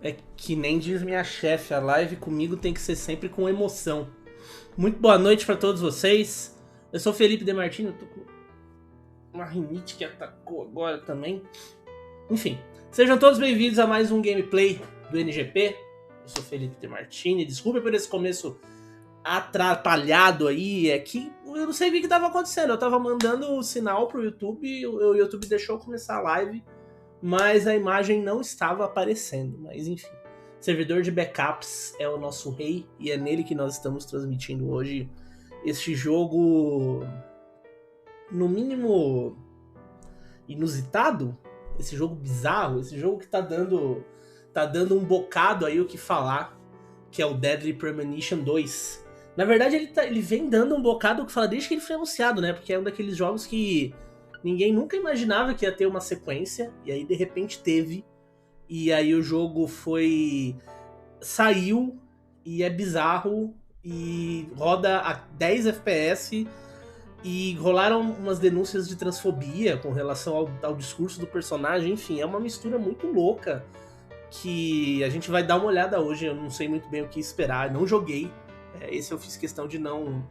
É que nem diz minha chefe, a live comigo tem que ser sempre com emoção. Muito boa noite pra todos vocês. Eu sou Felipe De Martini, eu tô com uma rinite que atacou agora também. Enfim, sejam todos bem-vindos a mais um gameplay do NGP. Eu sou Felipe De Martini, desculpa por esse começo atrapalhado aí, é que eu não sei o que estava acontecendo. Eu tava mandando o sinal pro YouTube, o YouTube deixou começar a live, mas a imagem não estava aparecendo. Mas enfim, servidor de backups é o nosso rei e é nele que nós estamos transmitindo hoje este jogo, no mínimo inusitado, esse jogo bizarro, esse jogo que tá dando um bocado aí o que falar, que é o Deadly Premonition 2. Na verdade, ele vem dando um bocado o que falar desde que ele foi anunciado, né? Porque é um daqueles jogos que ninguém nunca imaginava que ia ter uma sequência, e aí de repente teve. E aí o jogo saiu, e é bizarro, e roda a 10 FPS, e rolaram umas denúncias de transfobia com relação ao discurso do personagem. Enfim, é uma mistura muito louca que a gente vai dar uma olhada hoje. Eu não sei muito bem o que esperar, não joguei. Esse eu fiz questão de não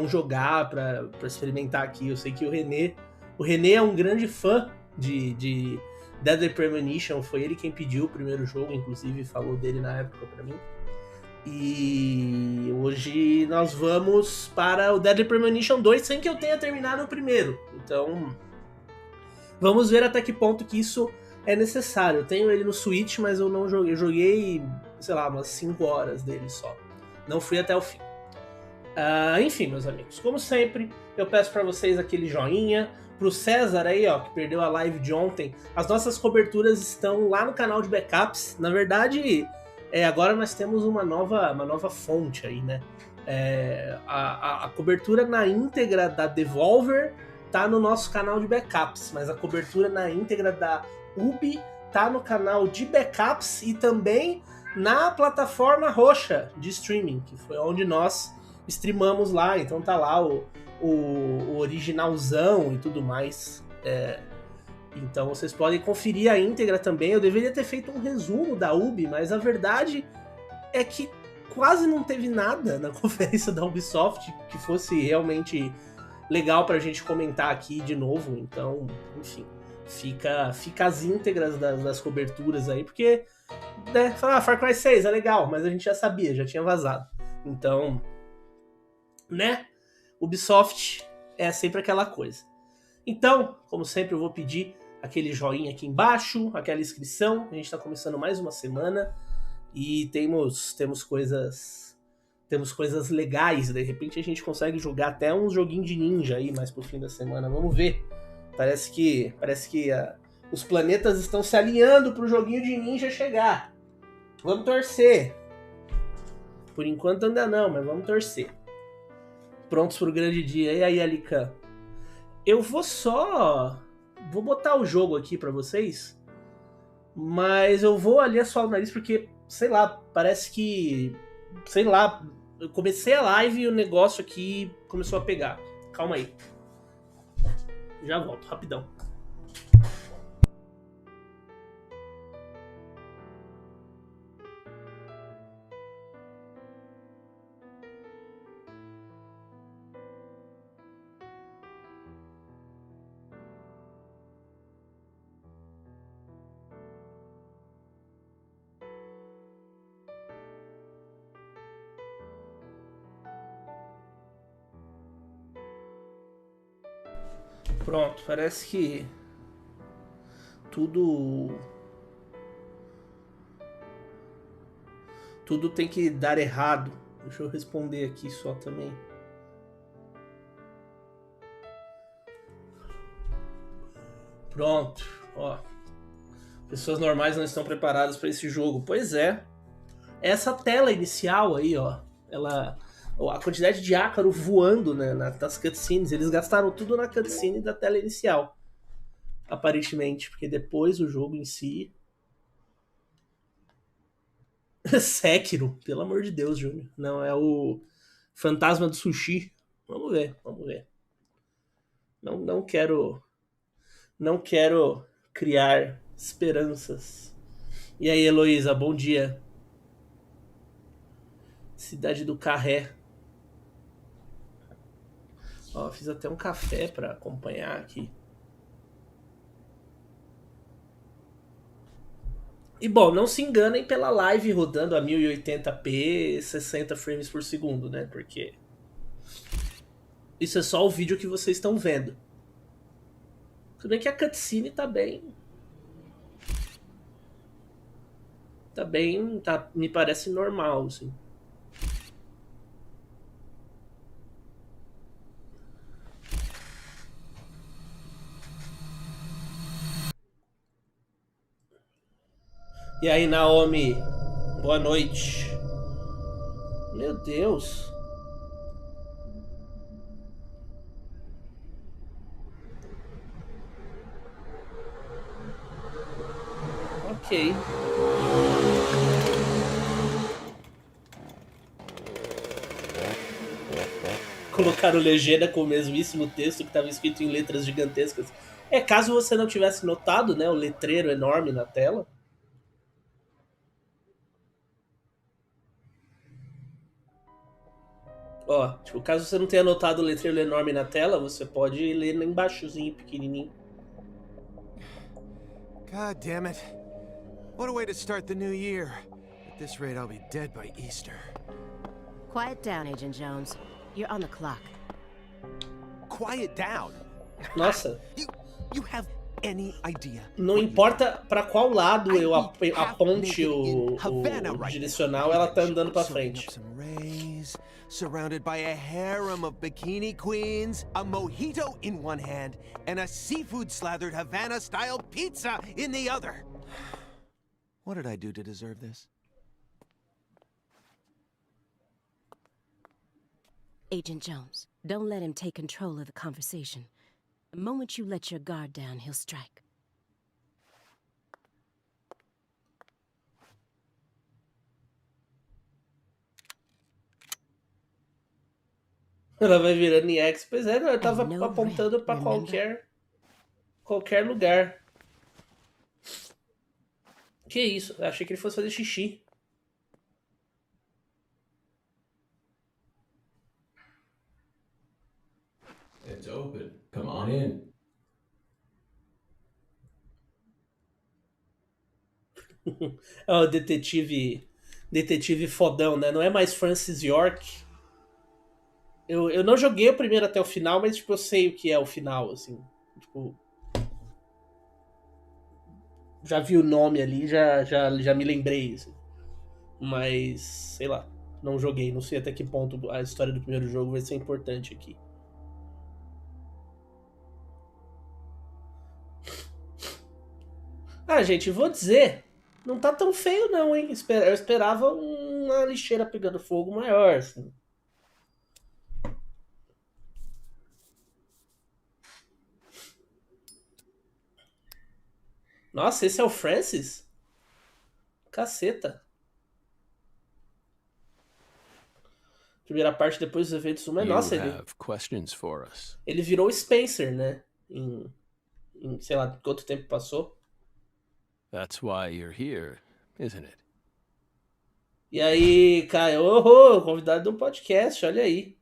jogar pra experimentar aqui. Eu sei que o René é um grande fã de Deadly Premonition, foi ele quem pediu o primeiro jogo, inclusive falou dele na época pra mim. E hoje nós vamos para o Deadly Premonition 2 sem que eu tenha terminado o primeiro. Então, vamos ver até que ponto que isso é necessário. Eu tenho ele no Switch, mas eu não joguei. Eu joguei, sei lá, umas 5 horas dele só. Não fui até o fim. Enfim, meus amigos, como sempre, eu peço para vocês aquele joinha. Pro César aí, ó, que perdeu a live de ontem, as nossas coberturas estão lá no canal de backups. Na verdade, agora nós temos uma nova fonte aí, né? A cobertura na íntegra da Devolver tá no nosso canal de backups, mas a cobertura na íntegra da Ubi tá no canal de backups e também na plataforma roxa de streaming, que foi onde nós streamamos lá. Então tá lá o originalzão e tudo mais. Então vocês podem conferir a íntegra também. Eu deveria ter feito um resumo da Ubi, mas a verdade é que quase não teve nada na conferência da Ubisoft que fosse realmente legal pra gente comentar aqui de novo. Então, enfim, fica as íntegras das coberturas aí, porque, né, Far Cry 6 é legal, mas a gente já sabia, já tinha vazado. Então, né, Ubisoft é sempre aquela coisa. Então, como sempre, eu vou pedir aquele joinha aqui embaixo, aquela inscrição. A gente está começando mais uma semana e temos coisas legais. De repente a gente consegue jogar até um joguinho de ninja aí mais pro fim da semana. Vamos ver. Parece que os planetas estão se alinhando pro joguinho de ninja chegar. Vamos torcer. Por enquanto ainda não, mas vamos torcer. Prontos pro grande dia. E aí, Alican? Eu vou botar o jogo aqui pra vocês, mas eu vou ali assoar o nariz porque, sei lá, parece que, sei lá, eu comecei a live e o negócio aqui começou a pegar. Calma aí. Já volto, rapidão. Pronto, parece que tudo tem que dar errado. Deixa eu responder aqui só também. Pronto, ó. Pessoas normais não estão preparadas para esse jogo. Pois é. Essa tela inicial aí, ó, a quantidade de ácaro voando, né, nas cutscenes, eles gastaram tudo na cutscene da tela inicial, aparentemente, porque depois o jogo em si... Sekiro, pelo amor de Deus, Júnior. Não, é o Fantasma do Sushi. Vamos ver. Não quero criar esperanças E aí, Heloísa, bom dia. Cidade do Carré. Ó, fiz até um café pra acompanhar aqui. E bom, não se enganem pela live rodando a 1080p, 60 frames por segundo, né? Porque isso é só o vídeo que vocês estão vendo. Tudo bem que a cutscene tá bem. Tá bem. Me parece normal, assim. E aí, Naomi? Boa noite. Meu Deus. Ok. Colocaram legenda com o mesmíssimo texto que estava escrito em letras gigantescas. É, caso você não tivesse notado, né? O letreiro enorme na tela. Ó, tipo, caso você não tenha notado o letreiro enorme na tela, você pode ler lá embaixozinho, pequenininho. God damn it. What a way to start the new year. At this rate, I'll be dead by Easter. Quiet down, Agent Jones. You're on the clock. Quiet down? Nossa. You have any idea? Não importa pra qual lado eu aponte o direcional, ela tá andando pra frente. Surrounded by a harem of bikini queens, a mojito in one hand, and a seafood-slathered Havana-style pizza in the other. What did I do to deserve this? Agent Jones, don't let him take control of the conversation. The moment you let your guard down, he'll strike. Ela vai virando EX. Pois é, eu tava apontando pra qualquer lugar. Que isso? Eu achei que ele fosse fazer xixi. It's open. Come on in. É o detetive fodão, né? Não é mais Francis York. Eu não joguei o primeiro até o final, mas tipo, eu sei o que é o final, assim. Tipo, já vi o nome ali, já me lembrei, assim. Mas, sei lá, não joguei. Não sei até que ponto a história do primeiro jogo vai ser importante aqui. Ah, gente, vou dizer, não tá tão feio não, hein? Eu esperava uma lixeira pegando fogo maior, assim. Nossa, esse é o Francis? Caceta. Primeira parte, depois dos eventos 1. Nossa, ele virou o Spencer, né? Em sei lá, quanto tempo passou. That's why you're here, isn't it? E aí, Caio, oh, convidado de um podcast, olha aí.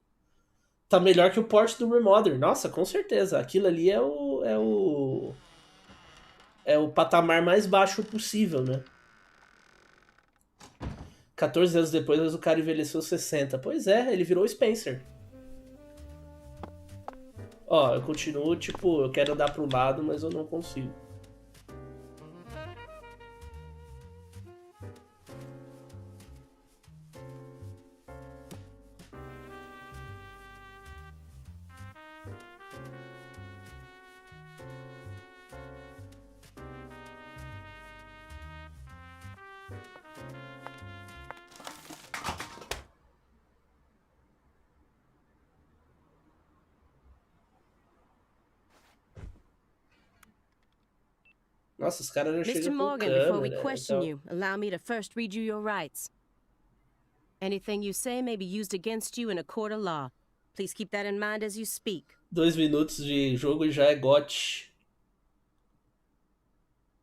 Tá melhor que o port do Remodern. Nossa, com certeza. Aquilo ali é o patamar mais baixo possível, né? 14 anos depois, o cara envelheceu 60. Pois é, ele virou o Spencer. Ó, eu continuo, tipo, eu quero andar pro lado, mas eu não consigo. Nossa, os caras já chegam Mr. com Morgan, câmera, before we question então... you, allow me to first read you your rights. Anything you say may be used against you in a court of law. Please keep that in mind as you speak. 2 minutos de jogo e já é GOT.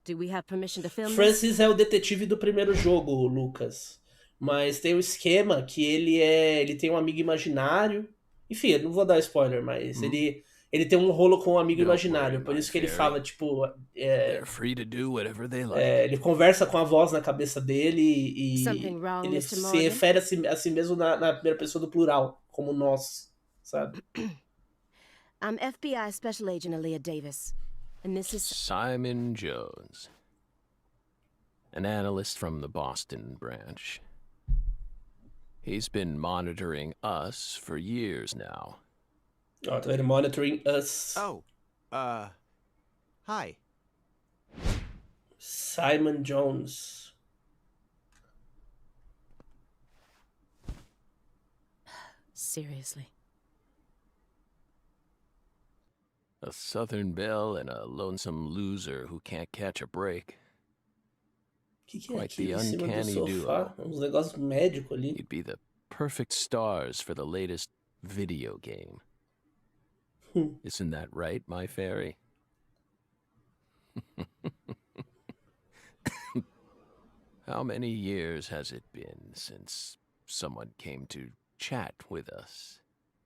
Do we have permission to film this? Francis é o detetive do primeiro jogo, Lucas. Mas tem um esquema que ele tem um amigo imaginário. Enfim, eu não vou dar spoiler, mas ele tem um rolo com um amigo imaginário. Por isso que ele fala, tipo... They're free to do whatever they like. ele conversa com a voz na cabeça dele e Something wrong, ele Mr. se Morgan? refere a si mesmo na primeira pessoa do plural, como nós, sabe? I'm FBI Special Agent Aaliyah Davis. And this is... Simon Jones. An analyst from the Boston branch. He's been monitoring us for years now. Ó, tá vendo? Monitoring us. Oh, hi. Simon Jones. Seriously. A Southern belle and a lonesome loser who can't catch a break. Que é Quite aquilo the em cima do uncanny sofá? Uns negócios médicos ali. You'd be the perfect stars for the latest video game. Isn't that right, my fairy? How many years has it been since someone came to chat with us?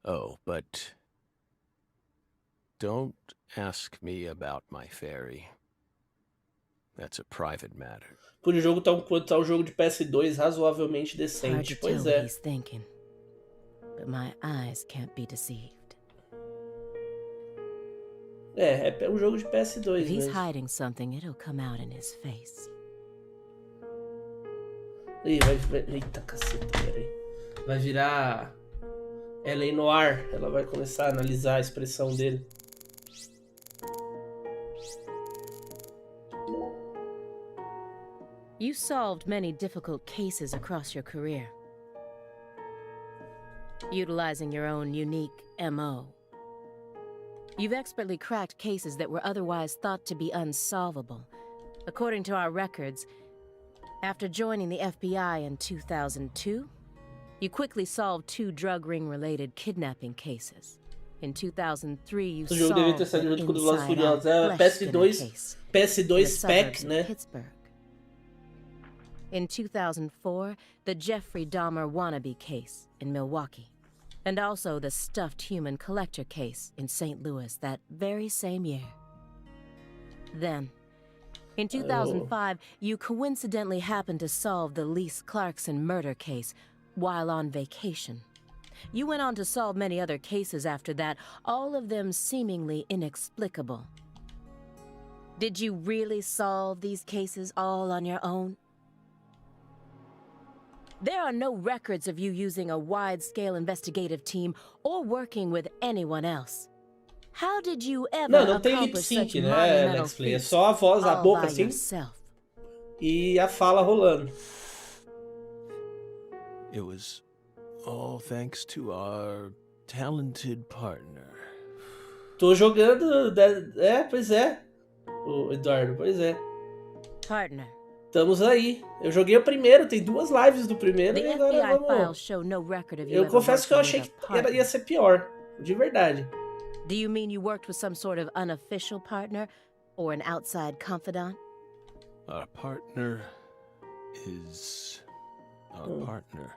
Oh, but don't ask me about my fairy. That's a private matter. Por o jogo tá um jogo de PS2 razoavelmente Hard decente. to Pois tell what é. he's thinking. But my eyes can't be deceived. É um jogo de PS2 If he's mesmo. hiding something, it'll come out in his face. Ih, eita caceta, peraí. Vai virar Ellen Noir. Ela vai começar a analisar a expressão dele. You solved many difficult cases across your career, utilizing your own unique MO. You've expertly cracked cases that were otherwise thought to be unsolvable. According to our records, after joining the FBI in 2002, you quickly solved 2 drug ring-related kidnapping cases. In 2003, you O jogo devia ter solved saído an junto com o dos Velozes e inside-out Furiosos. flesh-skinner case PS2 in the spec, suburbs of né? Pittsburgh. In 2004, the Jeffrey Dahmer wannabe case in Milwaukee, and also the stuffed human collector case in St. Louis that very same year. Then, in 2005, you coincidentally happened to solve the Lise Clarkson murder case while on vacation. You went on to solve many other cases after that, all of them seemingly inexplicable. Did you really solve these cases all on your own? There are no records of you using a wide-scale investigative team or working with anyone else. How did you ever Não tem lip accomplish sync, such né, monumental Let's Play? É feats só a voz, a all boca by assim, yourself? e a fala rolando. It was all thanks to our talented partner. Tô jogando... pois é. O Eduardo, pois é. Partner. Estamos aí. Eu joguei o primeiro, tem 2 lives do primeiro The e agora FBI files vamos... show no record of you Eu ever confesso que eu working achei with a que partner. ia ser pior. De verdade. Do you mean you worked with some sort of unofficial partner or an outside confidant? Our partner is our partner.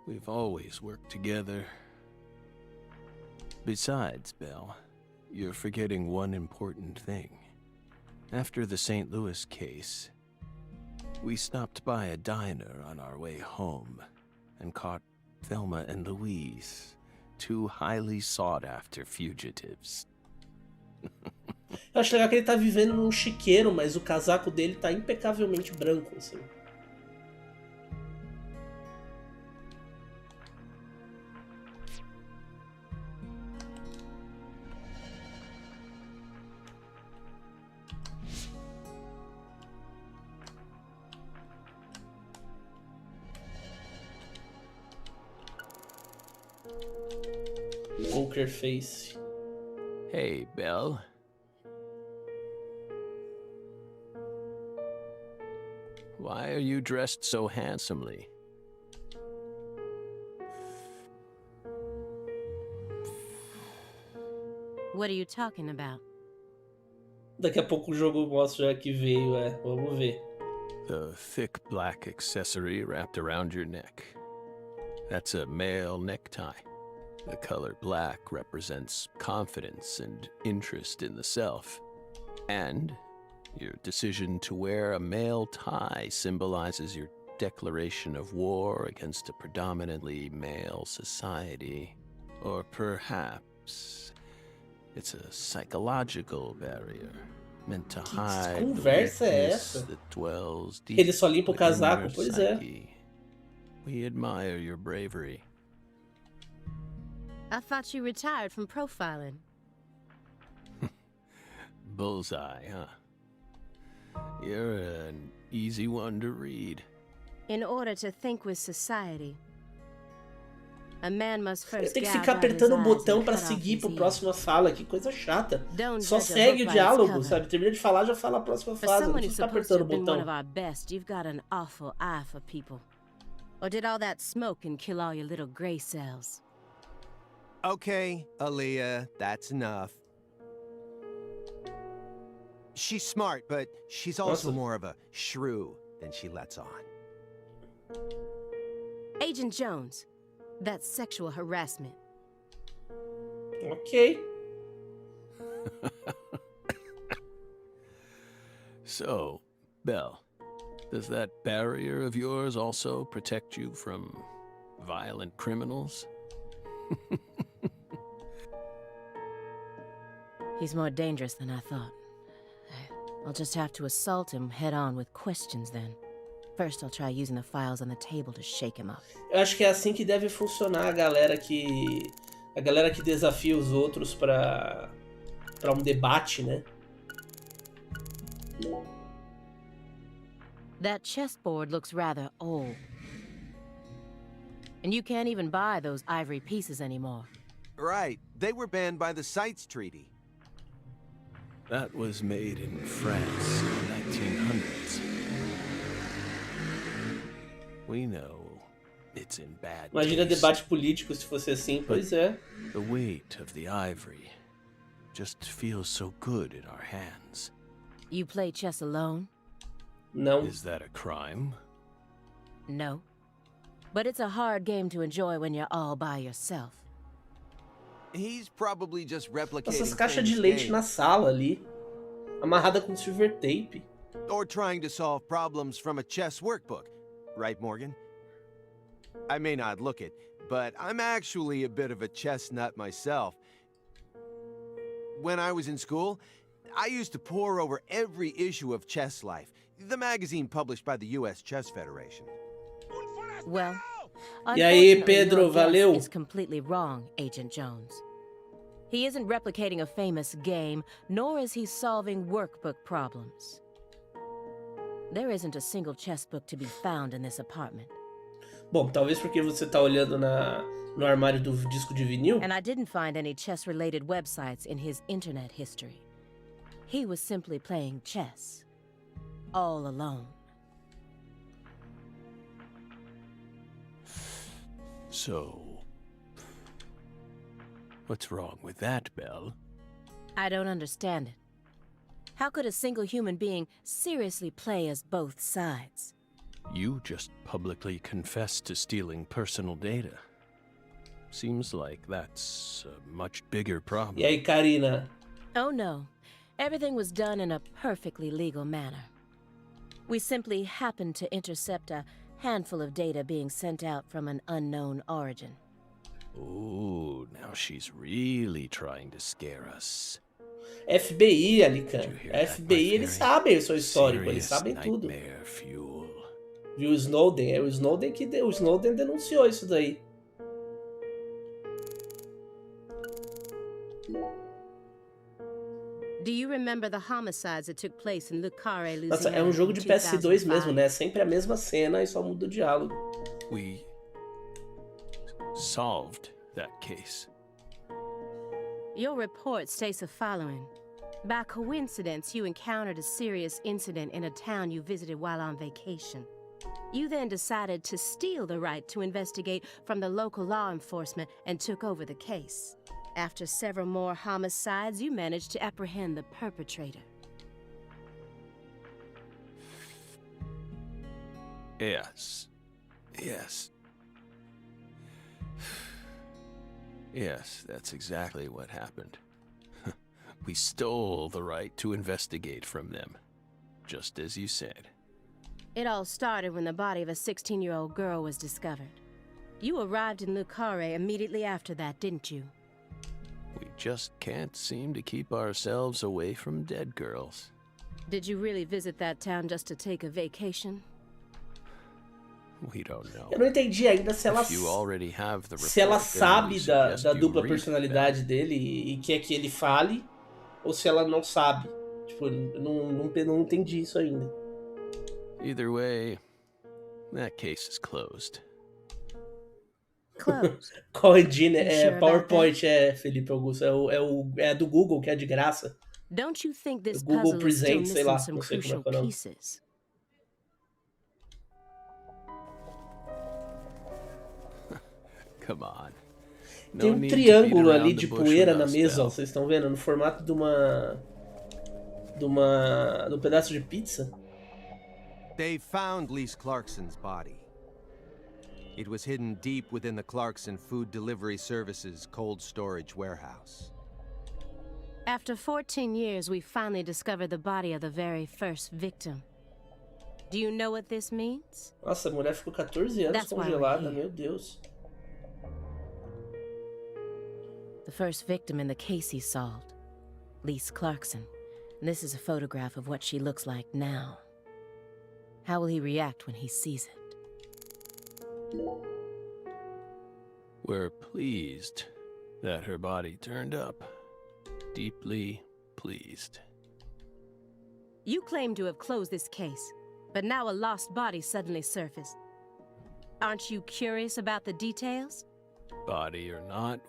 We've always worked together. Besides, Belle, you're forgetting one important thing. After the St. Louis case, we stopped by a diner on our way home and caught Thelma and Louise, 2 highly sought-after fugitives. Eu acho legal que ele tá vivendo num chiqueiro, mas o casaco dele tá impecavelmente branco, assim. Poker face. Hey, Belle. Why are you dressed so handsomely? What are you talking about? Daqui a pouco o jogo mostra já que veio, vamos ver. The thick black accessory wrapped around your neck. That's a male necktie. The color black represents confidence and interest in the self. And your decision to wear a male tie symbolizes your declaration of war against a predominantly male society. Or perhaps it's a psychological barrier meant to hide the conversa é weakness essa? that dwells deep Ele só limpa o within casaco, your pois é. psyche. We admire your bravery. I thought you retired from profiling. Bullseye, huh? You're an easy one to read. In order to think with society, a man must Eu first tenho que gouge ficar out his apertando o eyes botão and pra cut off seguir his pro ears. próxima fala, que coisa chata. Don't Só judge a segue o book by its diálogo, cover. sabe? Termina de falar, já fala a próxima For fase. Não someone precisa who's ficar supposed to apertando o have been one botão. of our best, you've got an awful eye for people. Or did all that smoke and kill all your little gray cells? Okay, Aaliyah, that's enough. She's smart, but she's also Nossa. more of a shrew than she lets on. Agent Jones, that's sexual harassment. Ok. So, Belle, does that barrier of yours also protect you from violent criminals? He's more dangerous than I thought. I'll just have to assault him head on with questions then. First, I'll try using the files on the table to shake him up. Eu acho que é assim que deve funcionar a galera que desafia os outros pra um debate, né? That chessboard looks rather old. And you can't even buy those ivory pieces anymore. Right, they were banned by the CITES Treaty. That was made in France in the 1900s. We know it's in bad Imagina taste. debate político se fosse assim, pois é. The weight of the ivory just feels so good in our hands. You play chess alone? Não. Is that a crime? No. But it's a hard game to enjoy when you're all by yourself. He's probably just replicating Essas caixas de famous leite games, na sala ali, amarrada com silver tape. or trying to solve problems from a chess workbook. Right, Morgan? I may not look it, but I'm actually a bit of a chess nut myself. When I was in school, I used to pore over every issue of Chess Life, the magazine published by the U.S. Chess Federation. Well, E aí, unfortunately, Pedro, your guess valeu. is completely wrong, Agent Jones. He isn't replicating a famous game, nor is he solving workbook problems. There isn't a single chess book to be found in this apartment. Bom, talvez porque você tá olhando no armário do disco de vinil. And I didn't find any chess-related websites in his internet history. He was simply playing chess. All alone. So, what's wrong with that, Belle? I don't understand it. How could a single human being seriously play as both sides? You just publicly confessed to stealing personal data. Seems like that's a much bigger problem. E aí, Karina? Oh no. Everything was done in a perfectly legal manner. We simply happened to intercept a handful of data being sent out from an unknown origin. Ooh, now she's really trying to scare us. FBI, Alican. Did you hear that, FBI, my eles fairy? sabem o seu histórico, eles Serious sabem tudo. nightmare fuel. Viu o Snowden? É o Snowden que o Snowden denunciou isso daí. Do you remember the homicides that took place in Le Carré, Louisiana? Nossa, é um jogo de in PS2 mesmo, 2005? né? Sempre a mesma cena e só muda o diálogo. We solved that case. Your report states the following. By coincidence, you encountered a serious incident in a town you visited while on vacation. You then decided to steal the right to investigate from the local law enforcement and took over the case. After several more homicides, you managed to apprehend the perpetrator. Yes. Yes. Yes, that's exactly what happened. We stole the right to investigate from them, just as you said. It all started when the body of a 16-year-old girl was discovered. You arrived in Lucare immediately after that, didn't you? We just can't seem to keep ourselves away from dead girls. Did you really visit that town just to take a vacation? We don't know. Eu não entendi ainda se ela, If you already have the se ela report, then sabe we da suggest you dupla read personalidade dele e quer que ele fale, ou se ela não sabe. Tipo, eu não entendi isso ainda. that. Either way, that case is closed. Closed. Qual engine? You É sure about PowerPoint, Felipe Augusto. É a do Google, que é de graça. Don't you think this O Google puzzle is still Present, sei lá, missing some não sei como é crucial que é o nome. pieces? Come on. Tem No um need to triângulo beat ali around de the bush poeira with na us, mesa, ó, Belle. vocês estão vendo? No formato de um pedaço de pizza. They found Lise Clarkson's body. It was hidden deep within the Clarkson Food Delivery Services cold storage warehouse. After 14 years, we finally discovered the body of the very first victim. Do you know what this means? Nossa, a mulher ficou 14 anos That's why we're congelada, here. meu Deus. The first victim in the case he solved, Lise Clarkson. And this is a photograph of what she looks like now. How will he react when he sees it? We're pleased that her body turned up. Deeply pleased. You claim to have closed this case, but now a lost body suddenly surfaced. Aren't you curious about the details? Body or not,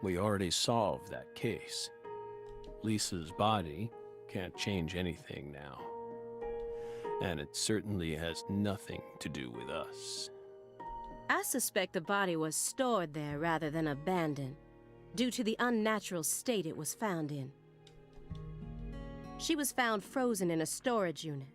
we already solved that case. Lisa's body can't change anything now. And it certainly has nothing to do with us. I suspect the body was stored there rather than abandoned, due to the unnatural state it was found in. She was found frozen in a storage unit.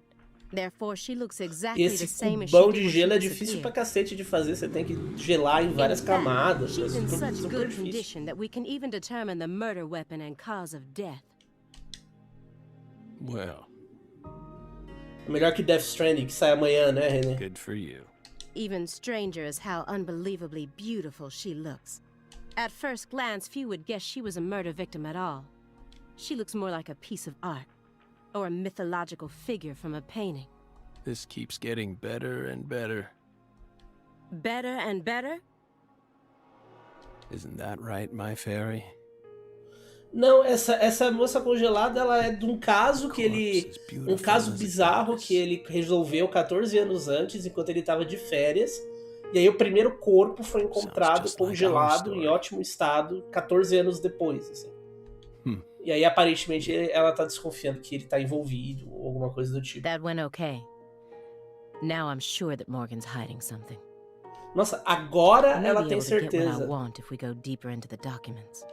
Therefore, she looks E exactly the esse same as she cubão did de when she gelo é difícil pra disappeared. cacete de fazer, você tem que gelar em várias In fact, camadas. she's É in tudo such super good difícil. condition that we can even determine the murder weapon and cause of death. Well, Melhor que Death Stranding, que sai amanhã, né, René? good for you. Even stranger is how unbelievably beautiful she looks. At first glance, few would guess she was a murder victim at all. She looks more like a piece of art, or a mythological figure from a painting. This keeps getting better and better. Better and better? Isn't that right, my fairy? Não, essa moça congelada, ela é de um caso que ele... Um caso bizarro que ele resolveu 14 anos antes, enquanto ele estava de férias. E aí o primeiro corpo foi encontrado congelado em ótimo estado 14 anos depois, assim. E aí aparentemente ela tá desconfiando que ele tá envolvido ou alguma coisa do tipo. That went okay. Now I'm sure that Morgan's hiding something. Nossa, agora Maybe ela able tem to get what I certeza. want if we go deeper into the documents.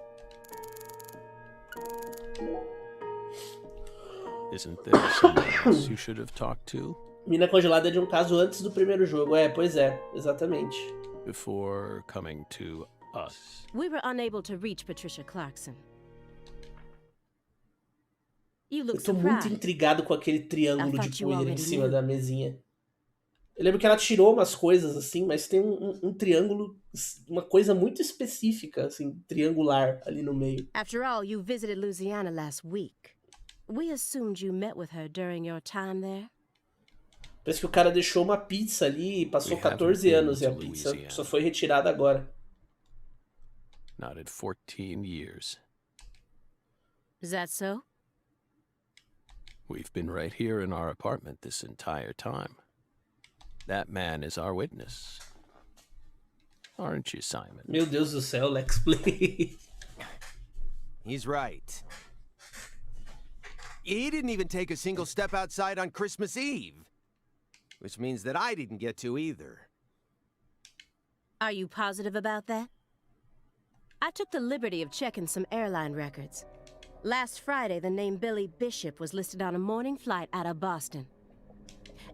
Isn't there someone else you should have talked to? Mina congelada é de um caso antes do primeiro jogo. Pois é, exatamente. Before coming to us. We were unable to reach Patricia Clarkson. You look Eu tô muito surprised. intrigado com aquele triângulo I de thought you poeira em already cima knew. da mesinha. Eu lembro que ela tirou umas coisas assim, mas tem um triângulo, uma coisa muito específica, assim, triangular ali no meio. After all, you visited Louisiana last week. We assumed you met with her during your time there. Parece que o cara deixou uma pizza ali e passou We haven't 14 been anos e a to pizza Louisiana. só foi retirada agora. Not in 14 years. Is that so? We've been right here in our apartment this entire time. That man is our witness. Aren't you, Simon? Meu Deus do céu, Lex Play. He's right. He didn't even take a single step outside on Christmas Eve. Which means that I didn't get to either. Are you positive about that? I took the liberty of checking some airline records. Last Friday, the name Billy Bishop was listed on a morning flight out of Boston.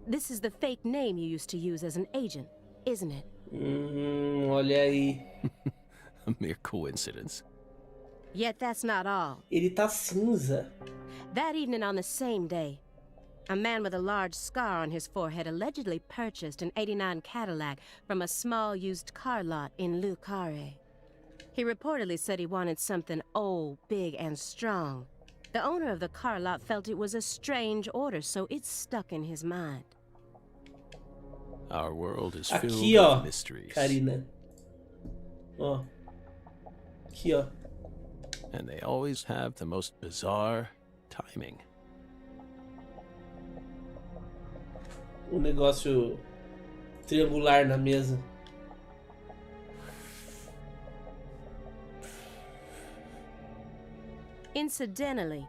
This is the fake name you used to use as an agent, isn't it? Olha aí. A mere coincidence. Yet that's not all. Ele tá cinza. That evening on the same day, a man with a large scar on his forehead allegedly purchased an '89 Cadillac from a small used car lot in Le Carré. He reportedly said he wanted something old, big, and strong. The owner of the car lot felt it was a strange order, so it stuck in his mind. Our world is filled Aqui, with ó, mysteries. Karina. Ó. Aqui, ó. And they always have the most bizarre timing. Um negócio triangular na mesa. Incidentally,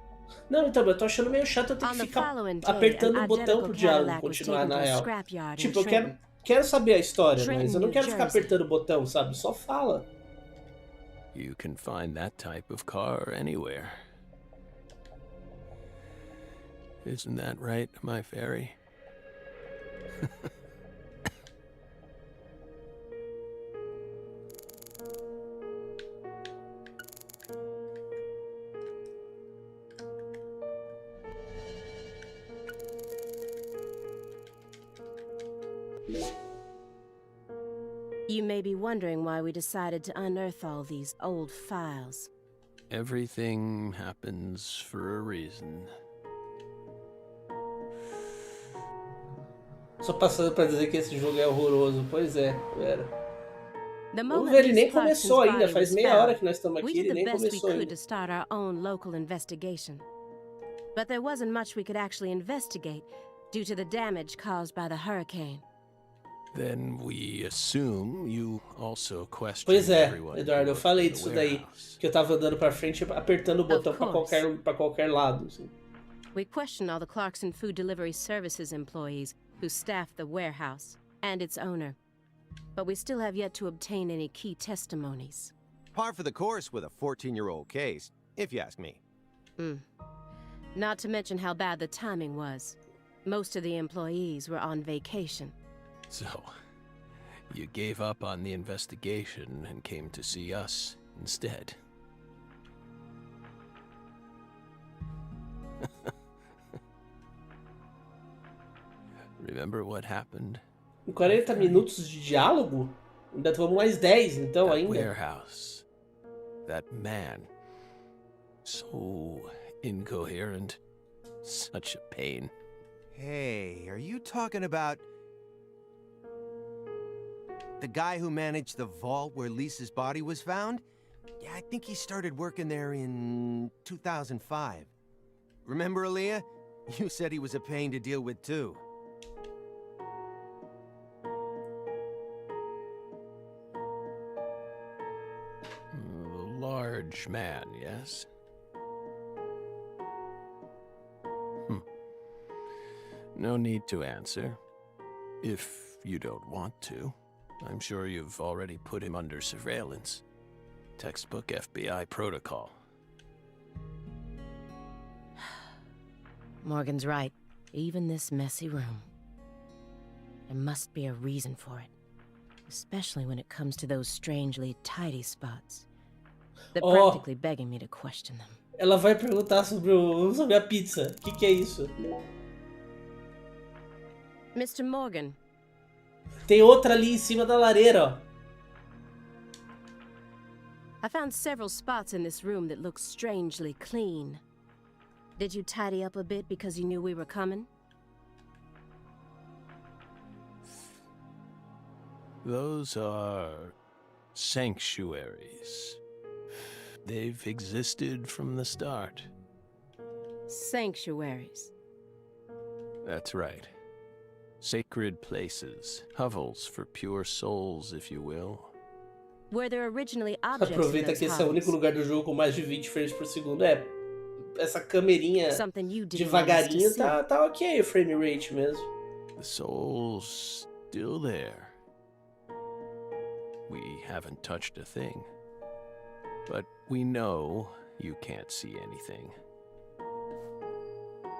Não, então, eu tô achando meio chato eu ter que ficar apertando o botão pro diálogo continuar, na real. Tipo, eu quero saber a história, mas eu não quero ficar apertando o botão, sabe? Só fala. You can find that type of car anywhere. Isn't that right, my fairy? You may be wondering why we decided to unearth all these old files. Everything happens for a reason. Só passando pra dizer que esse jogo é horroroso. Pois é, pera. The Vamos moment ver, ele nem Miss Clarkson's começou ainda. body Faz was meia found, hora que nós estamos we aqui, did ele the nem best we começou could ainda. to start our own local investigation. But there wasn't much we could actually investigate due to the damage caused by the hurricane. Then we assume you also question Pois é, everyone Eduardo, eu who falei worked in disso the daí. warehouse. Que eu tava andando pra frente, apertando o botão pra qualquer lado. Assim. We questioned all the Clarkson Food Delivery Services employees who staffed the warehouse and its owner. But we still have yet to obtain any key testimonies. Par for the course with a 14-year-old case, if you ask me. Not to mention how bad the timing was. Most of the employees were on vacation. So, you gave up on the investigation and came to see us instead. Remember what happened? 40 minutos de diálogo? Ainda vamos mais 10, então, That ainda. warehouse. That man. So incoherent. Such a pain. Hey, are you talking about the guy who managed the vault where Lisa's body was found? Yeah, I think he started working there in 2005. Remember, Aaliyah? You said he was a pain to deal with, too. A large man, yes? No need to answer. If you don't want to. I'm sure you've already put him under surveillance. Textbook FBI protocol. Morgan's right. Even this messy room. There must be a reason for it. Especially when it comes to those strangely tidy spots. They're practically begging me to question them. Ela vai perguntar sobre a pizza. O que é isso? Mr. Morgan. Tem outra ali em cima da lareira, ó. I found several spots in this room that look strangely clean. Did you tidy up a bit because you knew we were coming? Those are sanctuaries. They've existed from the start. Sanctuaries. That's right. Sacred places, hovels for pure souls, if you will. Were there originally objects in Aproveita those que esse é o único hovels? lugar do jogo com mais de 20 frames por segundo. É, essa camerinha Something you didn't want us to devagarinho see. tá ok o frame rate mesmo. The soul's still there. We haven't touched a thing. But we know you can't see anything.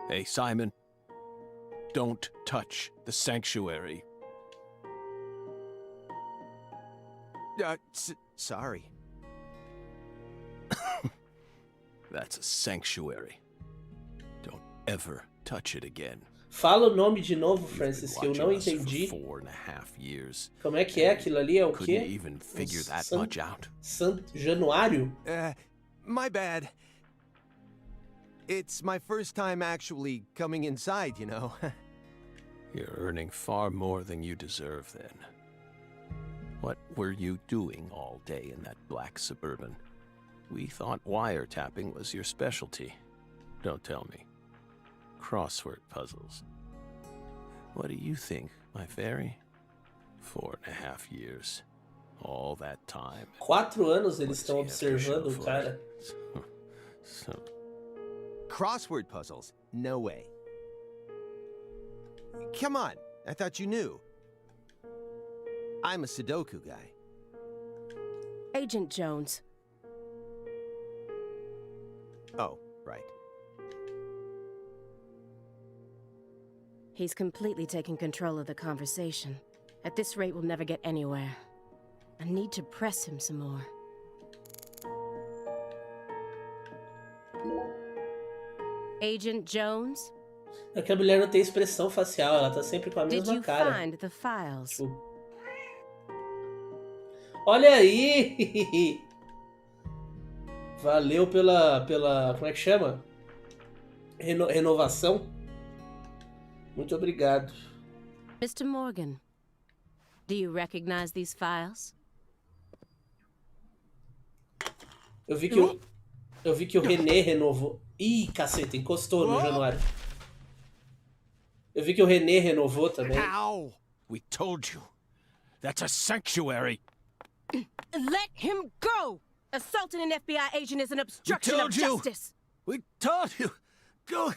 Hey, Simon. Don't touch the sanctuary. Sorry. That's a sanctuary. Don't ever touch it again. Fala o nome de novo, You've Francis, been que eu não watching us entendi. for 4.5 years. Como é que é aquilo ali? É o Couldn't quê? even figure that much out. Januário? My bad. It's my first time actually coming inside, you know. You're earning far more than you deserve then. What were you doing all day in that black Suburban? We thought wiretapping was your specialty. Don't tell me. Crossword puzzles. What do you think, my fairy? 4.5 years. All that time. 4 anos eles What estão does he have to show observando o for cara. it? So, Crossword puzzles? No way. Come on, I thought you knew. I'm a Sudoku guy. Agent Jones. Oh, right. He's completely taken control of the conversation. At this rate, we'll never get anywhere. I need to press him some more. Agent Jones? É que a mulher não tem expressão facial, ela tá sempre com a Did mesma you cara. find the files? Tipo, olha aí! Valeu pela... Como é que chama? Renovação. Muito obrigado. Mr. Morgan, do you recognize these files? Eu vi que o René renovou. Ih, caceta, encostou no Januário. Eu vi que o René renovou também. Ow! We told you. That's a sanctuary. Let him go! Assaulting an FBI agent is an obstruction of justice! We told you. Go.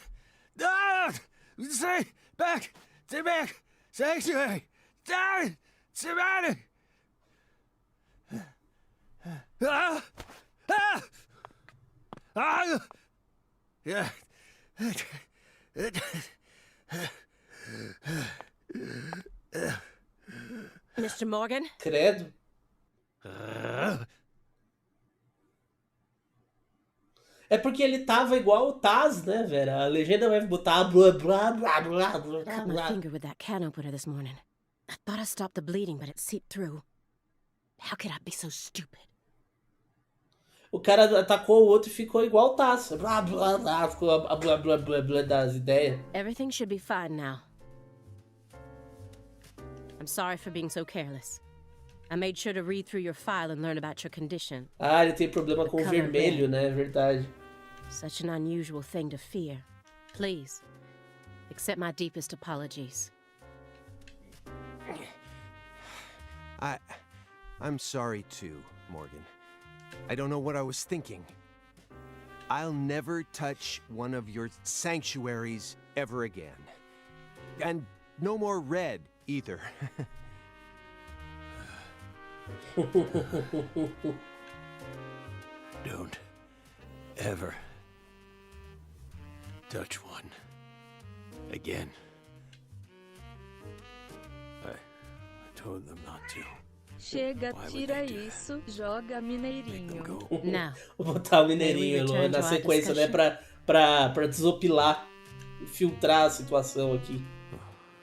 Ah! Stay back. Stay back. Sanctuary. Down. Surrounded. Ah! Ah! Ah! Yeah. Mr. Morgan? Credo. É porque ele tava igual o Taz, né, Vera? A legenda vai botar blá blá blá blá blá Cut my blá. finger with that can opener this morning. I thought I stopped the bleeding, but it seeped through. How could I be so stupid? O cara atacou o outro e ficou igual o Taz. Blá blá blá, ficou a blá blá blá blá das ideias. Everything should be fine now. I'm sorry for being so careless. I made sure to read through your file and learn about your condition. Ah, ele tem problema com o vermelho, né? É verdade. Such an unusual thing to fear. Please, accept my deepest apologies. I'm sorry too, Morgan. I don't know what I was thinking. I'll never touch one of your sanctuaries ever again. And no more red either. Don't ever touch one again. I told them not to. Chega, Why would tira they do isso, joga Make them mineirinho. go. Now, Vou botar o mineirinho May we na return to our sequência, né? Pra desopilar, filtrar a situação aqui.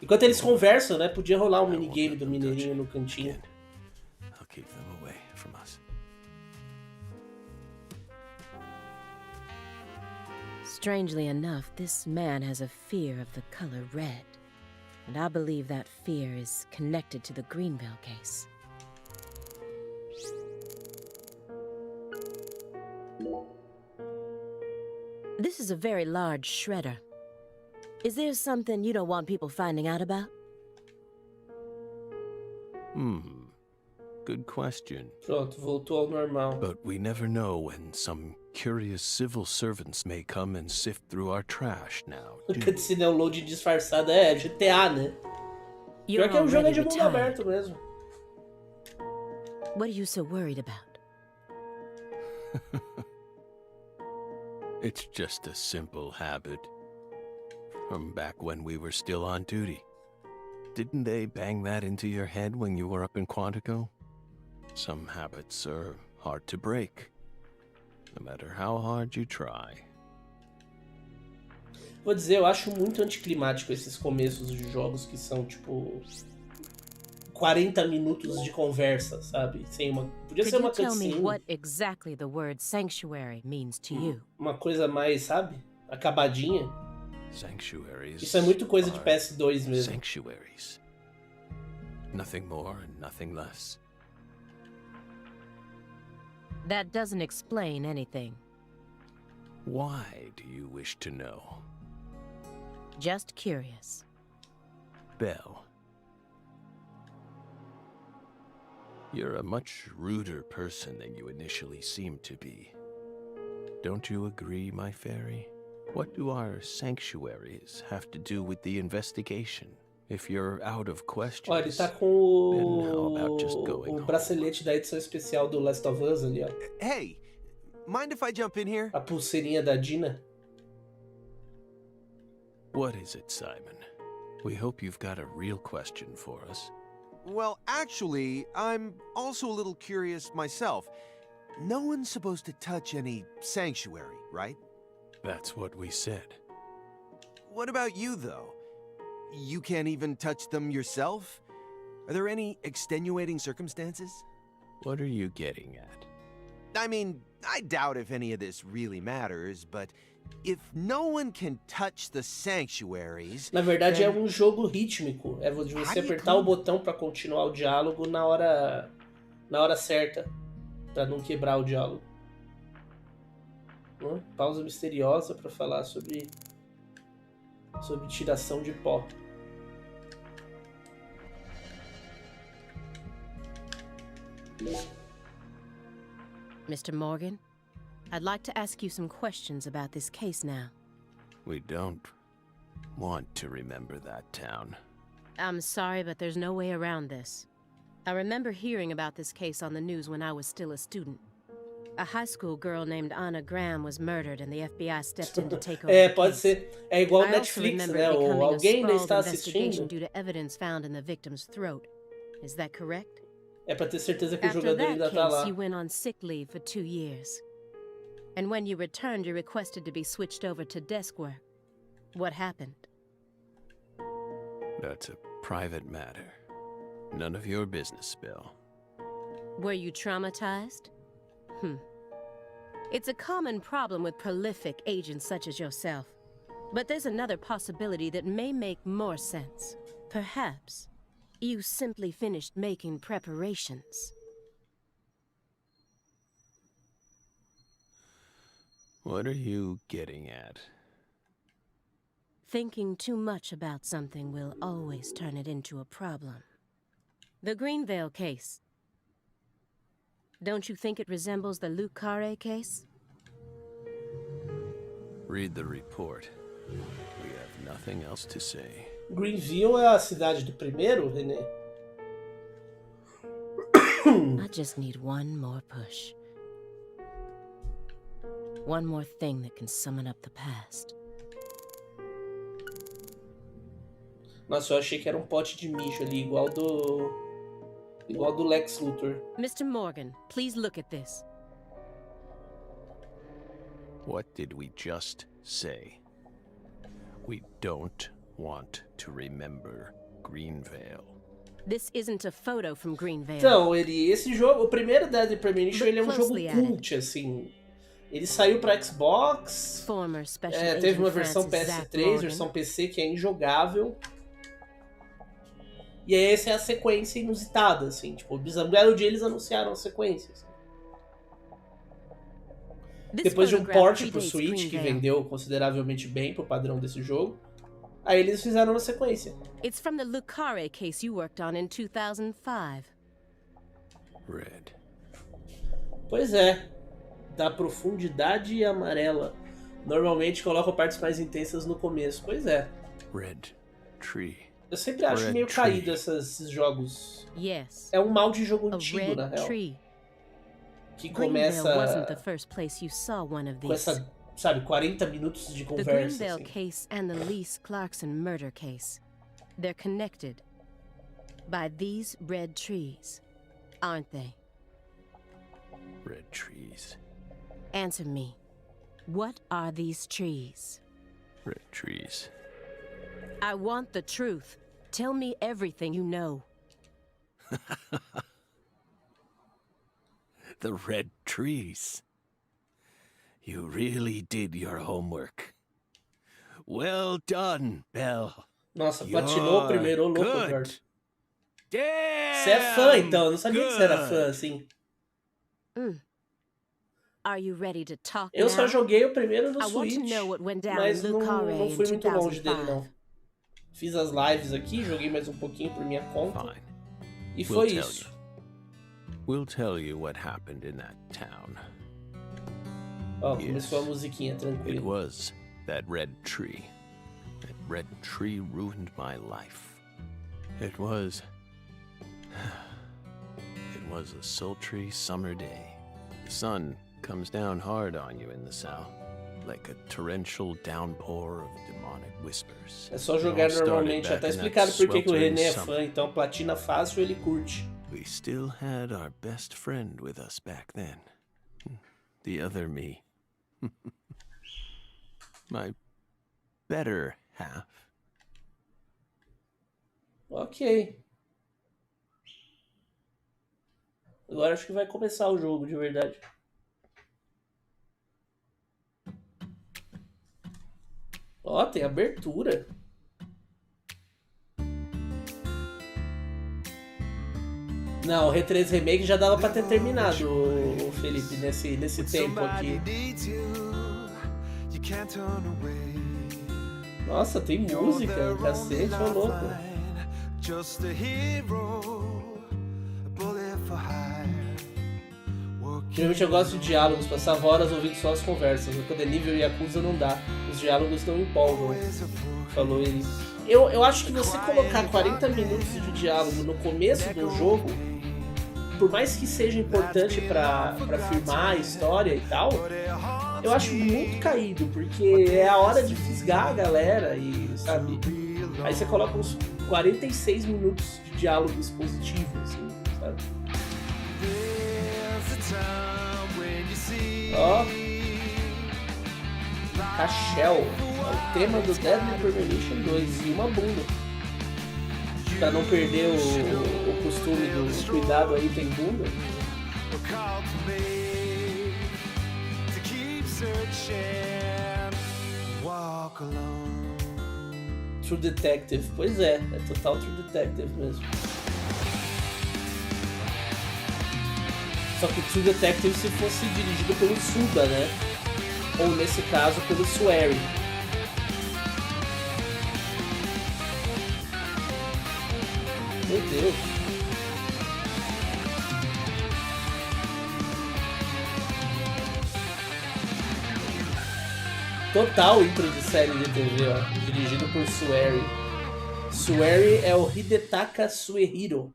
Enquanto eles conversam, né? Podia rolar um minigame do mineirinho no cantinho. Again. I'll keep them away from us. strangely enough, this man has a fear of the color red. And I believe that fear is connected to the Greenbelt case. This is a very large shredder. Is there something you don't want people finding out about? Good question. Pronto, voltou ao normal. But we never know when some curious civil servants may come and sift through our trash now. Cutscene é um load disfarçado, é GTA, né? You're Pior que é um jogo already de mundo retired. aberto mesmo. What are you so worried about? It's just a simple habit. From back when we were still on duty. Didn't they bang that into your head when you were up in Quantico? Some habits are hard to break, no matter how hard you try. Vou dizer, eu acho muito anticlimático esses começos de jogos que são, tipo, 40 minutos de conversa, sabe? Sem uma... Podia ser uma tell me cutscene. what exactly the word sanctuary means to you? Uma coisa mais, sabe? Acabadinha. Sanctuaries. Isso é muito coisa de are PS2 mesmo. Sanctuaries. Nothing more and nothing less. That doesn't explain anything. Why do you wish to know? Just curious. Belle. You're a much ruder person than you initially seemed to be. Don't you agree, my fairy? What do our sanctuaries have to do with the investigation? If you're out of questions, Ó, ele tá com then how about just going o home? bracelete da edição especial do Last of Us ali, ó. Hey, mind if I jump in here? A pulseirinha da Dina. What is it, Simon? We hope you've got a real question for us. Well, actually, I'm also a little curious myself. No one's supposed to touch any sanctuary, right? That's what we said. What about you, though? You can't even touch them yourself? Are there any extenuating circumstances? What are you getting at? I mean, I doubt if any of this really matters, but if no one can touch the sanctuaries... Na verdade, then... é um jogo rítmico. É de você apertar o botão pra continuar o diálogo na hora certa. Pra não quebrar o diálogo. Pausa misteriosa pra falar sobre tiração de pó. Mr. Morgan, I'd like to ask you some questions about this case now. We don't want to remember that town. I'm sorry, but there's no way around this. I remember hearing about this case on the news when I was still a student. A high school girl named Anna Graham was murdered and the FBI stepped in to take over the Pode case. ser. É igual I also Netflix, remember né? it Ou becoming a alguém ainda sprawled está investigation assistindo. due to evidence found in the victim's throat. Is that correct? É pra ter certeza que o After jogador that ainda tá lá. case, you went on sick leave for 2 years. And when you returned, you requested to be switched over to desk work. What happened? That's a private matter. None of your business, Bill. Were you traumatized? It's a common problem with prolific agents such as yourself. But there's another possibility that may make more sense. Perhaps you simply finished making preparations. What are you getting at? Thinking too much about something will always turn it into a problem. The Greenvale case. Don't you think it resembles the Luke Carre case? Read the report. We have nothing else to say. Greenville é a cidade do primeiro, René? I just need one more push. One more thing that can summon up the past. Nossa, eu achei que era um pote de mijo ali, igual do Lex Luthor. Mr. Morgan, please look at this. What did we just say? We don't want to remember Greenvale. This isn't a photo from Greenvale. Então, esse jogo, o primeiro Deadly Premonition, ele é um jogo Closely at it. cult, assim. Ele saiu pra Xbox, Former special teve uma agent versão Francis Zack PS3, Morgan. versão PC que é injogável. E essa é a sequência inusitada, assim, tipo, um belo dia eles anunciaram a sequência. Assim. Depois de um port pro Switch, que vendeu consideravelmente bem pro padrão desse jogo, aí eles fizeram uma sequência. It's from the Luke Carre case you worked on in 2005. Red. Pois é, da profundidade amarela. Normalmente colocam partes mais intensas no começo. Pois é. Red Tree. Eu sempre acho Red meio tree. caído esses jogos. Yes. É um mal de jogo A antigo, na red real. tree. Que Greenvale wasn't the começa first place you saw one of com these. essa sabe, 40 minutos de The conversa. Greenvale Assim. case and the Lise Clarkson murder case. They're connected by these red trees, aren't they? Red trees. Answer me. What are these trees? Red trees. I want the truth. Tell me everything you know. The red trees. You really did your homework. Well done, Belle. Nossa, platinou o primeiro, ô louco, Good. Eduardo. Damn! Você é fã, então. Eu não sabia que você era fã, assim. Are you ready to talk Eu só now? joguei o primeiro no I want to Switch, know what went down mas in não Lucara in fui muito longe dele, 2005. não. Fiz as lives aqui, joguei mais um pouquinho por minha conta. Fine. E We'll foi tell isso. you. We'll tell you what happened in that town. Ó, começou a musiquinha, It tranquilo. was that red tree. That red tree ruined my life. It was a sultry summer day. The sun comes down hard on you in the south, like a torrential downpour of demonic whispers. É só It jogar all started normalmente. Já back tá in that explicado por que o sweltering René é summer. fã, então platina fácil ele curte. We still had our best friend with us back then. The other me. My better half. Ok. Agora acho que vai começar o jogo, de verdade. Ó, tem abertura. Não, o R3 Remake já dava pra ter terminado, o Felipe, nesse tempo aqui. Nossa, tem música, cacete, ô louco. Geralmente eu gosto de diálogos, passava horas ouvindo só as conversas. Quando é nível Yakuza não dá, os diálogos não empolgam, falou ele. Eu acho que você colocar 40 minutos de diálogo no começo do jogo, por mais que seja importante pra firmar a história e tal, eu acho muito caído, porque é a hora de fisgar a galera e, sabe? Aí você coloca uns 46 minutos de diálogo expositivo, assim, sabe? Ó. Cachel. É o tema do Deadly Premonition 2 e uma bunda. Pra não perder o costume do cuidado aí, tem bunda. True Detective. Pois é total True Detective mesmo. Só que True Detective se fosse dirigido pelo Suda, né? Ou nesse caso pelo Swery. Meu Deus. Total intro de série de TV, ó. Dirigido por Swery. Swery é o Hidetaka Suehiro.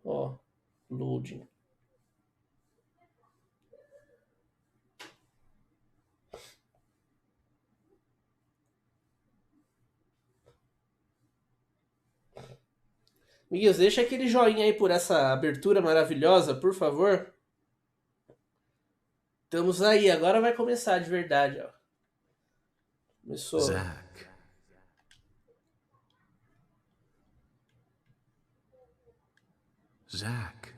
Ó, loading. Amiguinhos, deixa aquele joinha aí por essa abertura maravilhosa, por favor. Estamos aí, agora vai começar de verdade, ó. Começou. Zach. Zach.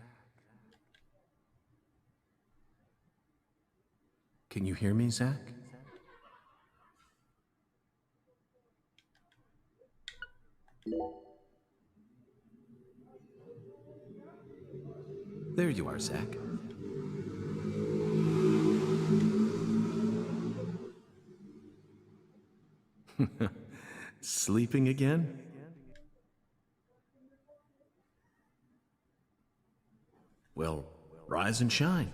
Can you hear me, Zach? There you are, Zach. Sleeping again? Well, rise and shine.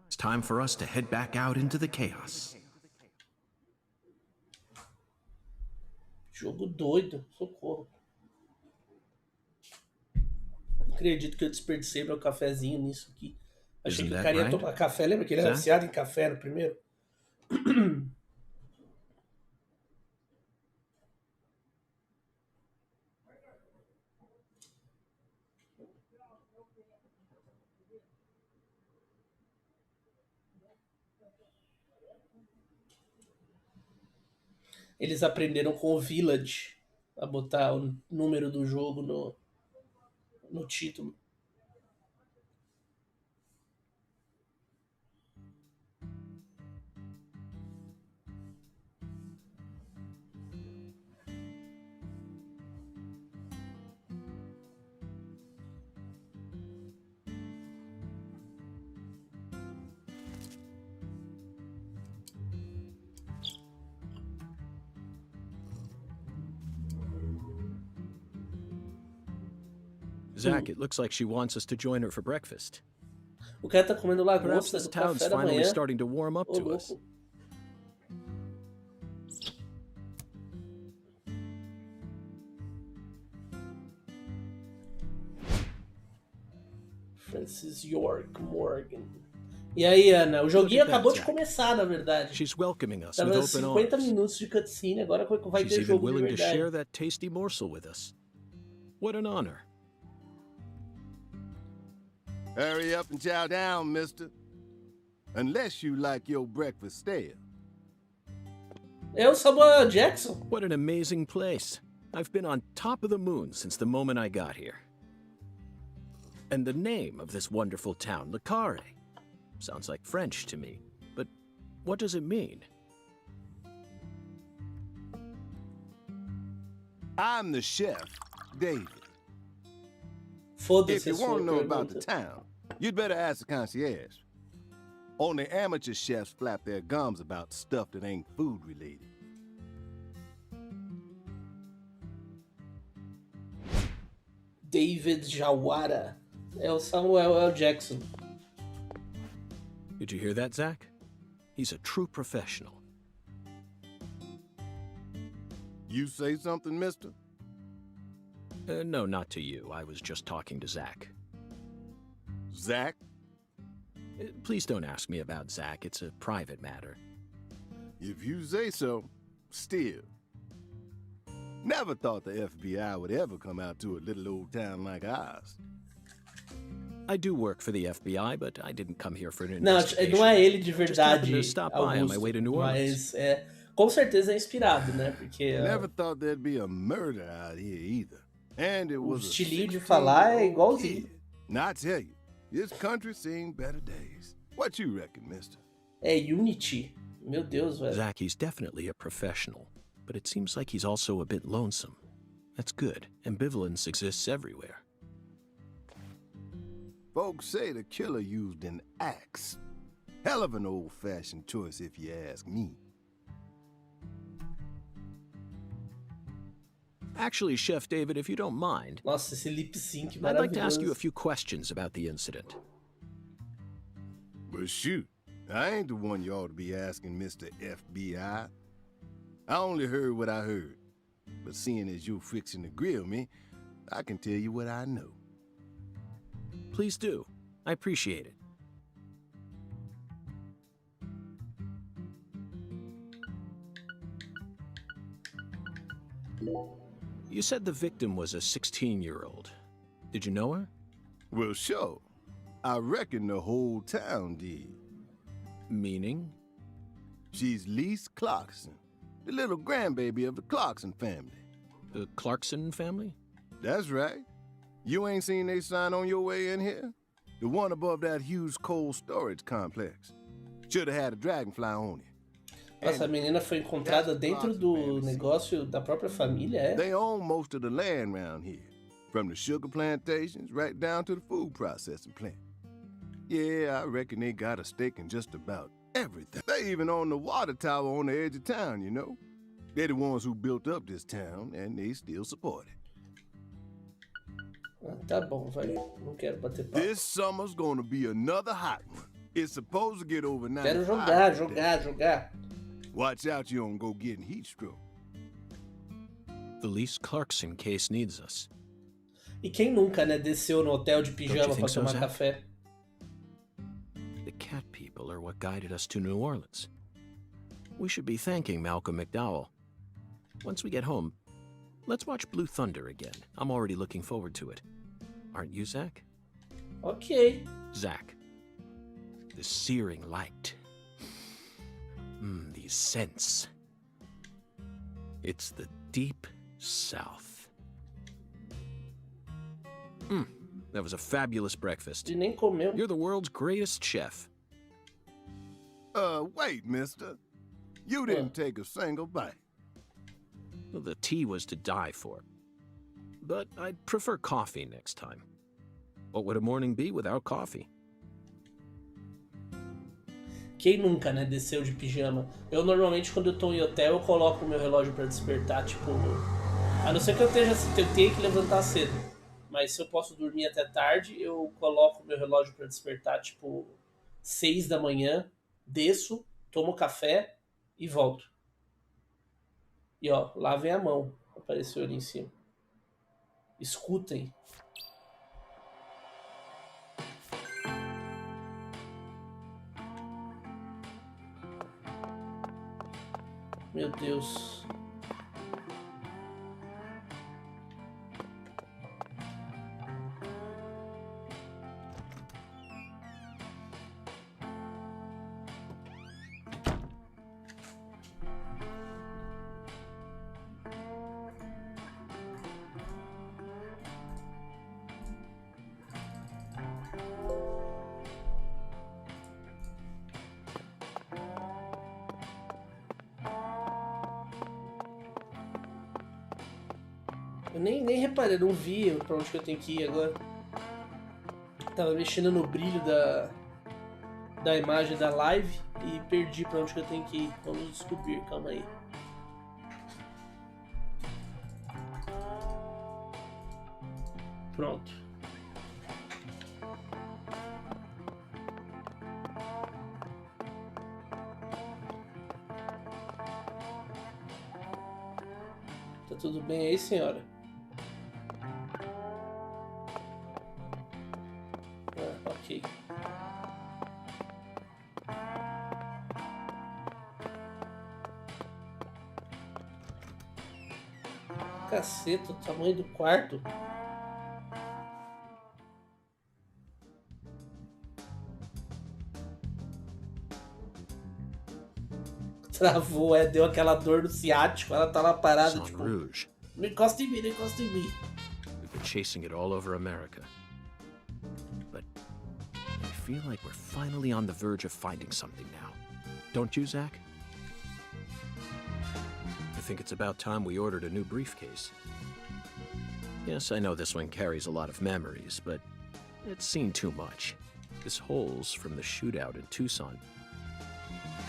It's time for us to head back out into the chaos. Jogo doido, socorro. Não acredito que eu desperdicei meu cafezinho nisso aqui. Achei Isn't que o that cara ia right? tomar café. Lembra que ele era Zach? viciado em café no primeiro? Eles aprenderam com o Village a botar o número do jogo no título. Zach, it looks like she wants us to join her for breakfast. O cara tá comendo Perhaps lagosta this do town's café da finally manhã. starting to warm up Ô, to us. louco. Francis York Morgan. E aí, Ana? O joguinho Look at that, acabou de Zach. começar, na verdade. She's welcoming us with Tava open 50 arms. minutos de cutscene, agora vai She's ter even jogo de willing to share verdade. that tasty morsel with us. What an honor. Hurry up and chow down, mister. Unless you like your breakfast stale. É o Samuel Jackson. What an amazing place. I've been on top of the moon since the moment I got here. And the name of this wonderful town, Le Carré, sounds like French to me. But what does it mean? I'm the chef, David. If Foda-se a you sua want to know about the pergunta. town, you'd better ask the concierge. Only amateur chefs flap their gums about stuff that ain't food related. David Jawara. É o Samuel L. Jackson. Did you hear that, Zach? He's a true professional. You say something, mister? No, not to you. I was just talking to Zach. Zach? Please don't ask me about Zach. It's a private matter. If you say so, still. Never thought the FBI would ever come out to a little old town like ours. I do work for the FBI, but I didn't come here for an Não, investigation. não é ele de Just happened verdade, to stop by on my Augusto, way to New Orleans. mas com certeza é inspirado, né? Porque Never thought there'd be a murder out here either. And it o was a estilinho de falar é 16-year-old igualzinho. kid. Now I tell you, this country seen better days. What you reckon, mister? É Unity. Meu Deus, velho. Zach, he's definitely a professional, but it seems like he's also a bit lonesome. That's good. Ambivalence exists everywhere. Folks say the killer used an axe. Hell of an old-fashioned choice if you ask me. Actually, Chef David, if you don't mind, Nossa, esse lip sync I'd like to ask you a maravilhoso. few questions about the incident. But shoot, I ain't the one you ought to be asking, Mr. FBI. I only heard what I heard. But seeing as you're fixing to grill me, I can tell you what I know. Please do. I appreciate it. You said the victim was a 16-year-old. Did you know her? Well, sure. I reckon the whole town did. Meaning? She's Lise Clarkson, the little grandbaby of the Clarkson family. The Clarkson family? That's right. You ain't seen they sign on your way in here? The one above that huge cold storage complex. Should have had a dragonfly on it. Nossa, a menina foi encontrada dentro do negócio da própria família, é? They own most of the land around here, from the sugar plantations right down to the food processing plant. Yeah, I reckon they got a stake in just about everything. They even own the water tower on the edge of town, you know? They're the ones who built up this town, and they still support it. Ah, tá bom, vai. Não quero bater papo. This summer's gonna be another hot one. It's supposed to get over 95. Quero jogar, today. jogar. Watch out you don't go getting heat stroke. The Lise Clarkson case needs us. E quem nunca, né, desceu no hotel de pijama think pra so, tomar Zach? café? guided us to New Orleans. We should be thanking Malcolm McDowell. Once we get home, let's watch Blue Thunder again. I'm already looking forward to it. Aren't you, Zach? Ok. Zach, the searing light. The scents. It's the deep South. That was a fabulous breakfast. Ele nem comeu. You're the world's greatest chef. Wait, mister. You didn't take a single bite. Well, the tea was to die for. But I'd prefer coffee next time. What would a morning be without coffee? Quem nunca, né, desceu de pijama? Eu normalmente, quando eu tô em hotel, eu coloco o meu relógio pra despertar, tipo... A não ser que eu tenha que levantar cedo. Mas se eu posso dormir até tarde, eu coloco o meu relógio pra despertar, tipo... 6 da manhã, desço, tomo café e volto. E ó, lá vem a mão. Apareceu ali em cima. Escutem. Meu Deus. Eu nem reparei, não vi pra onde que eu tenho que ir agora. Tava mexendo no brilho da imagem da live e perdi pra onde que eu tenho que ir. Vamos descobrir, calma aí. Pronto. Tá tudo bem aí, senhora? Ok. Caceta, o tamanho do quarto. Travou, deu aquela dor no ciático, ela tá lá parada, tipo... Rouge. Não encosta em mim, não encosta em mim. We've been chasing it all over America. But I feel like we're finally on the verge of finding something now. Don't you, Zach? I think it's about time we ordered a new briefcase. Yes, I know this one carries a lot of memories, but it's seen too much. This hole's from the shootout in Tucson.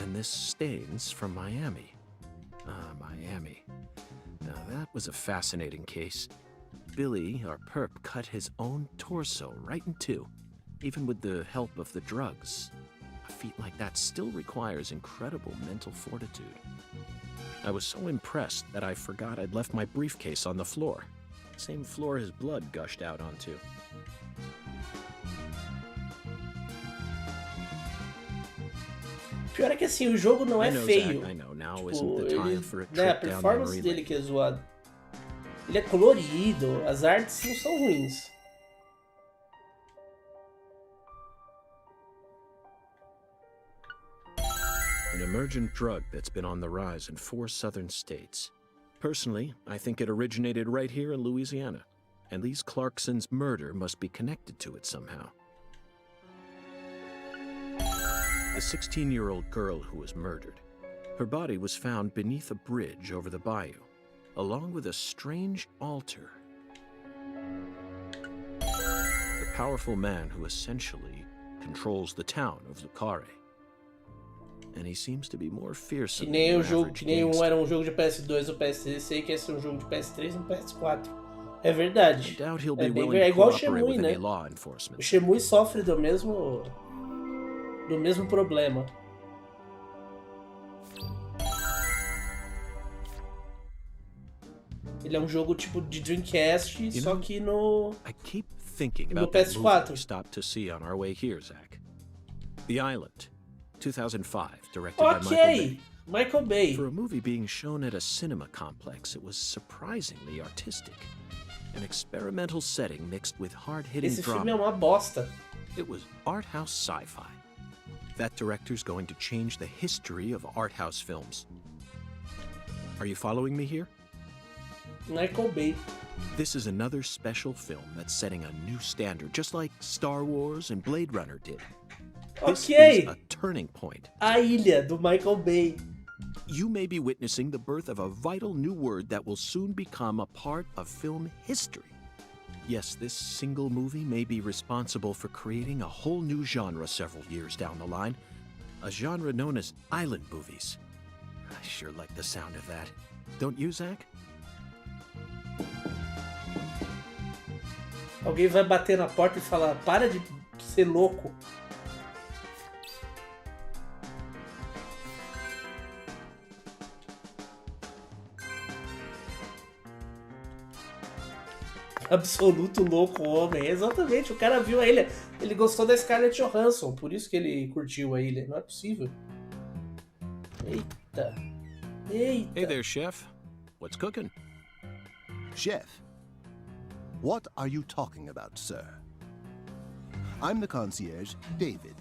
And this stains from Miami. Miami. Now that was a fascinating case. Billy, our perp, cut his own torso right in two, even with the help of the drugs. A feat like that still requires incredible mental fortitude. I was so impressed that I forgot I'd left my briefcase on the floor. Same floor his blood gushed out onto. Pior é que assim, o jogo não é feio. Zach, I know. Now Tipo, isn't the time ele, for a né, a trip down performance memory dele lane. que é zoado. Ele é colorido, as artes não são ruins. An emergent drug that's been on the rise in 4 southern states. Personally, I think it originated right here in Louisiana, and Lise Clarkson's murder must be connected to it somehow. The 16-year-old girl who was murdered. Her body was found beneath a bridge over the bayou, along with a strange altar. The powerful man who essentially controls the town of Lucare. And he seems to be more fearsome Que nem than o the jogo, average que nem um gangster. era um jogo de PS2 ou PS3, esse aí quer ser um jogo de PS3 ou PS4. É verdade. I doubt he'll É be bem willing é to igual o cooperate Shenmue, with né? any law O enforcement. Shenmue sofre do mesmo problema. Ele é um jogo tipo de Dreamcast, You só know, que no... I keep thinking No about that movie PS4. we stopped to see on our way here, Zach. The Island. 2005, directed by Michael Bay. Ok, Michael Bay. For a movie being shown at a cinema complex, it was surprisingly artistic. An experimental setting mixed with hard-hitting Esse filme é drama. uma bosta. It was art house sci-fi. That director's going to change the history of art house films. Are you following me here? Michael Bay. This is another special film that's setting a new standard, just like Star Wars and Blade Runner did. This Ok. is a turning point. A Ilha, do Michael Bay. You may be witnessing the birth of a vital new word that will soon become a part of film history. Yes, this single movie may be responsible for creating a whole new genre several years down the line. A genre known as island movies. I sure like the sound of that. Don't you, Zach? Alguém vai bater na porta e falar, para de ser louco. Absoluto louco homem. Exatamente, o cara viu a ilha. Ele gostou da Scarlett Johansson, por isso que ele curtiu a ilha. Não é possível. Eita. Eita. Hey there, chef. What's cooking? Chef, what are you talking about, sir? I'm the concierge, David.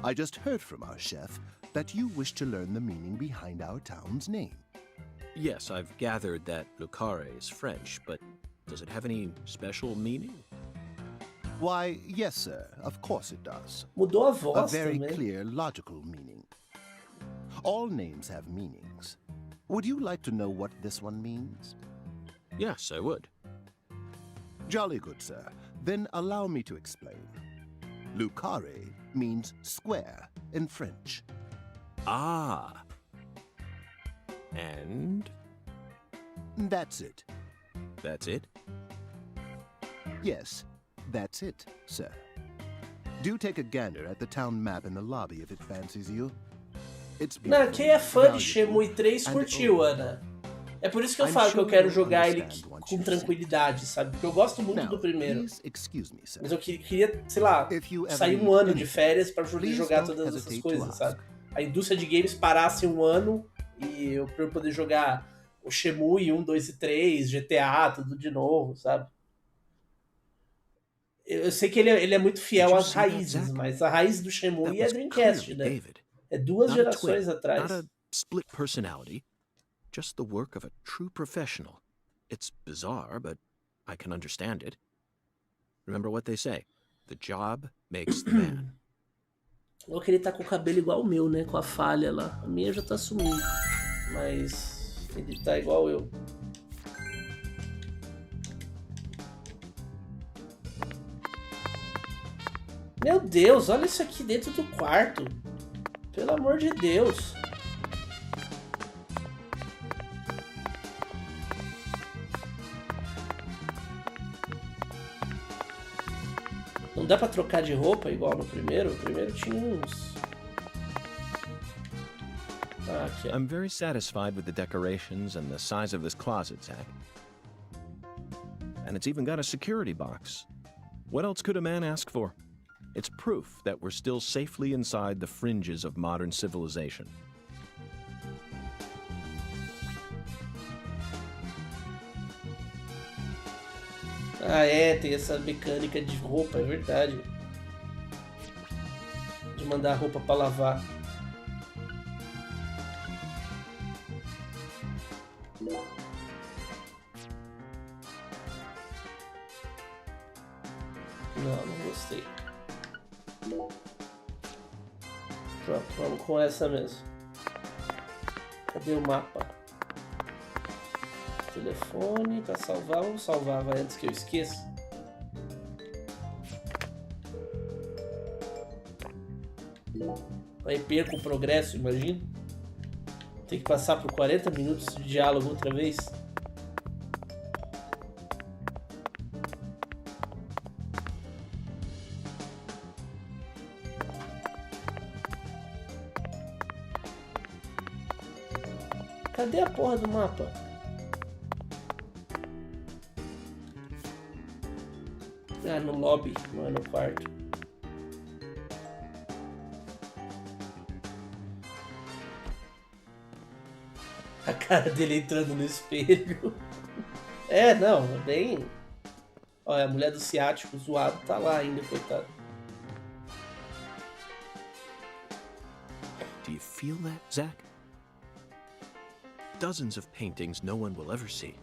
I just heard from our chef that you wish to learn the meaning behind our town's name. Yes, I've gathered that lucare is French, but does it have any special meaning? Why, yes, sir, of course it does. Mudou a A voz very também. clear, logical meaning. All names have meanings. Would you like to know what this one means? Yes, I would. Jolly good, sir. Then allow me to explain. Lucare means square in French. Ah. And That's it. that's it? Yes, that's it, sir. Do take a gander at the town map in the lobby if it fancies you. It's Não, beautiful, quem é fã de valuable, Shenmue 3 and curtiu, old. Ana. É por isso que eu I'm falo que eu sure quero you'll jogar ele understand once com you've seen it. tranquilidade, sabe? Porque eu gosto muito Now, do primeiro. please excuse me, sir. Mas eu queria, sei lá, If you ever sair um need ano de anything, férias pra please jogar don't todas essas hesitate to coisas, ask. sabe? A indústria de games parasse um ano e pra eu poder jogar o Shenmue 1, 2 e 3, GTA, tudo de novo, sabe? Eu sei que ele é muito fiel Did you às see that, raízes, Zach? mas a raiz do That Shenmue é was Dreamcast, clearly né? David. É duas Not a gerações twin, atrás. not a split personality, just the work of a true professional. It's bizarre, but I can understand it. Remember what they say, the job makes the man. Eu queria estar com o cabelo igual o meu, né? Com a falha lá. A minha já tá sumindo. Mas ele tá igual eu. Meu Deus, olha isso aqui dentro do quarto. Pelo amor de Deus. Não dá pra trocar de roupa igual no primeiro? O primeiro tinha uns... Ah, aqui, ó. I'm very satisfied with the decorations and the size of this closet, Zach. And it's even got a security box. What else could a man ask for? It's proof that we're still safely inside the fringes of modern civilization. Ah, é, tem essa mecânica de roupa, é verdade. De mandar a roupa pra lavar. Não gostei. Pronto, vamos com essa mesmo. Cadê o mapa? Telefone pra salvar. Vamos salvar, vai, antes que eu esqueça. Aí perco o progresso, imagina. Tem que passar por 40 minutos de diálogo outra vez. Cadê a porra do mapa? Ah, no lobby, não é no quarto. A cara dele entrando no espelho. É, não, é bem... Olha, a mulher do ciático zoado tá lá ainda, coitado. Do you feel that, Zach? Dozens of paintings no one will ever see.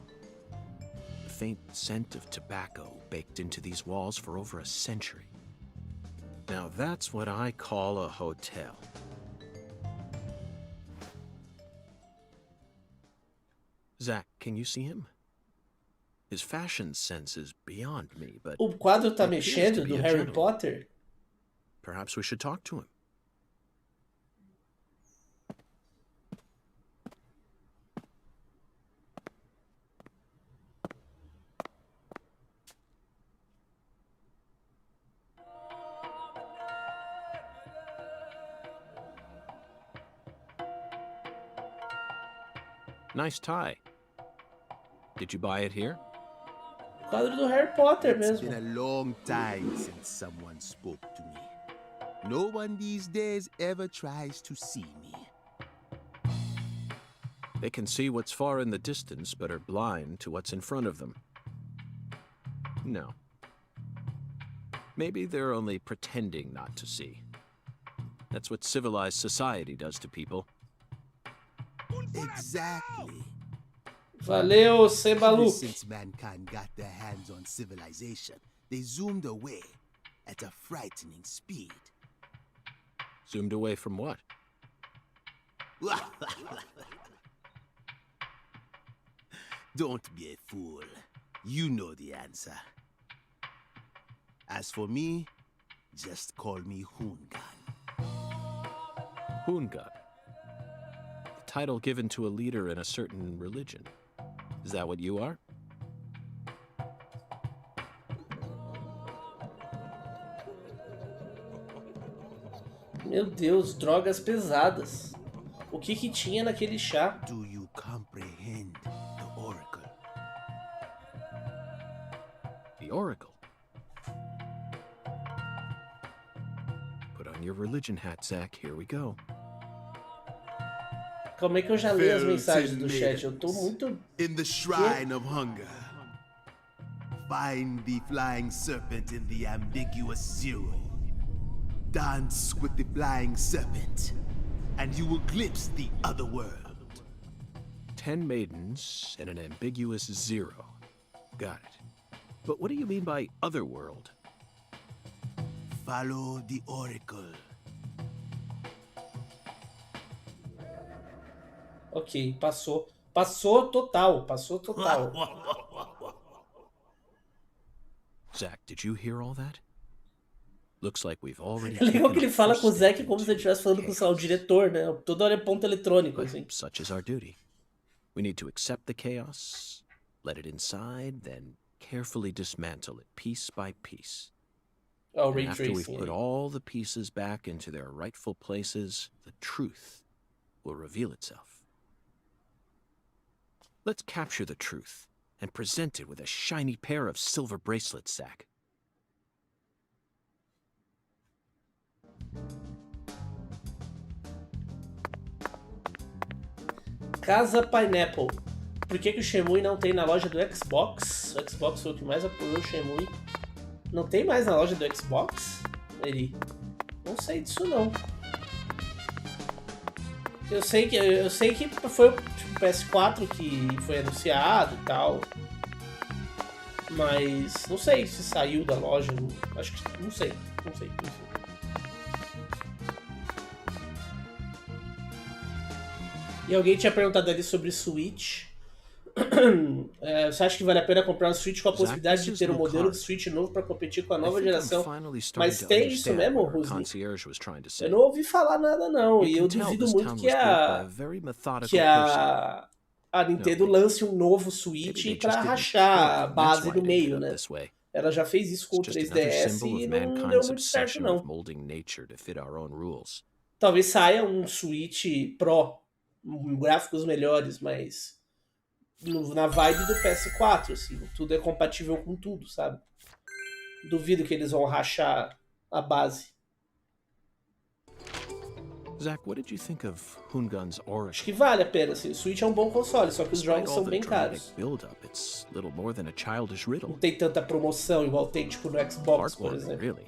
The faint scent of tobacco baked into these walls for over a century. Now that's what I call a hotel. Zach, can you see him? His fashion sense is beyond me, but... O quadro tá he appears mexendo to be do a Harry gentleman. Potter? Perhaps we should talk to him. Nice tie. Did you buy it here? Quadro do Harry Potter It's mesmo. been a long time since someone spoke to me. No one these days ever tries to see me. They can see what's far in the distance, but are blind to what's in front of them. No. Maybe they're only pretending not to see. That's what civilized society does to people. Exactly. Valeu, Ever Sebalu. since mankind got their hands on civilization, they zoomed away at a frightening speed. Zoomed away from what? Don't be a fool. You know the answer. As for me, just call me Hungan. Hunga. The title given to a leader in a certain religion. Is that what you are? Meu Deus, drogas pesadas. O que que tinha naquele chá? Do you comprehend the oracle? The Oracle. Put on your religion hat, Zach. Here we go. Calma aí que eu já li as mensagens do chat. Eu tô muito... In the shrine of hunger, find the flying serpent in the ambiguous zero. Dance with the flying serpent, and you will glimpse the other world. 10 maidens and an ambiguous zero. Got it. But what do you mean by otherworld? Follow the oracle. Ok, passou. Passou total, passou total. Zach, did you hear all that? Looks like we've already É legal que taken ele a fala first com o step Zack como se ele into estivesse falando com sei lá, o chaos. diretor, né? Toda hora é ponto eletrônico, But assim. such is our duty. We need to accept the chaos, let it inside, then carefully dismantle it piece by piece. Ó, o And Ray after we've Tracing put aí. all the pieces back into their rightful places, the truth will reveal itself. Let's capture the truth and present it with a shiny pair of silver bracelets, Zach. Casa Pineapple. Por que que o Shenmue não tem na loja do Xbox? O Xbox foi o que mais apoiou o Shenmue. Não tem mais na loja do Xbox? Ele. Não sei disso não. Eu sei que foi o PS4 que foi anunciado e tal. Mas não sei se saiu da loja. Acho que não sei. Não sei. E alguém tinha perguntado ali sobre Switch. Você acha que vale a pena comprar um Switch com a possibilidade de ter um modelo de Switch novo para competir com a nova geração? Mas tem isso mesmo, Rusli? Eu não ouvi falar nada não, e eu duvido muito que a Nintendo lance um novo Switch para rachar a base no meio, né? Ela já fez isso com o 3DS e não deu muito certo não. Talvez saia um Switch Pro, gráficos melhores, mas na vibe do PS4, assim, tudo é compatível com tudo, sabe? Duvido que eles vão rachar a base. Zach, what did you think of Hungun's Oracle? Acho que vale a pena, assim. O Switch é um bom console, só que os Despite jogos all são the bem dramatic caros. build-up, it's little more than a childish riddle. Não tem tanta promoção igual tem, tipo, no Xbox, por Heartwarming, exemplo. really.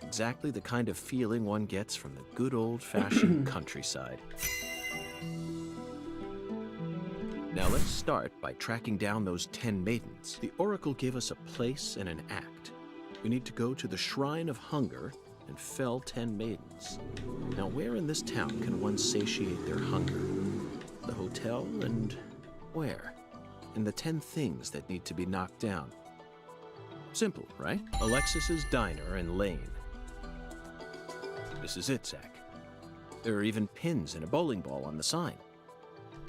Exactly the kind of feeling one gets from the good old-fashioned countryside. Now let's start by tracking down those 10 maidens. The Oracle gave us a place and an act. We need to go to the Shrine of Hunger and fell 10 maidens. Now where in this town can one satiate their hunger? The hotel and where? And the 10 things that need to be knocked down. Simple, right? Alexis's Diner and Lane. This is it, Zach. There are even pins and a bowling ball on the sign.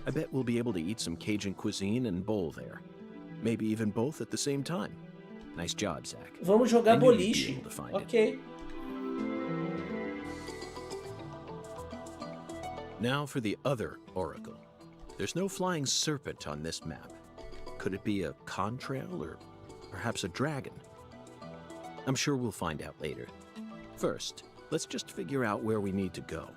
I bet we'll be able to eat some Cajun cuisine and bowl there. Maybe even both at the same time. Nice job, Zach. Vamos jogar I knew you'd be boliche. able to find it. Ok. Now for the other oracle. There's no flying serpent on this map. Could it be a contrail or perhaps a dragon? I'm sure we'll find out later. First, let's just figure out where we need to go.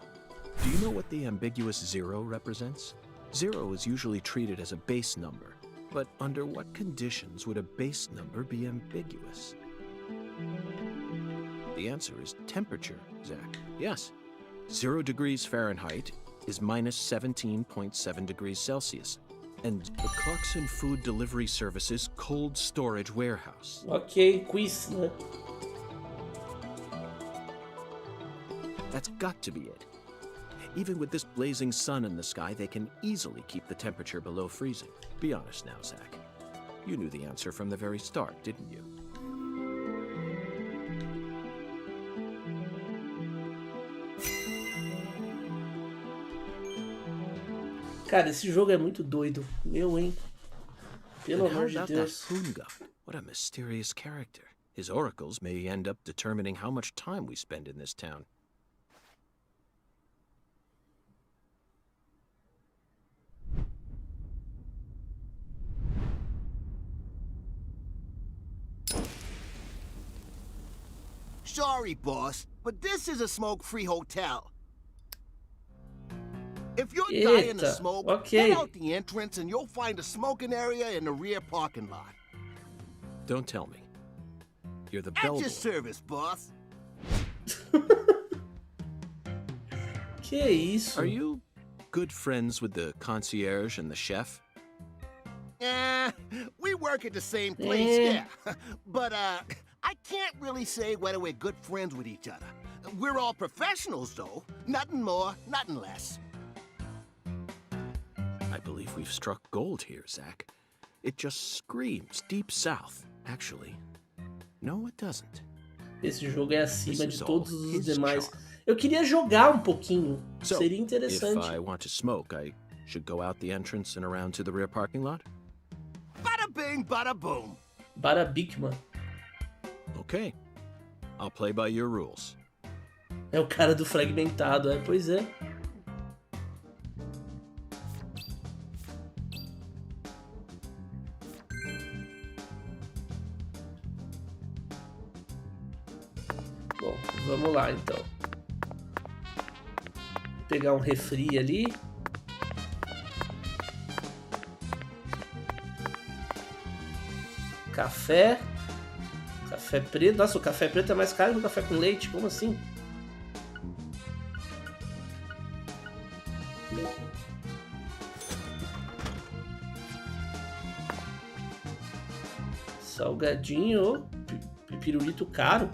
Do you know what the ambiguous 0 represents? 0 is usually treated as a base number, but under what conditions would a base number be ambiguous? The answer is temperature, Zach. Yes. 0 degrees Fahrenheit is minus 17.7 degrees Celsius. And the Clarkson Food Delivery Service's cold storage warehouse. Ok, quiz, né? That's got to be it. Even with this blazing sun in the sky, they can easily keep the temperature below freezing. Be honest now, Zach. You knew the answer from the very start, didn't you? Cara, esse jogo é muito doido. Meu, hein? Pelo And how amor de about Deus. that Hungun? What a mysterious character. His oracles may end up determining how much time we spend in this town. Sorry, boss, but this is a smoke-free hotel. If you're dying to Eita, smoke, ok. head out the entrance and you'll find a smoking area in the rear parking lot. Don't tell me. You're the At your bellboy. service, boss. Que isso? Are you good friends with the concierge and the chef? We work at the same place, Eh. yeah. But, I can't really say whether we're good friends with each other. We're all professionals, though. Nothing more, nothing less. I believe we've struck gold here, Zach. It just screams Deep South, actually. No, it doesn't. Esse jogo é acima This de is todos all os his demais. charm. Eu queria jogar um pouquinho. So, Seria if interessante. I want to smoke, I should go out the entrance and around to the rear parking lot? Bada bing, bada boom. Bara Bigman. Okay. I'll play by your rules. É o cara do fragmentado, é? Pois é. Bom, vamos lá então. Vou pegar um refri ali. Café. Café preto. Nossa, o café preto é mais caro que o café com leite. Como assim? Salgadinho. Pirulito caro.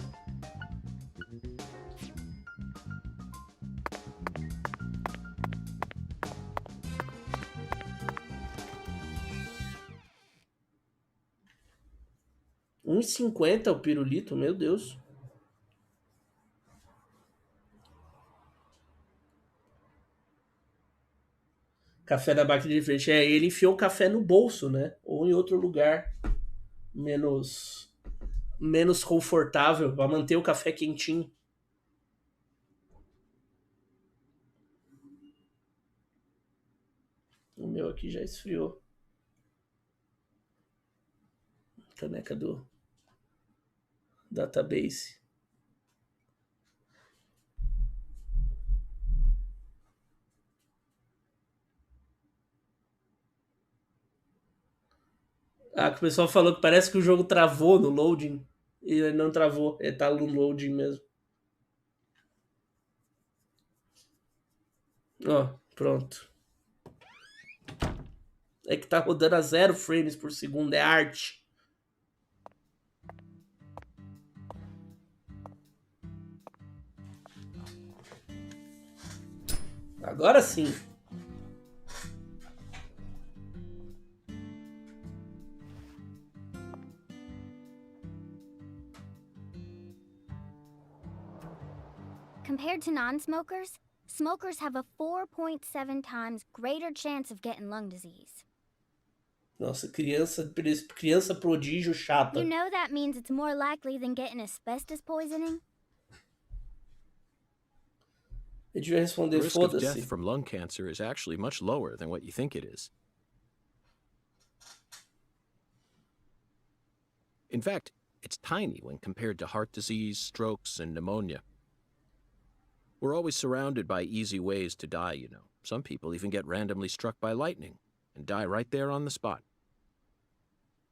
R$1,50 o pirulito, meu Deus. Café da máquina de frente. É, ele enfiou o café no bolso, né? Ou em outro lugar menos confortável para manter o café quentinho. O meu aqui já esfriou. Caneca do Database. Ah, que o pessoal falou que parece que o jogo travou no loading. E ele não travou, ele tá no loading mesmo. Ó, pronto. É que tá rodando a 0 frames por segundo, é arte. Agora sim. Compared to non-smokers, smokers have a 4.7 times greater chance of getting lung disease. Nossa, criança prodígio chata. You know that means it's more likely than getting asbestos poisoning? Eu devia responder, The risk of foda-se. death from lung cancer is actually much lower than what you think it is. In fact, it's tiny when compared to heart disease, strokes, and pneumonia. We're always surrounded by easy ways to die, you know. Some people even get randomly struck by lightning and die right there on the spot.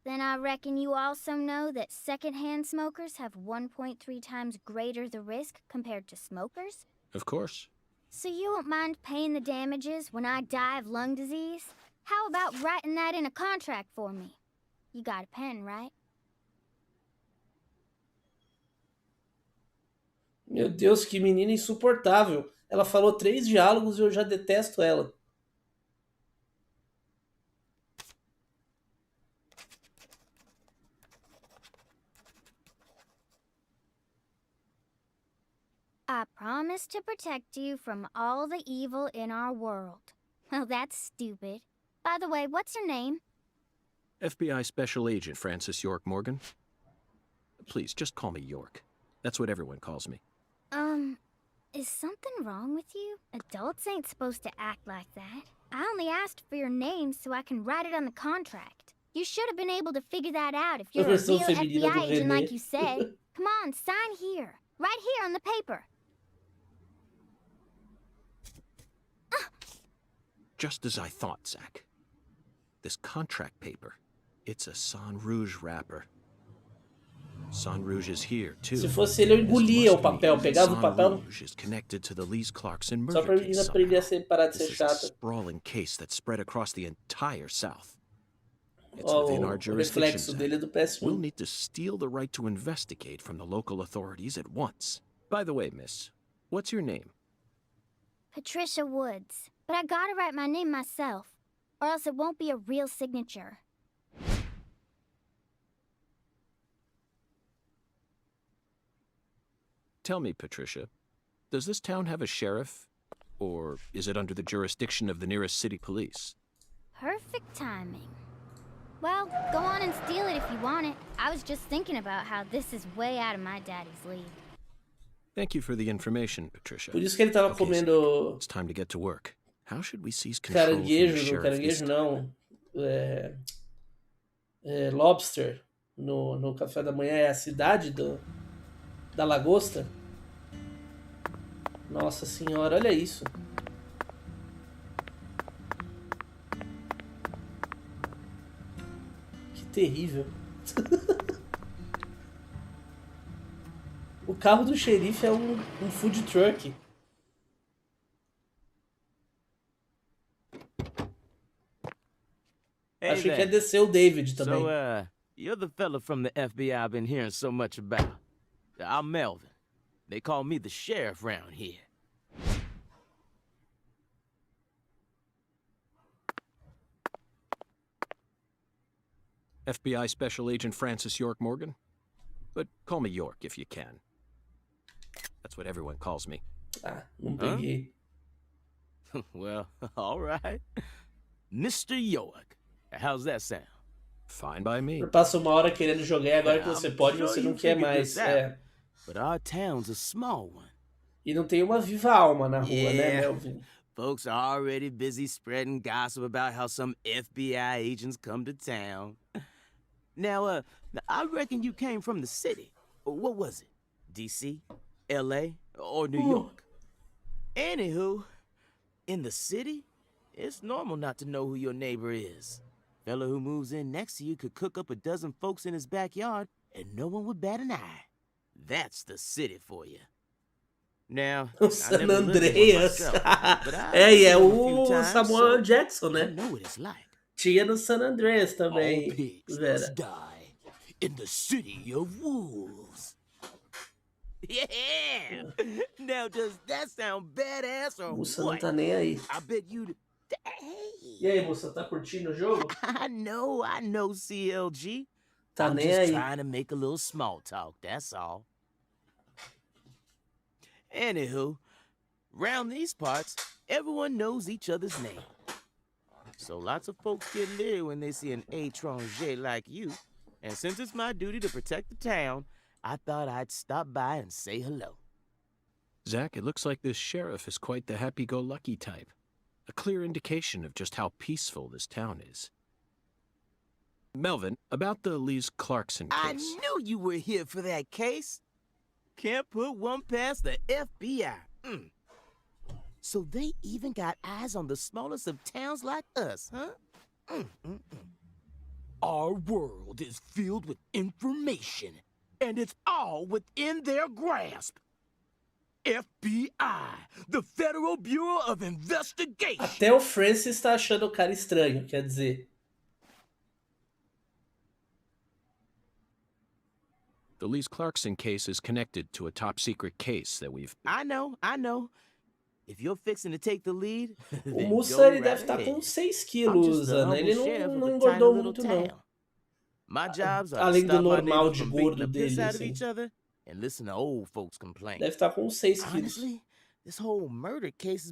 Then I reckon you also know that secondhand smokers have 1.3 times greater the risk compared to smokers? Of course. So you won't mind paying the damages when I die of lung disease? How about writing that in a contract for me? You got a pen, right? Meu Deus, que menina insuportável. Ela falou 3 diálogos e eu já detesto ela. I promise to protect you from all the evil in our world. Well, that's stupid. By the way, what's your name? FBI Special Agent Francis York Morgan. Please, just call me York. That's what everyone calls me. Is something wrong with you? Adults ain't supposed to act like that. I only asked for your name so I can write it on the contract. You should have been able to figure that out if you're a real FBI agent like you said. Come on, sign here. Right here on the paper. Just as I thought, Zach. This contract paper, it's a San Rouge wrapper. San Rouge is here, too. Se fosse ele, eu engolia o papel, pegava o papel. Rouge is connected to the Lees Clarkson Só pra murder menina case aprender a somehow. parar de ser This is a chata. sprawling case that spread across the entire South. It's Ó, within our o jurisdiction, reflexo Zach. dele é do We'll PS1. need to steal the right to investigate from the local authorities at once. By the way, miss, what's your name? Patricia Woods. But I gotta write my name myself, or else it won't be a real signature. Tell me, Patricia, does this town have a sheriff? Or is it under the jurisdiction of the nearest city police? Perfect timing. Well, go on and steal it if you want it. I was just thinking about how this is way out of my daddy's league. Thank you for the information, Patricia. Por isso que ele tava Okay, comendo it's time to get to work. How should we seize control from the caranguejo, sheriff caranguejo this não, lobster no café da manhã. É a cidade da lagosta. Nossa senhora, olha isso. Que terrível. O carro do xerife é um food truck. Achei que ia descer o David também. So, you're the fella from the FBI I've been hearing so much about. I'm Melvin. They call me the sheriff round here. FBI Special Agent Francis York Morgan? But call me York if you can. That's what everyone calls me. Ah, não peguei. Well, all right. Mr. York. How's that sound? Fine by me. Passa uma hora querendo jogar e agora que você pode, sure você não you quer figured mais. this out. É. But our town's a small one. E não tem uma viva alma na rua, né, Melvin? Folks are already busy spreading gossip about how some FBI agents come to town. Now, I reckon you came from the city. What was it? DC? LA? Or New York? Anywho, in the city, it's normal not to know who your neighbor is. Fella who moves in next to you could cook up a dozen folks in his backyard and no one would bat an eye. That's the city for you. Now, San Andreas. É o Samuel Jackson, né? Tinha no San Andreas também, Vera. Die in the city of wolves. Yeah! Now, does that sound badass or Moça não what? tá nem aí. I bet you. E aí, moça, tá curtindo o jogo? I know, CLG. Tá I'm nem just aí. trying to make a little small talk, that's all. Anywho, round these parts, everyone knows each other's name. So lots of folks get leery when they see an étranger like you. And since it's my duty to protect the town, I thought I'd stop by and say hello. Zach, it looks like this sheriff is quite the happy-go-lucky type. A clear indication of just how peaceful this town is. Melvin, about the Lise Clarkson case. I knew you were here for that case. Can't put one past the FBI. So they even got eyes on the smallest of towns like us, huh? Our world is filled with information, and it's all within their grasp. FBI, the Federal Bureau of Investigation. Até o Francis tá achando o cara estranho, quer dizer. The Lise Clarkson case is connected to a top-secret case that we've... I know. If you're fixing to take the lead, o Mussa ele deve estar com 6 quilos, Ana. Ele não engordou muito, não. Além do normal de gordo dele, assim. Deve estar com 6 quilos.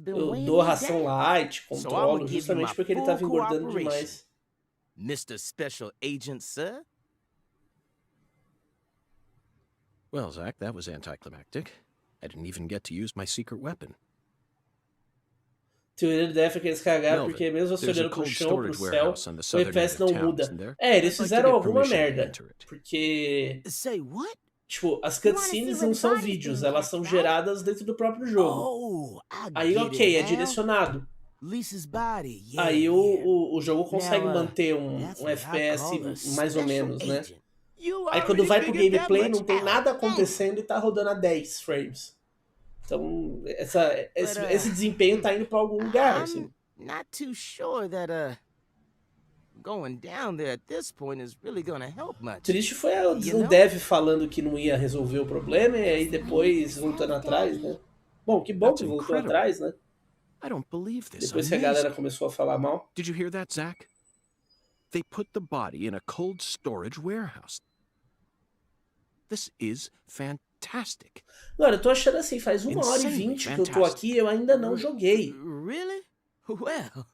Eu dou ração light, controlo, justamente porque ele estava engordando demais. Mr. Special Agent, sir? Well, Zach, that was anticlimactic. I didn't even get to use my secret weapon. Teoria do Def é que eles cagaram porque mesmo você olhando pro chão, pro céu, o FPS não muda. É, eles fizeram alguma merda. Porque... Tipo, as cutscenes não são vídeos, elas são geradas dentro do próprio jogo. Aí, ok, é direcionado. Aí o jogo consegue manter um FPS mais ou menos, né? Aí quando vai pro gameplay não tem nada acontecendo e tá rodando a 10 frames. Então esse desempenho tá indo pra algum lugar, assim. Not too sure that going down there at this point is really gonna help much. Triste foi o dev falando que não ia resolver o problema e aí depois voltando atrás, né? Bom, que bom que voltou atrás, né? Depois que a galera começou a falar mal. Did you hear that, Zach? They put the body in a cold storage warehouse. This is fantastic. Agora, eu tô achando assim, faz 1h20 que eu tô aqui e eu ainda não joguei. Really? Well,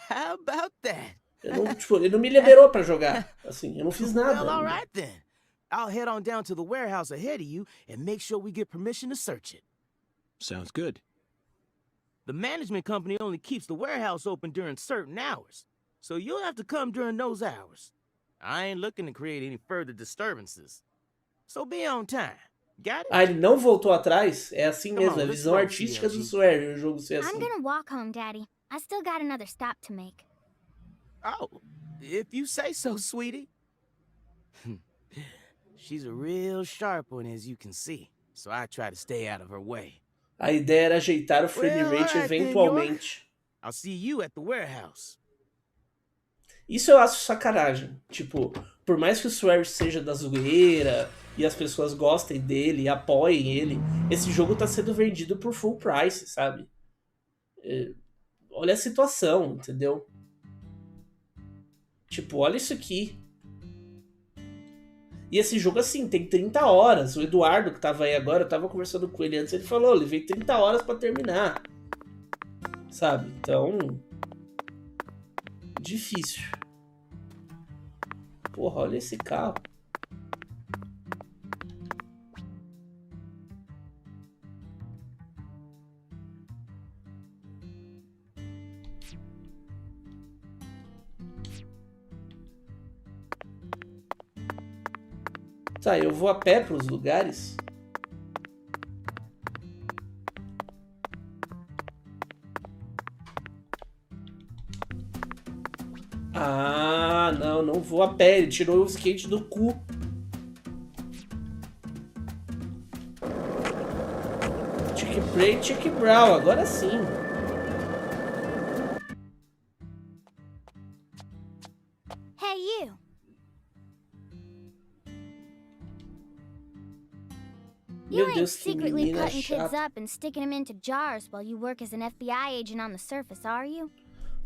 how about that? Ele não me liberou pra jogar. Assim, eu não fiz nada. Well, all right then. I'll head on down to the warehouse ahead of you and make sure we get permission to search it. Sounds good. The management company only keeps the warehouse open during certain hours, so you'll have to come during those hours. I ain't looking to create any further disturbances. So be on time. Got it? Ah, ele não voltou atrás? É assim mesmo, é a visão artística do Swery, o jogo ser assim. I'm gonna walk home, Daddy. I still got another stop to make. Oh, if you say so, sweetie. She's a real sharp one, as you can see, so I try to stay out of her way. A ideia era ajeitar o frame rate eventualmente. I'll see you at the warehouse. Isso eu acho sacanagem. Tipo, por mais que o Swery seja da zoeira e as pessoas gostem dele e apoiem ele, esse jogo tá sendo vendido por full price, sabe? Olha a situação, entendeu? Tipo, olha isso aqui. E esse jogo, assim, tem 30 horas. O Eduardo, que tava aí agora, eu tava conversando com ele antes, ele falou, levei 30 horas pra terminar. Sabe? Então... difícil. Porra, olha esse carro. Tá, eu vou a pé pros lugares. Ah, não vou a pé. Ele tirou o skate do cu. Chick Bray, Chick Brown, agora sim. Hey, you. You ain't secretly cutting kids up and sticking them into jars while you work as an FBI agent on the surface, are you?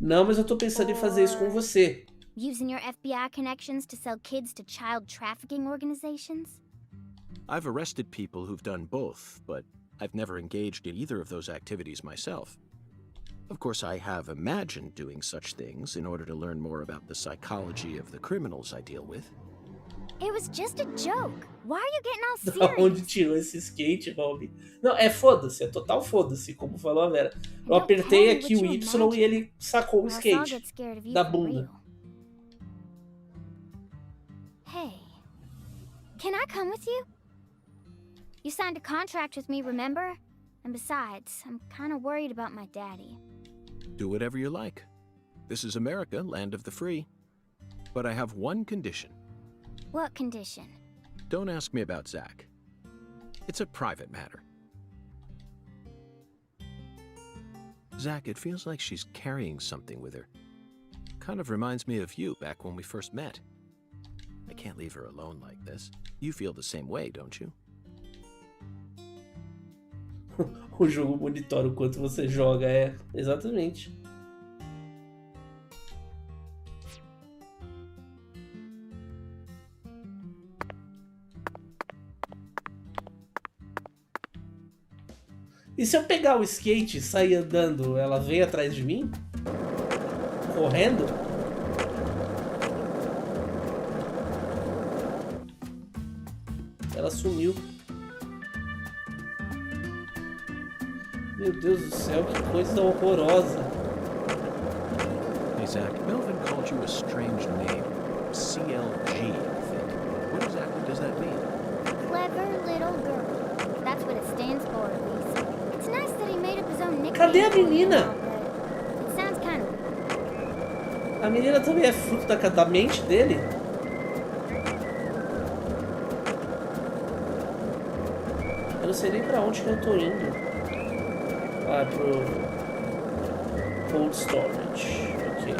Não, mas eu tô pensando em fazer isso com você. Using your FBI connections to sell kids to child trafficking organizations? I've arrested people who've done both, but I've never engaged in either of those activities myself. Of course, I have imagined doing such things in order to learn more about the psychology of the criminals I deal with. It was just a joke. Why are you getting all Da serious? onde tirou esse skate, Bob? Não, é foda-se, é total foda-se, como falou a Vera. Eu apertei aqui o Y e ele sacou o skate da bunda. Hey, can I come with you? You signed a contract with me, remember? And besides, I'm kind of worried about my daddy. Do whatever you like. This is America, land of the free. But I have one condition. What condition? Don't ask me about Zach. It's a private matter. Zach, it feels like she's carrying something with her. Kind of reminds me of you back when we first met. I can't leave her alone like this. You feel the same way, don't you? O jogo monitora o quanto você joga, é, exatamente. E se eu pegar o skate e sair andando, ela vem atrás de mim? Correndo? Ela sumiu. Meu Deus do céu, que coisa horrorosa. Hey, Zach, Melvin called you a strange name. CLG, I think. What exactly does that mean? Clever little girl. That's what it stands for, at least. It's nice that he made up his own nickname. Cadê a menina? It sounds kind of... A menina também é fruto da mente dele? Eu não sei nem pra onde que eu tô indo. Ah, pro cold storage. Ok.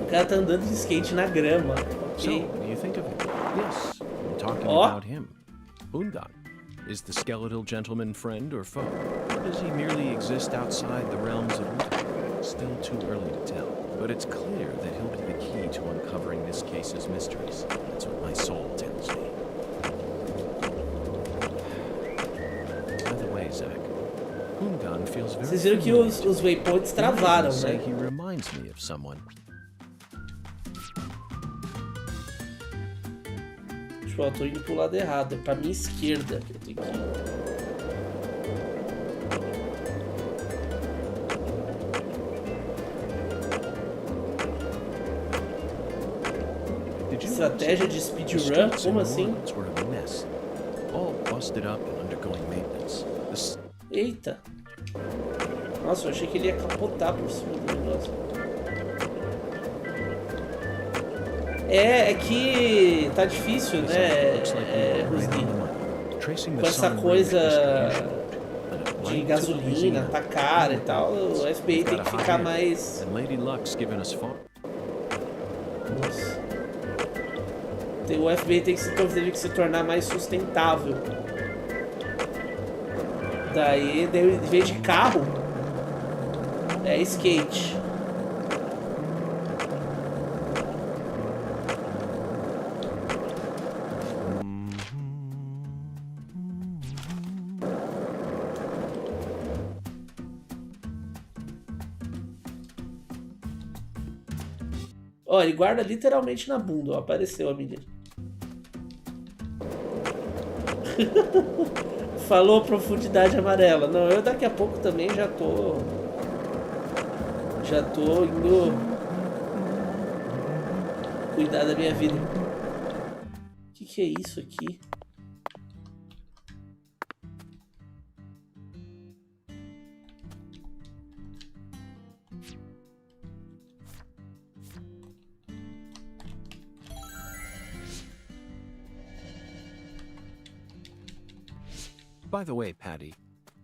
O cara tá andando de skate na grama. So, Ok. what do you think of him? Yes, I'm talking about him. Undan. Is the skeletal gentleman friend or foe? Or does he merely exist outside the realms of Utah? Still too early to tell. But it's clear that he'll be the key to uncovering this case's mysteries. That's what my soul tells me. By the way, Zach, Undan feels very Vocês viram que os waypoints travaram, say né? he reminds me of someone. Tipo, eu tô indo pro lado errado. É pra minha esquerda que eu tenho que ir. Estratégia de speedrun? Como assim? Eita! Nossa, eu achei que ele ia capotar por cima do negócio. É que tá difícil, né, Rusli? Com essa coisa de gasolina, tá cara e tal, o FBI tem que ficar mais... Nossa. O FBI teve que se tornar mais sustentável. Daí, em vez de carro, é skate. Ó, ele guarda literalmente na bunda, ó, apareceu a menina. Falou profundidade amarela. Não, eu daqui a pouco também já tô indo Cuidar da minha vida. O que é isso aqui? By the way, Patty,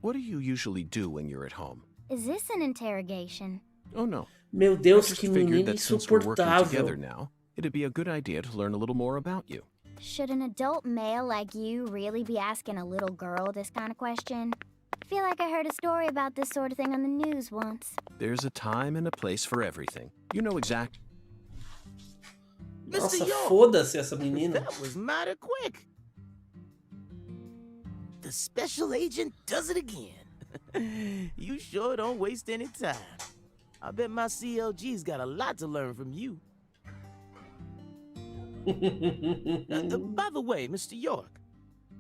what do you usually do when you're at home? Is this an interrogation? Oh, no. Meu I Deus, just que figured menino that since we're working together insuportável. now, it'd be a good idea to learn a little more about you. Should an adult male like you really be asking a little girl this kind of question? I feel like I heard a story about this sort of thing on the news once. There's a time and a place for everything. You know exactly. Nossa, Mr. York, foda-se essa menina. that was mighty quick. The special agent does it again. You sure don't waste any time. I bet my CLG's got a lot to learn from you. By the way, Mr. York,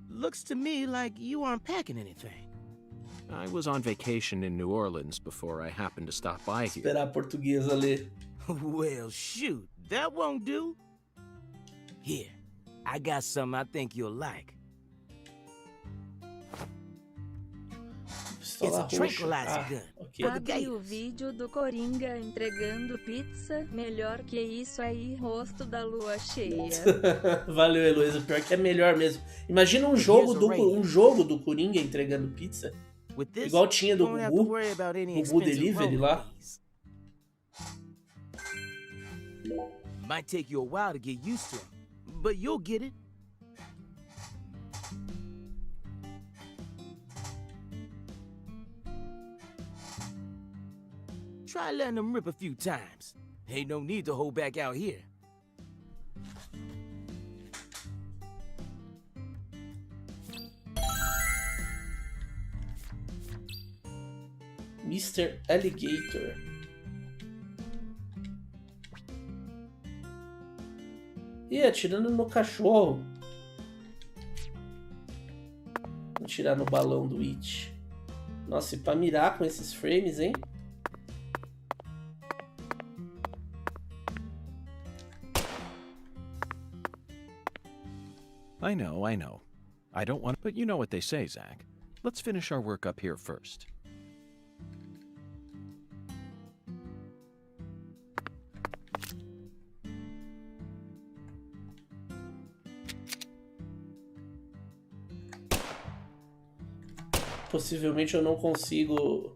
looks to me like you aren't packing anything. I was on vacation in New Orleans before I happened to stop by here. Esperar a portuguesa ler. Well, shoot, that won't do. Here, I got something I think you'll like. It's Pistola a roxa. tranquilizer Ah, gun. ok. For the Abre o gators. vídeo do Coringa entregando pizza. Melhor que isso aí, rosto da lua cheia. Valeu, Heloísa. Pior que é melhor mesmo. Imagina um jogo do Coringa entregando pizza. With this, Igual tinha do you don't have to Gugu. worry about any Gugu expensive Delivery road lá. fees. Might take you a while to get used to it, but you'll get it. Try letting them rip a few times. Ain't no need to hold back out here. Mr. Alligator. Ih, atirando no cachorro. Vou atirar no balão do It. Nossa, e pra mirar com esses frames, hein? I know. I don't want... But you know what they say, Zach. Let's finish our work up here first. Possivelmente eu não consigo...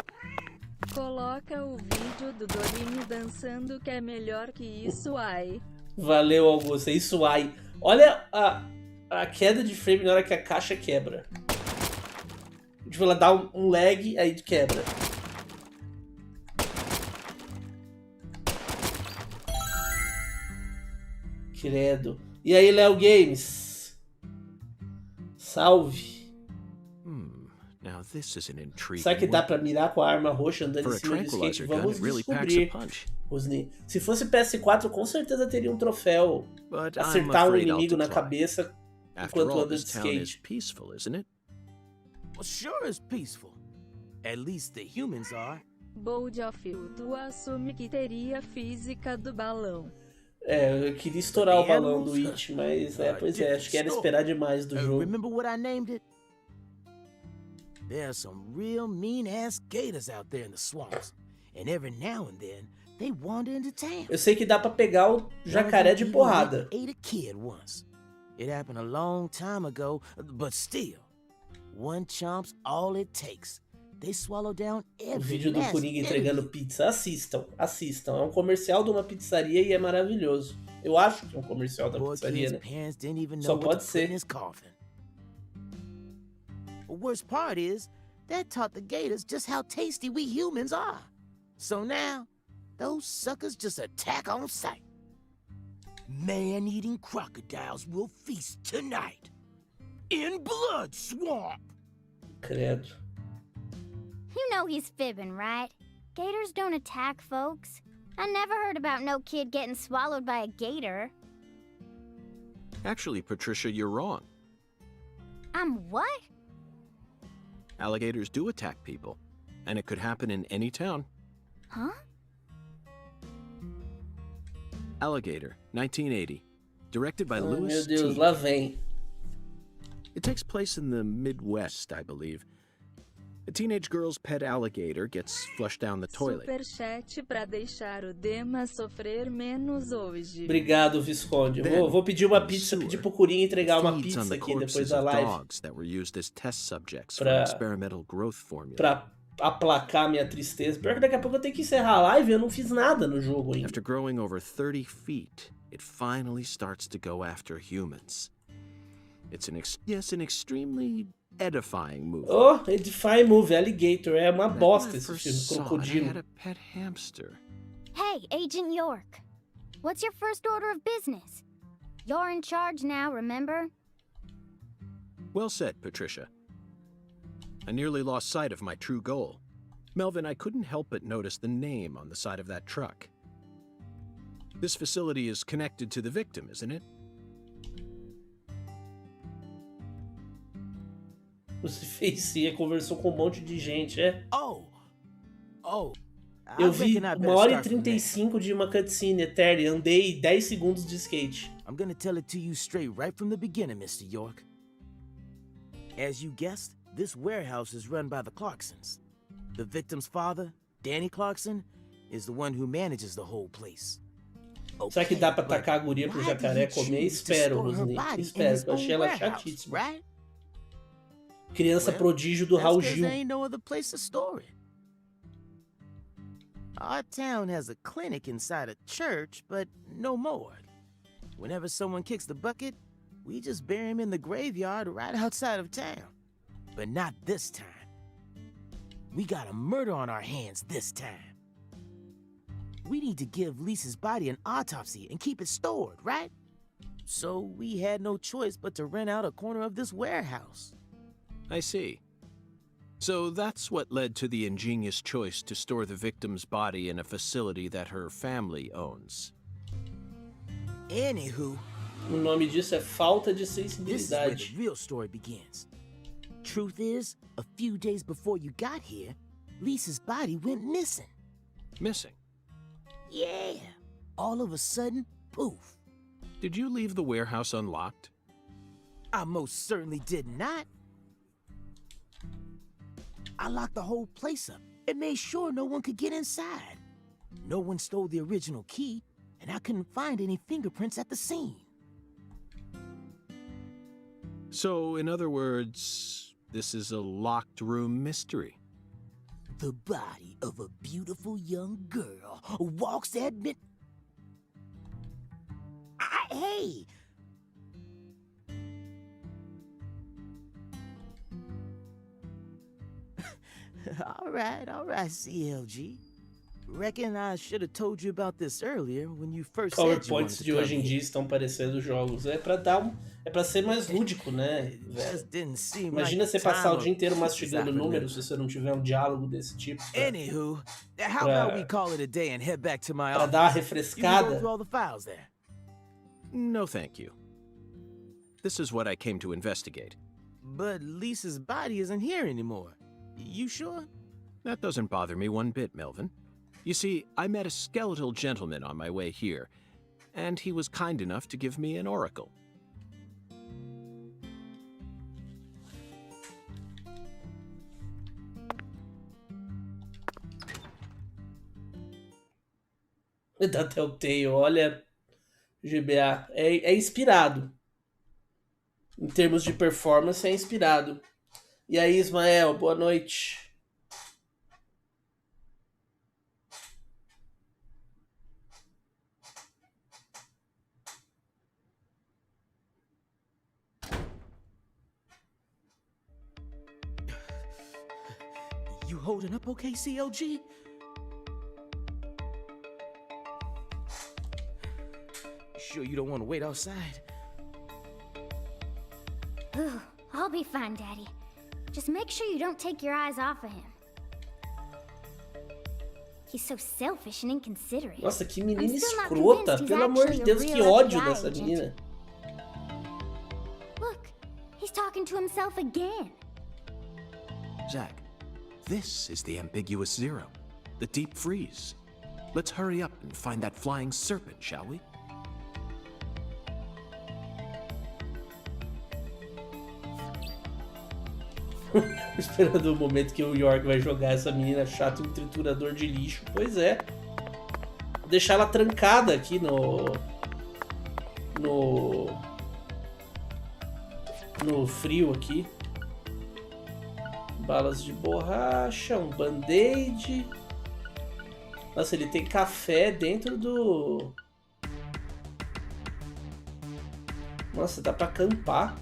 Coloca o vídeo do Dorime dançando que é melhor que isso, ai. Valeu, Augusto. É isso aí. Olha a queda de frame na hora que a caixa quebra. Tipo, ela dá um lag, aí quebra. Credo. E aí, Léo Games? Salve. Now this is an intriguing Será que dá one. pra mirar com a arma roxa andando For em a cima do skate? tranquilizer gun, Vamos it really packs a descobrir, punch. Rosni. Se fosse PS4, com certeza teria um troféu. But I'm Acertar um afraid I'll inimigo na decline. cabeça After enquanto all, anda de this town is skate. peaceful, isn't it? Well, sure is peaceful. At least the humans are. Bold of tu assume que teria física do balão. É, eu queria estourar o balão do It, mas pois é, acho que era esperar demais do jogo. Remember what I named it? There are some real mean-ass gators out there in the swamps. And every now and then, they wander into town. Eu sei que dá pra pegar o jacaré de porrada. Ate a kid once. It happened a long time ago, but still. One chomp's all it takes. They swallow down O every vídeo do last Coringa entregando enemy. pizza. Assistam. É um comercial de uma pizzaria e é maravilhoso. Eu acho que é um comercial da Poor pizzaria, kid's né? parents didn't even Só know what pode to put in ser. his coffin. The worst part is, that taught the gators just how tasty we humans are. So now, those suckers just attack on sight. Man-eating crocodiles will feast tonight. In Blood Swamp! Credo. You know he's fibbing, right? Gators don't attack folks. I never heard about no kid getting swallowed by a gator. Actually, Patricia, you're wrong. I'm what? Alligators do attack people, and it could happen in any town. Huh? Alligator, 1980. Directed by Meu Louis Deus, T. lá vem. It takes place in the Midwest, I believe. A teenage girl's pet alligator gets flushed down the toilet. Superchat pra deixar o Dema sofrer menos hoje. Obrigado, Visconde. Vou pedir uma pizza, pedir pro Corinha entregar uma pizza aqui depois da live. Pra aplacar minha tristeza. Pior que daqui a pouco eu tenho que encerrar a live e eu não fiz nada no jogo ainda. After growing over 30 feet, it finally starts to go after humans. It's an extremely edifying movie. Oh, edifying movie, Alligator. É uma bosta esse filme, crocodilo. I had a pet hamster. Hey, Agent York. What's your first order of business? You're in charge now, remember? Well said, Patricia. I nearly lost sight of my true goal. Melvin, I couldn't help but notice the name on the side of that truck. This facility is connected to the victim, isn't it? Você fez sim, conversou com um monte de gente, é? Oh. Eu vi 1h35 de uma cutscene eterna e andei 10 segundos de skate. I'm gonna tell it to you straight right from the beginning, Mr. York. As you guessed, this warehouse is run by the Clarksons. The victim's father, Danny Clarkson, is the one who manages the whole place. Será que dá pra tacar a guria pro jacaré comer? Espero, Rosny. Espero, eu achei ela chatíssima. Criança prodígio do Raul Gil. There ain't no other place to store it. Our town has a clinic inside a church, but no more. Whenever someone kicks the bucket, we just bury him in the graveyard right outside of town. But not this time. We got a murder on our hands this time. We need to give Lisa's body an autopsy and keep it stored, right? So we had no choice but to rent out a corner of this warehouse. I see. So that's what led to the ingenious choice to store the victim's body in a facility that her family owns. Anywho, o nome disso é falta de this is where sensibilidade. the real story begins. Truth is, a few days before you got here, Lisa's body went missing. Missing? Yeah. All of a sudden, poof. Did you leave the warehouse unlocked? I most certainly did not. I locked the whole place up and made sure no one could get inside. No one stole the original key, and I couldn't find any fingerprints at the scene. So, in other words, this is a locked room mystery. The body of a beautiful young girl walks at mid... Hey! All right, CLG. Reckon I should have told you about this earlier when you first said you wanted PowerPoints to de come hoje em here. dia estão parecendo jogos. É pra dar é para ser mais lúdico, né? Just didn't seem Imagina like você the passar time o dia inteiro of mastigando pieces I números se você não tiver um diálogo desse tipo. Anywho, how about we call it a day and head back to my Pra office? dar uma You can go refrescada. through all the files there. No, thank you. This is what I came to investigate. But Lisa's body isn't here anymore. You sure? That doesn't bother me one bit, Melvin. You see, I met a skeletal gentleman on my way here, and he was kind enough to give me an oracle. Da Telltale, olha, GBA, é inspirado. Em termos de performance, é inspirado. E aí, Ismael, boa noite. You holding up okay, CLG? Sure you don't want to wait outside? Ooh, I'll be fine, Daddy. Just make sure you don't take your eyes off of him. He's so selfish and inconsiderate. Nossa, que menina I'm still not escrota. convinced he's Pelo amor de actually a Deus, que real ódio FBI dessa agent. menina. Look, he's talking to himself again. Jack, this is the ambiguous zero, the deep freeze. Let's hurry up and find that flying serpent, shall we? Esperando o momento que o York vai jogar essa menina chata em um triturador de lixo. Pois é. Vou deixar ela trancada aqui no frio aqui. Balas de borracha, um band-aid. Nossa, ele tem café dentro do... Nossa, dá pra acampar.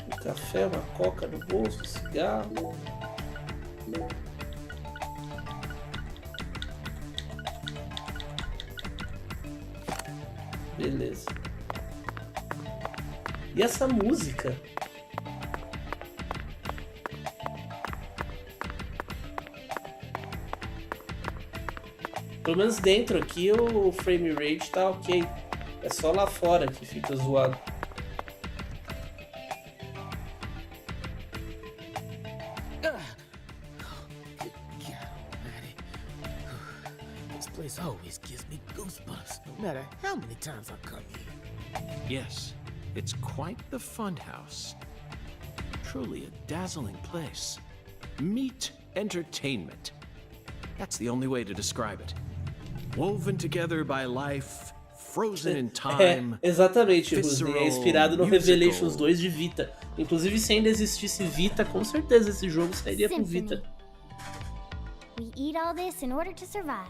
Um café, uma coca no bolso, cigarro. Beleza. E essa música? Pelo menos dentro aqui o frame rate tá ok. É só lá fora que fica zoado. This place always gives me goosebumps, no matter how many times I come here. Yes, it's quite the funhouse. Truly a dazzling place. Meet entertainment. That's the only way to describe it. Woven together by life, frozen in time. Exatamente, Rusney. É inspirado no Revelations 2 de Vita. Inclusive, se ainda existisse Vita, com certeza esse jogo sairia com Vita. We eat all this in order to survive.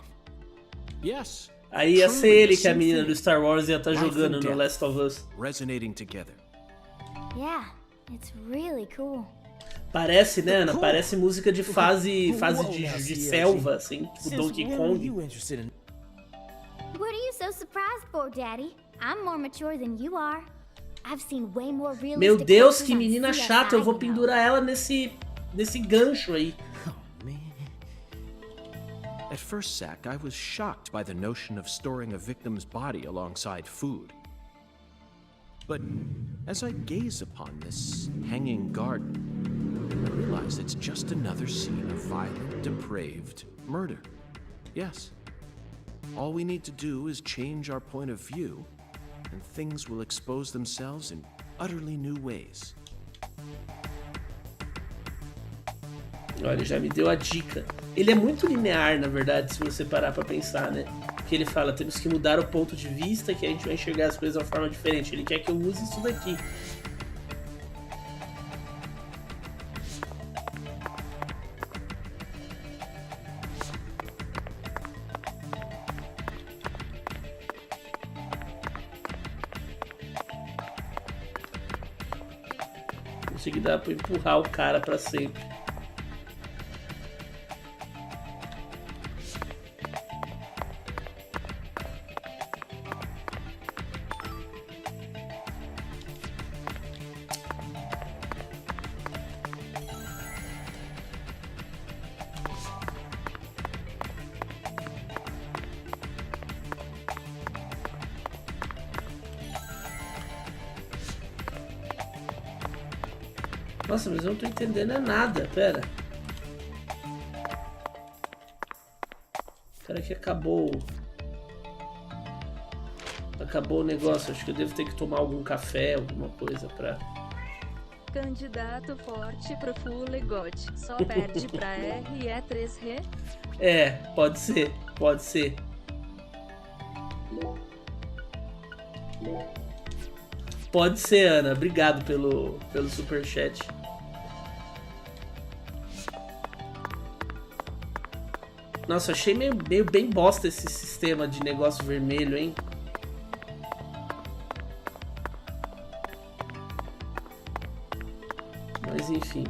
Yes. Aí ia ser ele que a menina do Star Wars ia estar jogando no Last of Us. Resonating together. Yeah, it's really cool. Parece, né, Ana? Parece música de fase de selva, assim, tipo Donkey Kong. What are you so surprised for, Daddy? I'm more mature than you are. I've seen way more realistic. Meu Deus, que menina chata! Eu vou pendurar ela nesse gancho aí. At first, Sack, I was shocked by the notion of storing a victim's body alongside food. But as I gaze upon this hanging garden, I realize it's just another scene of violent, depraved murder. Yes. All we need to do is change our point of view, and things will expose themselves in utterly new ways. Olha, já me deu a dica. Ele é muito linear, na verdade, se você parar pra pensar, né? Que ele fala, temos que mudar o ponto de vista, que a gente vai enxergar as coisas de uma forma diferente. Ele quer que eu use isso daqui. Consegui dar pra empurrar o cara pra sempre. Nossa, mas eu não tô entendendo é nada, pera. Cara, que acabou o negócio, acho que eu devo ter que tomar algum café, alguma coisa pra... Candidato forte pro Full God, só perde pra R e é 3R? É, pode ser. Pode ser, Ana, obrigado pelo superchat. Nossa, achei meio bem bosta esse sistema de negócio vermelho, hein? Mas enfim.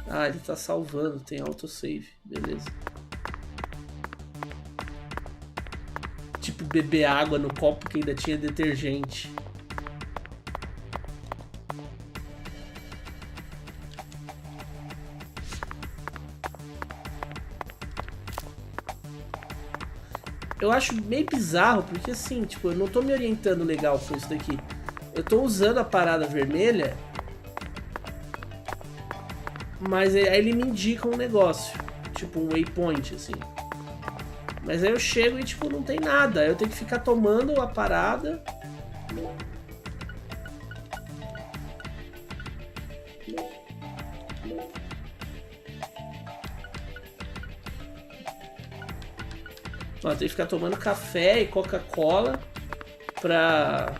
Ah, ele tá salvando, tem autosave, beleza. Tipo beber água no copo que ainda tinha detergente. eu acho meio bizarro, porque assim, tipo, eu não tô me orientando legal com isso daqui. Eu tô usando a parada vermelha, mas aí ele me indica um negócio, tipo um waypoint, assim. Mas aí eu chego e, tipo, não tem nada. Aí eu tenho que ficar tomando a parada. Ó, tem que ficar tomando café e Coca-Cola pra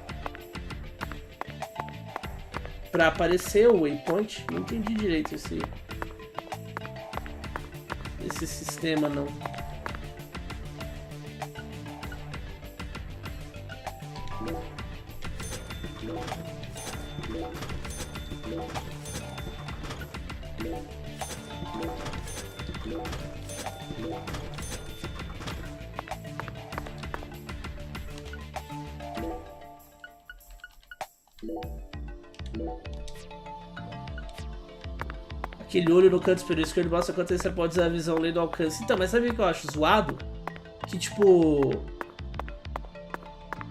aparecer o waypoint. Não entendi direito esse sistema, não. Aquele olho no canto superior esquerdo mostra quanto você pode usar a visão além do alcance. Então, mas sabe o que eu acho zoado? Que tipo...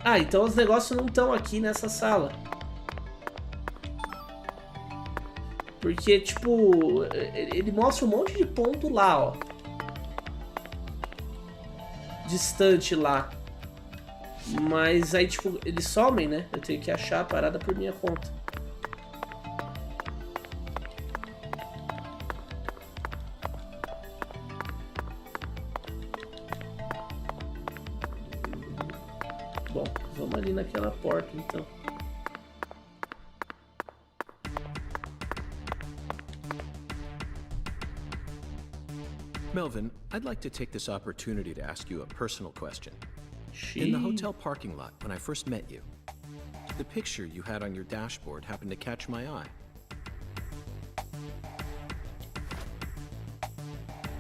Ah, então os negócios não estão aqui nessa sala. Porque, tipo, ele mostra um monte de ponto lá, ó. Distante lá. Mas aí, tipo, eles somem, né? Eu tenho que achar a parada por minha conta. Bom, vamos ali naquela porta, então. Melvin, I'd like to take this opportunity to ask you a personal question. In the hotel parking lot, when I first met you, the picture you had on your dashboard happened to catch my eye.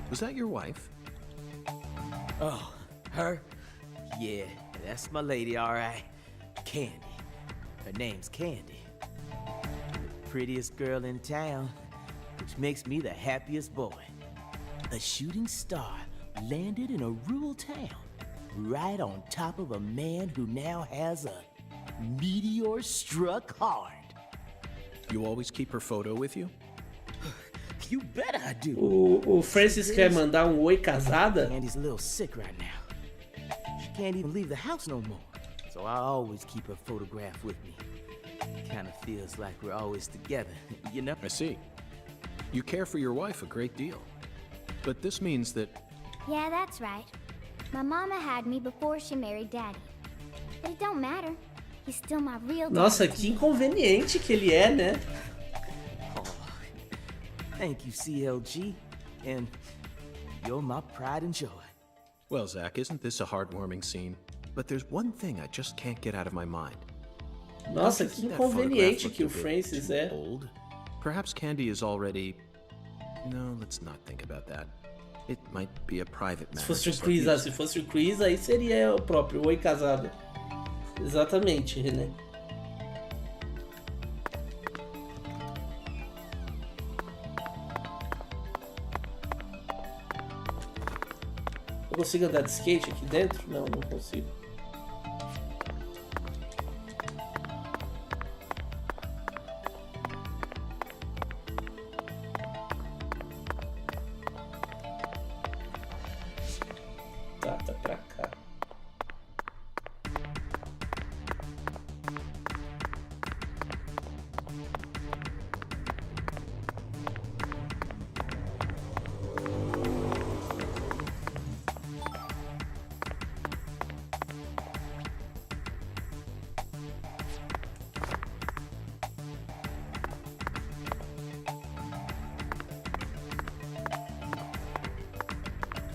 Was that your wife? Oh, her? Yeah, that's my lady, all right. Candy. Her name's Candy. The prettiest girl in town, which makes me the happiest boy. A shooting star landed in a rural town, right on top of a man who now has a meteor struck hard. You always keep her photo with you? You bet I do. O Francis quer mandar um oi casada? Candy's a little sick right now. She can't even leave the house no more. So I always keep her photograph with me. Kind of feels like we're always together, you know? I see. You care for your wife a great deal. But this means that... Yeah, that's right. My mama had me before she married Daddy. But it don't matter. He's still my real dad. Nossa, que inconveniente que ele é, né? Oh, thank you, CLG. And you're my pride and joy. Well, Zach, isn't this a heartwarming scene? But there's one thing I just can't get out of my mind. Nossa, que inconveniente que o Francis é. Old? Perhaps Candy is already... No, let's not think about that. It might be a private matter. Se fosse o Chris, aí seria o próprio oi casado. Exatamente, René. Eu consigo andar de skate aqui dentro? Não, não consigo. Tá pra cá.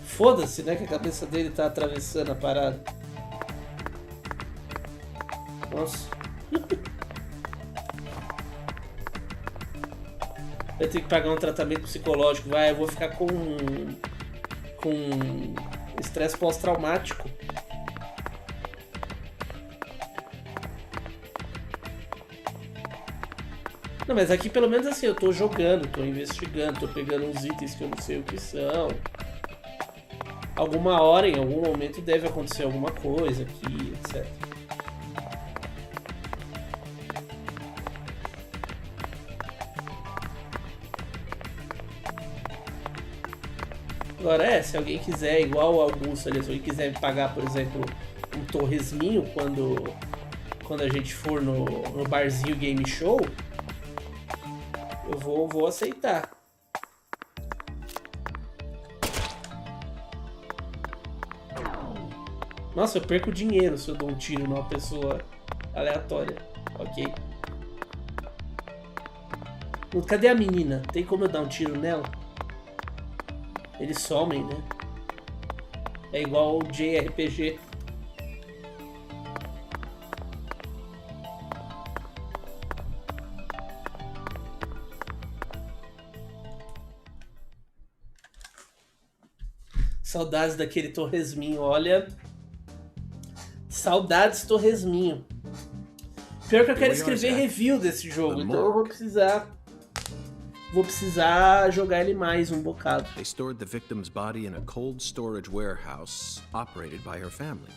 Foda-se, né? Que a cabeça dele tá atravessando a parada. Nossa. Eu tenho que pagar um tratamento psicológico. Vai, eu vou ficar com estresse pós-traumático. Não, mas aqui pelo menos assim, eu tô jogando, tô investigando, tô pegando uns itens que eu não sei o que são. alguma hora, em algum momento, deve acontecer alguma coisa aqui, etc. Agora se alguém quiser, igual o Augusto ali, se alguém quiser pagar, por exemplo, um torresminho quando a gente for no barzinho Game Show, eu vou aceitar. Nossa, eu perco dinheiro se eu dou um tiro numa pessoa aleatória, ok? Cadê a menina? Tem como eu dar um tiro nela? Eles somem, né? É igual o JRPG. Saudades daquele torresminho, olha. Saudades torresminho. Pior que eu quero escrever review desse jogo, então eu vou precisar jogar ele mais um bocado. They stored the victim's body in a cold storage warehouse operated by her family.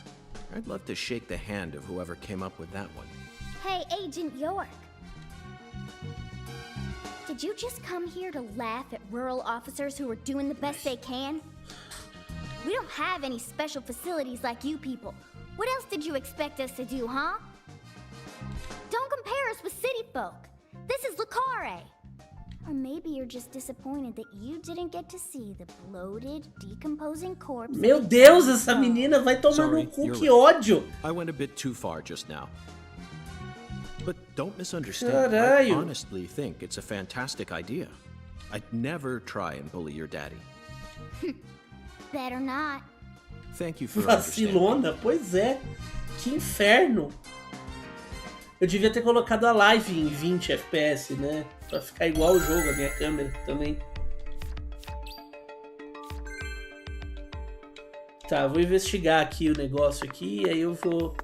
I'd love to shake the hand of whoever came up with that one. Hey, Agent York. Did you just come here to laugh at rural officers who are doing the best they can? We don't have any special facilities like you people. What else did you expect us to do, huh? Don't compare us with city folk. This is Lucare. Or maybe you're just disappointed that you didn't get to see the bloated, decomposing corpse. Meu Deus, essa menina vai tomar no cu, que ódio! I went a bit too far just now. But don't misunderstand. Caralho. I honestly think it's a fantastic idea. I'd never try and bully your daddy. Better not. Thank you for understanding. Vacilona, pois é. Que inferno. Eu devia ter colocado a live em 20 FPS, né? Pra ficar igual o jogo, a minha câmera também. Tá, vou investigar aqui o negócio aqui e aí eu vou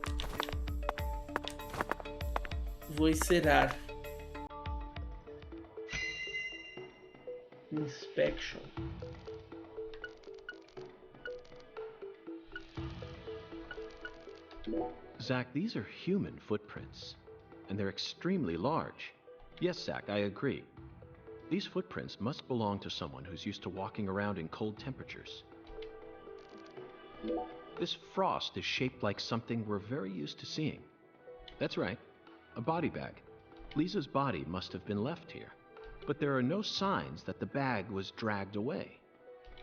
encerar. Inspection. Zach, these are human footprints, and they're extremely large. Yes, Zach, I agree. These footprints must belong to someone who's used to walking around in cold temperatures. This frost is shaped like something we're very used to seeing. That's right, a body bag. Lisa's body must have been left here, but there are no signs that the bag was dragged away.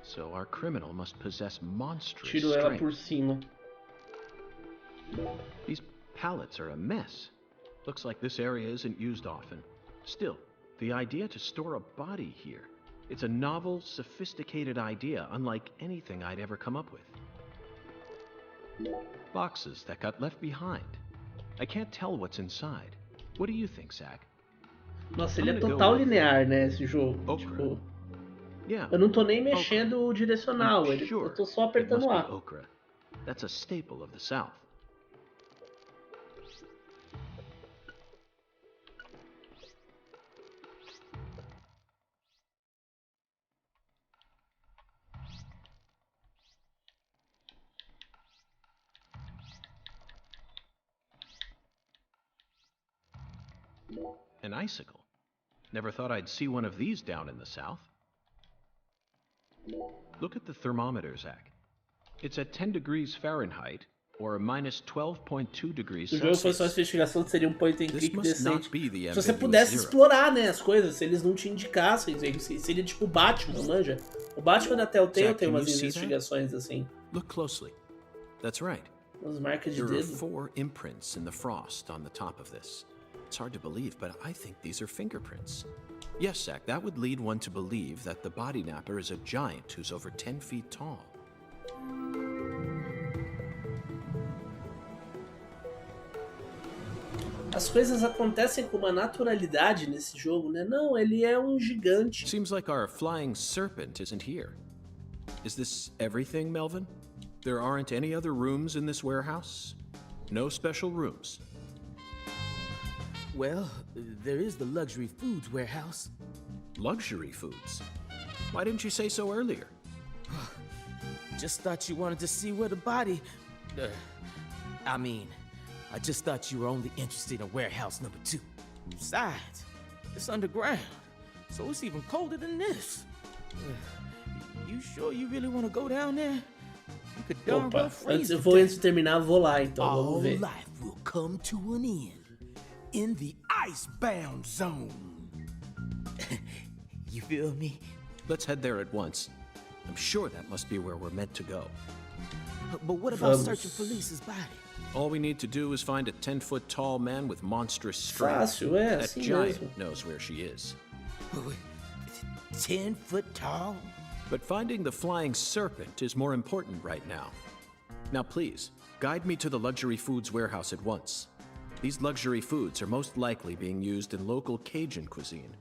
So our criminal must possess monstrous Tiro ela strength. por cima. These pallets are a mess. Looks like this area isn't used often. Still, the idea to store a body here, it's a novel, sophisticated idea unlike anything I'd ever come up with. Boxes that got left behind. I can't tell what's inside. What do you think, Zach? Nossa, ele é total linear, né, esse jogo. Okra. Tipo, Yeah. eu não tô nem mexendo o direcional, eu tô só It apertando must be A. okra. That's a staple of the South. An icicle. Never thought I'd see one of these down in the South. Look at the thermometer, Zach. It's at 10 degrees Fahrenheit, or minus 12.2 degrees Se o jogo fosse Celsius. uma investigação, seria um point and This click must decente. not be the Se você ambiguous pudesse zero. explorar, né, as coisas, se eles não te indicassem, seria tipo o Batman, manja? O Batman da Telltale Zach, tem can umas you see that? investigações assim, Look closely. That's right. umas marcas de There are dedo. 4 imprints in the frost on the top of this. It's hard to believe, but I think these are fingerprints. Yes, Zach, that would lead one to believe that the body napper is a giant who's over 10 feet tall. As coisas acontecem com uma naturalidade nesse jogo, né? Não, ele é um gigante. Seems like our flying serpent isn't here. Is this everything, Melvin? There aren't any other rooms in this warehouse? No special rooms? Well, there is the luxury foods warehouse. Luxury foods? Why didn't you say so earlier? just thought you wanted to see where the body... I just thought you were only interested in warehouse number 2. Besides, it's underground, so it's even colder than this. You sure you really want to go down there? You could darn well freeze. Antes de terminar, vou lá então, vamos ver. All life will come to an end in the icebound zone. You feel me? Let's head there at once. I'm sure that must be where we're meant to go. But what about searching for Lisa's body? All we need to do is find a 10-foot tall man with monstrous strength. Fácil, That assim giant mesmo. knows where she is. 10 foot tall? But finding the flying serpent is more important right now. Now please, guide me to the luxury foods warehouse at once. These luxury foods are most likely being used in local Cajun cuisine.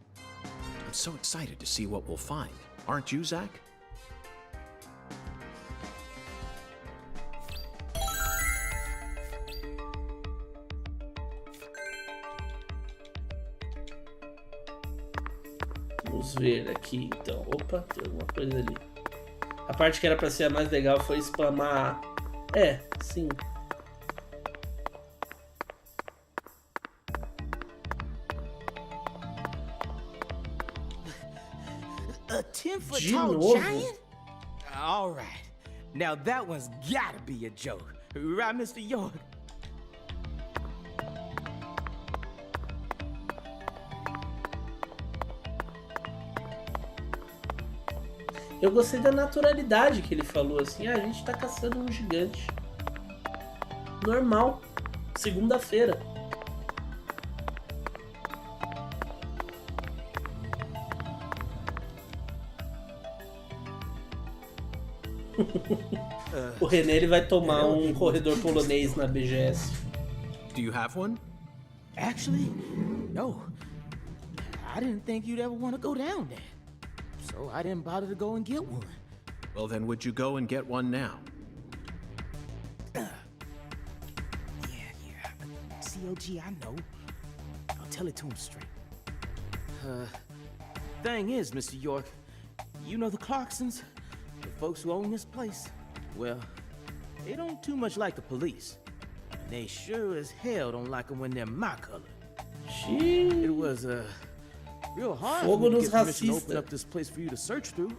I'm so excited to see what we'll find. Aren't you, Zach? Vamos ver aqui então. Opa, tem alguma coisa ali. A parte que era pra ser a mais legal foi spamar. É, sim. A 10-foot De tall novo? giant? All right. Now that one's gotta be a joke. Right, Mr. York? Eu gostei da naturalidade que ele falou, assim, a gente tá caçando um gigante. Normal. Segunda-feira. O René ele vai tomar um corredor polonês na BGS. Do you have one? Actually, no. I didn't think you'd ever want to go down there. So I didn't bother to go and get one. Well then, would you go and get one now? Yeah. COG, I know. I'll tell it to him straight. Thing is, Mr. York, you know the Clarksons? The folks who own this place? Well, they don't too much like the police. And they sure as hell don't like them when they're my color. It was, real hard for me to get permission to open up this place for you to search through.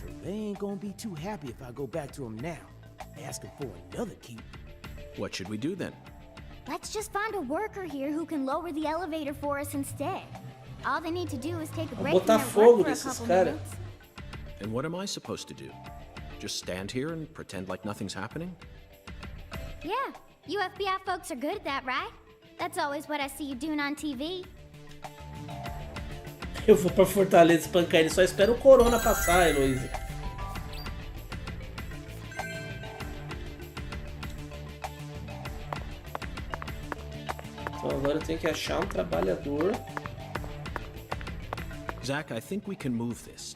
So they ain't gonna be too happy if I go back to them now, asking for another key. What should we do then? Let's just find a worker here who can lower the elevator for us instead. All they need to do is take a break from botar their fogo work for a nesses couple cara. minutes. And what am I supposed to do? Just stand here and pretend like nothing's happening? Yeah, you FBI folks are good at that, right? That's always what I see you doing on TV. Eu vou pra Fortaleza espancar ele, só espero o corona passar, Heloísa. Então agora eu tenho que achar um trabalhador. Zach, I think we can move this.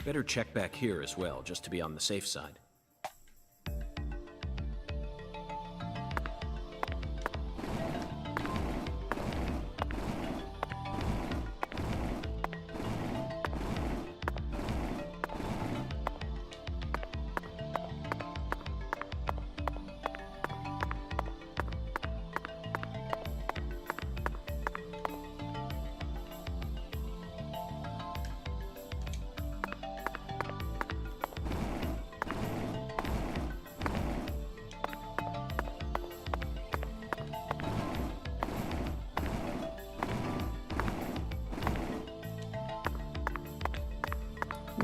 Better check back here as well, just to be on the safe side.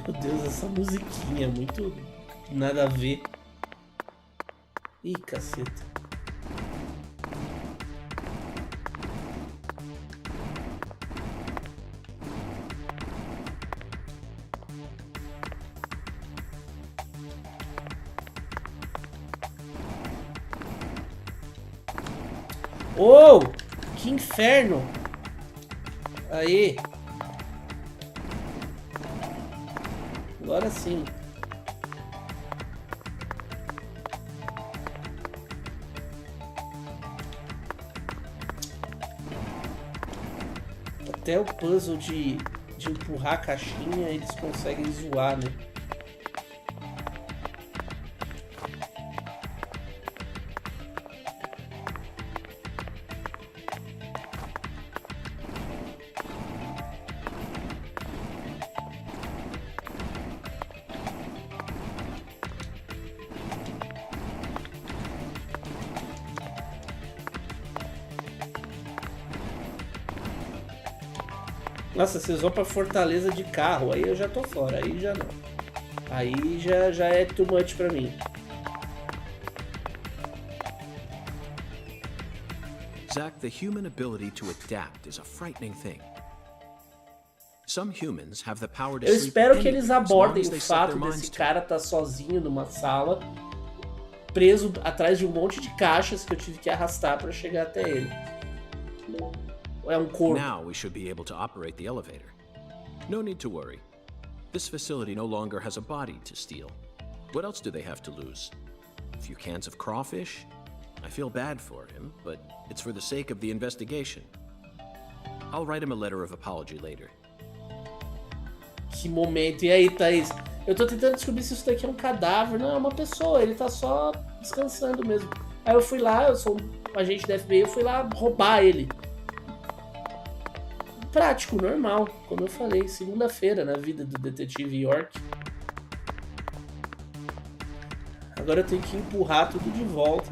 Meu Deus, essa musiquinha é muito nada a ver. Ih, caceta. Oh, que inferno! Aí. Agora sim. Até o puzzle de empurrar a caixinha eles conseguem zoar, né? Nossa, vocês vão pra Fortaleza de carro, aí eu já tô fora, aí já não. Aí já é too much pra mim. Zach, the human ability to adapt is a frightening thing. Some humans have the power to Eu sleep espero que anywhere, eles as long abordem as o they set fato their minds desse to cara estar sozinho numa sala, preso atrás de um monte de caixas que eu tive que arrastar pra chegar até ele. É um corpo. Now we should be able to operate the elevator. No need to worry. This facility no longer has a body to steal. What else do they have to lose? A few cans of crawfish? I feel bad for him, but it's for the sake of the investigation. I'll write him a letter of apology later. Que momento. E aí, Thaís? Eu tô tentando descobrir se isso daqui é um cadáver. Não, é uma pessoa. Ele tá só descansando mesmo. Aí eu fui lá, eu sou um agente da FBI, eu fui lá roubar ele. Prático, normal. Como eu falei, segunda-feira na vida do detetive York. Agora eu tenho que empurrar tudo de volta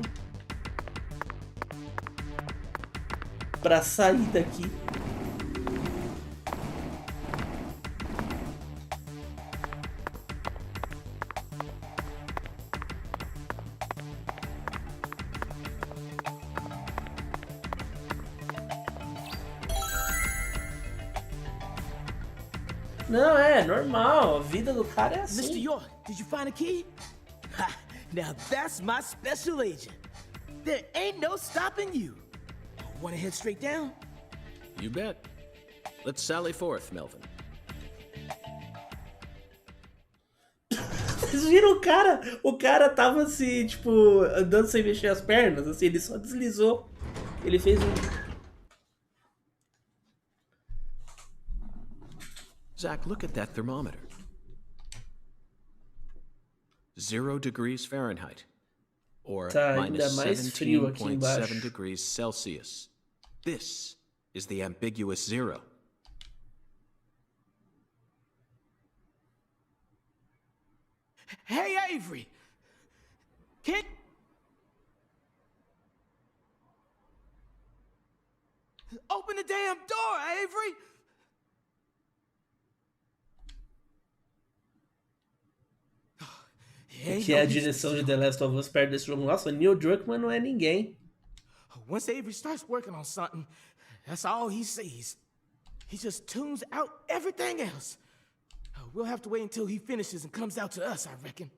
pra sair daqui. Não, é normal. A vida do cara é assim. Mr. York, did you find a key? Ha! Now that's my special agent. There ain't no stopping you. Wanna head straight down? You bet. Let's sally forth, Melvin. Vocês viram o cara? O cara tava assim, tipo, andando sem mexer as pernas, assim, ele só deslizou. Ele fez um... Zach, look at that thermometer. 0 degrees Fahrenheit. Or Tá ainda minus mais frio aqui 17.7 embaixo. degrees Celsius. This is the ambiguous 0. Hey, Avery! Kid? Open the damn door, Avery! Que é a direção de The Last of Us perto desse jogo. Nossa, Neil Druckmann não é ninguém. Once Avery starts working on something, that's all he sees. He just tunes out everything else. We'll have to wait until he finishes and comes out to us, I reckon.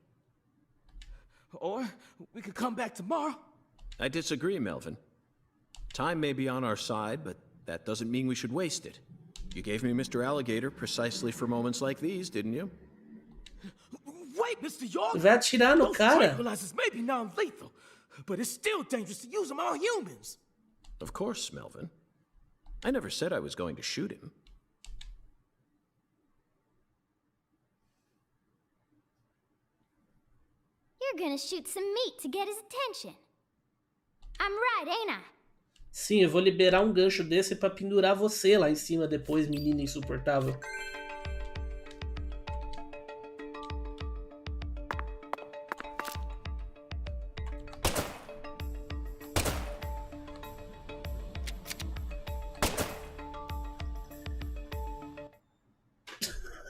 Or we could come back tomorrow. I disagree, Melvin. Time may be on our side, but that doesn't mean we should waste it. You gave me Mr. Alligator precisely for moments like these, didn't you? Wait, Mr. York! Vai atirar no Those cara. tranquilizers may be non-lethal, but it's still dangerous to use them on humans. Of course, Melvin. I never said I was going to shoot him. You're gonna shoot some meat to get his attention. I'm right, ain't I? Sim, eu vou liberar um gancho desse pra pendurar você lá em cima depois, menina insuportável.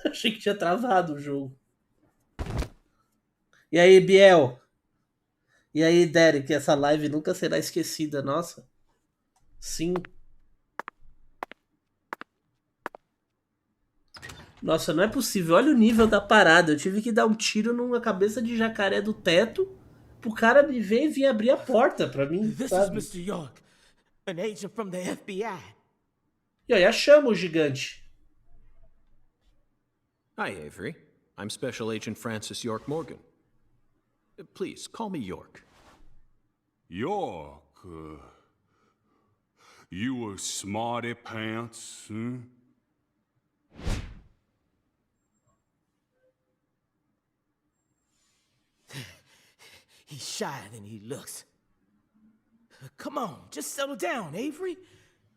Achei que tinha travado o jogo. E aí, Biel? E aí, Derek? Essa live nunca será esquecida, nossa. Sim. Nossa, não é possível. Olha o nível da parada. Eu tive que dar um tiro numa cabeça de jacaré do teto pro cara me ver e vir abrir a porta pra mim, This sabe? is Mr. York, an agent from the FBI. E aí, achamos o gigante. Hi, Avery. I'm Special Agent Francis York Morgan. Please, call me York. York, you a smarty pants, huh? He's shyer than he looks. Come on, just settle down, Avery.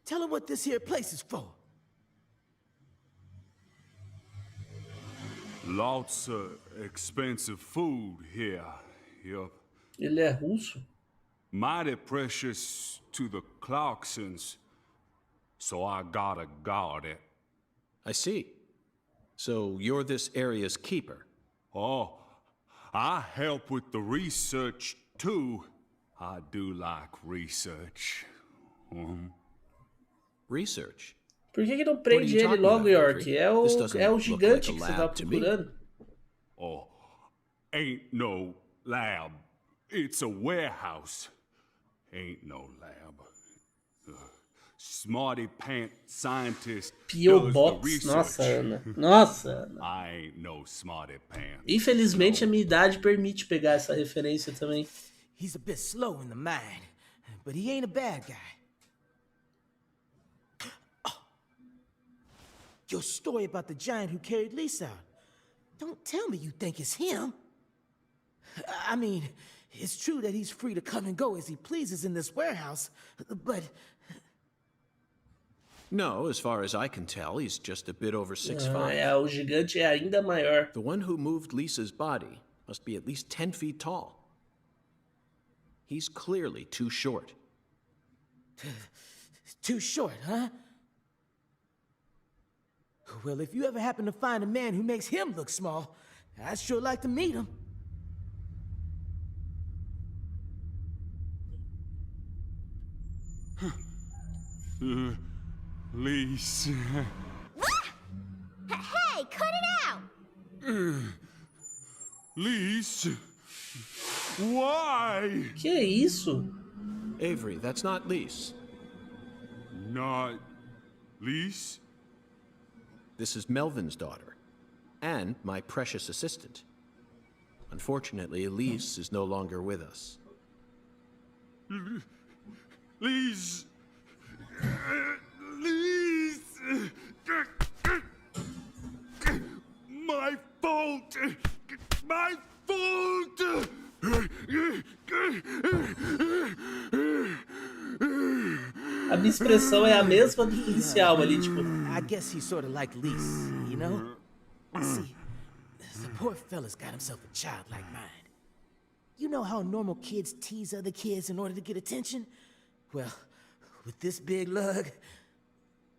Tell him what this here place is for. Lots of expensive food here. Yup. Ele é russo? Mighty precious to the Clarksons, so I gotta guard it. I see. So you're this area's keeper? Oh, I help with the research, too. I do like research. Research? Por que não prende ele logo, York? É o gigante que você tá procurando. Oh, ain't no lab. It's a warehouse. Ain't no lab. Smarty pants scientist. P.O. Box. Nossa, Ana. Nossa, Ana. I ain't no smarty pants. Infelizmente, a minha idade permite pegar essa referência também. He's a bit slow in the mind, but he ain't a bad guy. Oh. Your story about the giant who carried Lisa out. Don't tell me you think it's him. I mean, it's true that he's free to come and go as he pleases in this warehouse, but... No, as far as I can tell, he's just a bit over 6'5". O gigante é ainda maior. The one who moved Lisa's body must be at least 10 feet tall. He's clearly too short. Too short, huh? Well, if you ever happen to find a man who makes him look small, I'd sure like to meet him. Lise. Hey, cut it out! Lise. Why? Que é isso? Avery, that's not Lise. Not Lise? This is Melvin's daughter, and my precious assistant. Unfortunately, Elise is no longer with us. Lise! Lise! My fault! My fault! A minha expressão é a mesma do policial ali, tipo... I guess he's sort of like Lise, you know? See, the poor fella's got himself a childlike mind. You know how normal kids tease other kids in order to get attention? Well, with this big lug,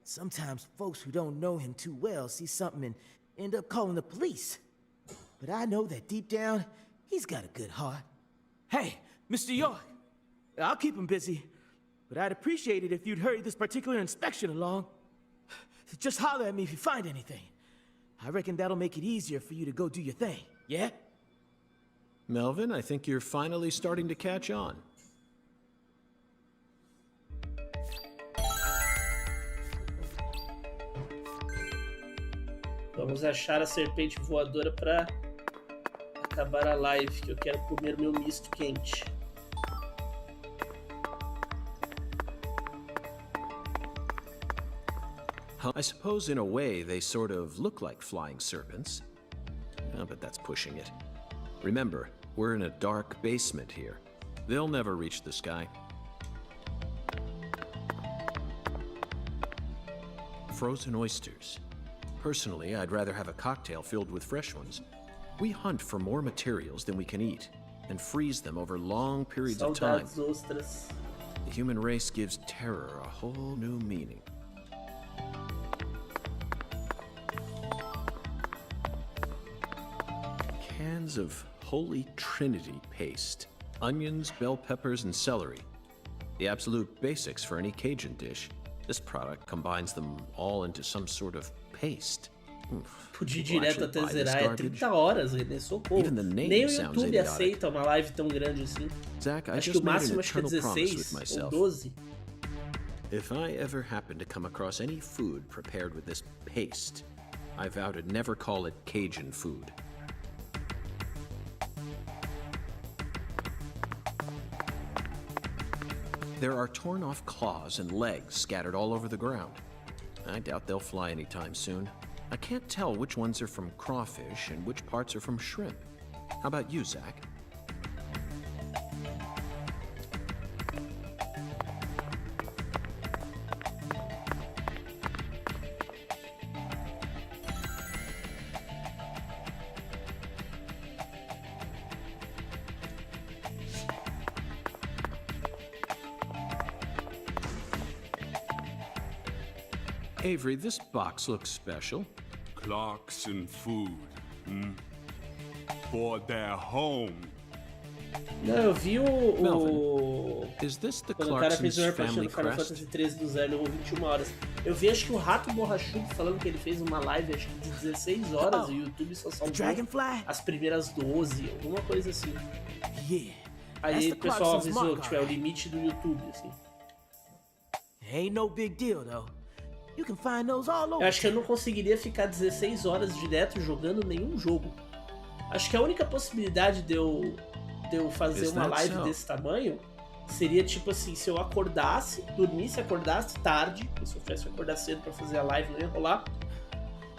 sometimes folks who don't know him too well see something and end up calling the police. But I know that deep down, he's got a good heart. Hey, Mr. York, I'll keep him busy, but I'd appreciate it if you'd hurry this particular inspection along. Just holler at me if you find anything. I reckon that'll make it easier for you to go do your thing, yeah? Melvin, I think you're finally starting to catch on. Vamos achar a serpente voadora para acabar a live, que eu quero comer meu misto quente. I suppose in a way they sort of look like flying serpents. Oh, but that's pushing it. Remember, we're in a dark basement here. They'll never reach the sky. Frozen oysters. Personally, I'd rather have a cocktail filled with fresh ones. We hunt for more materials than we can eat, and freeze them over long periods of time. Ostras. The human race gives terror a whole new meaning. Cans of Holy Trinity paste. Onions, bell peppers, and celery. The absolute basics for any Cajun dish. This product combines them all into some sort of paste. Podia ir direto até zerar, é 30 horas, René, socorro. Nem o YouTube aceita uma live tão grande assim. Zach, acho que o máximo é 16 ou 12. If I ever happen to come across any food prepared with this paste, I vow to never call it Cajun food. There are torn off claws and legs scattered all over the ground. I doubt they'll fly anytime soon. I can't tell which ones are from crawfish and which parts are from shrimp. How about you, Zach? Avery, this box looks special. Clarkson food, for their home. Não, eu vi Melvin, is this the quando o cara fez Clarkson's uma reportagem family no Final crest? Fantasy 13 do 0, levou 21 horas. Eu vi, acho que o Rato Borrachudo falando que ele fez uma live, acho que de 16 horas, e o YouTube só salvou as primeiras 12, alguma coisa assim. Aí o pessoal avisou, tipo, é o limite do YouTube, assim. Ain't no big deal, though. You can find those all over. Eu acho que eu não conseguiria ficar 16 horas direto jogando nenhum jogo. Acho que a única possibilidade de eu fazer uma live desse tamanho seria tipo assim, se eu acordasse, dormisse, acordasse tarde, se eu tivesse que acordar cedo pra fazer a live não ia rolar,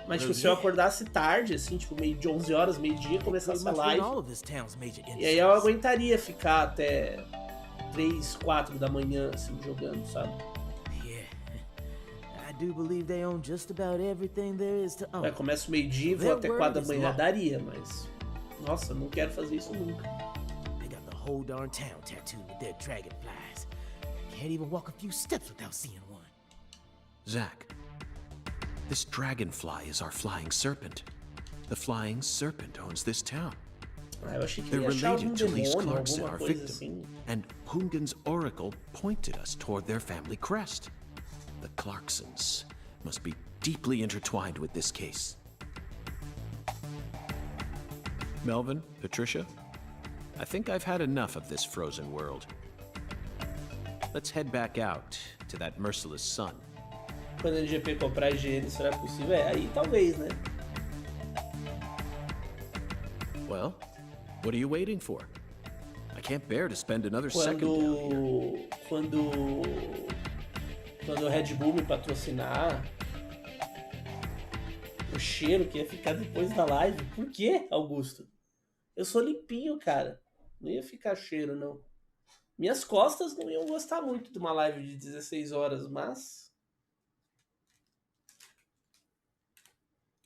mas tipo, se eu acordasse tarde, assim, tipo meio de 11 horas, meio-dia, começasse a live, e aí eu aguentaria ficar até 3, 4 da manhã, assim, jogando, sabe? Começa o meio-dia e vou até 4 da manhã, daria, mas nossa, eu não quero fazer isso nunca. Whole darn town tattooed with their dragonflies. Can't even walk a few steps without seeing one. Zach, this dragonfly is our flying serpent. The flying serpent owns this town. Eu achei que They're ele ia achar algum related to Lise demônio, Clarkson, alguma our coisa victim, assim. and Hungan's oracle pointed us toward their family crest. The Clarksons must be deeply intertwined with this case. Melvin, Patricia, I think I've had enough of this frozen world. Let's head back out to that merciless sun. Quando a GP comprar higiene, será possível? Aí talvez, né? Well, what are you waiting for? I can't bear to spend another second down here. Quando o Red Bull me patrocinar, o cheiro que ia ficar depois da live. Por quê, Augusto? Eu sou limpinho, cara. Não ia ficar cheiro, não. Minhas costas não iam gostar muito de uma live de 16 horas, mas...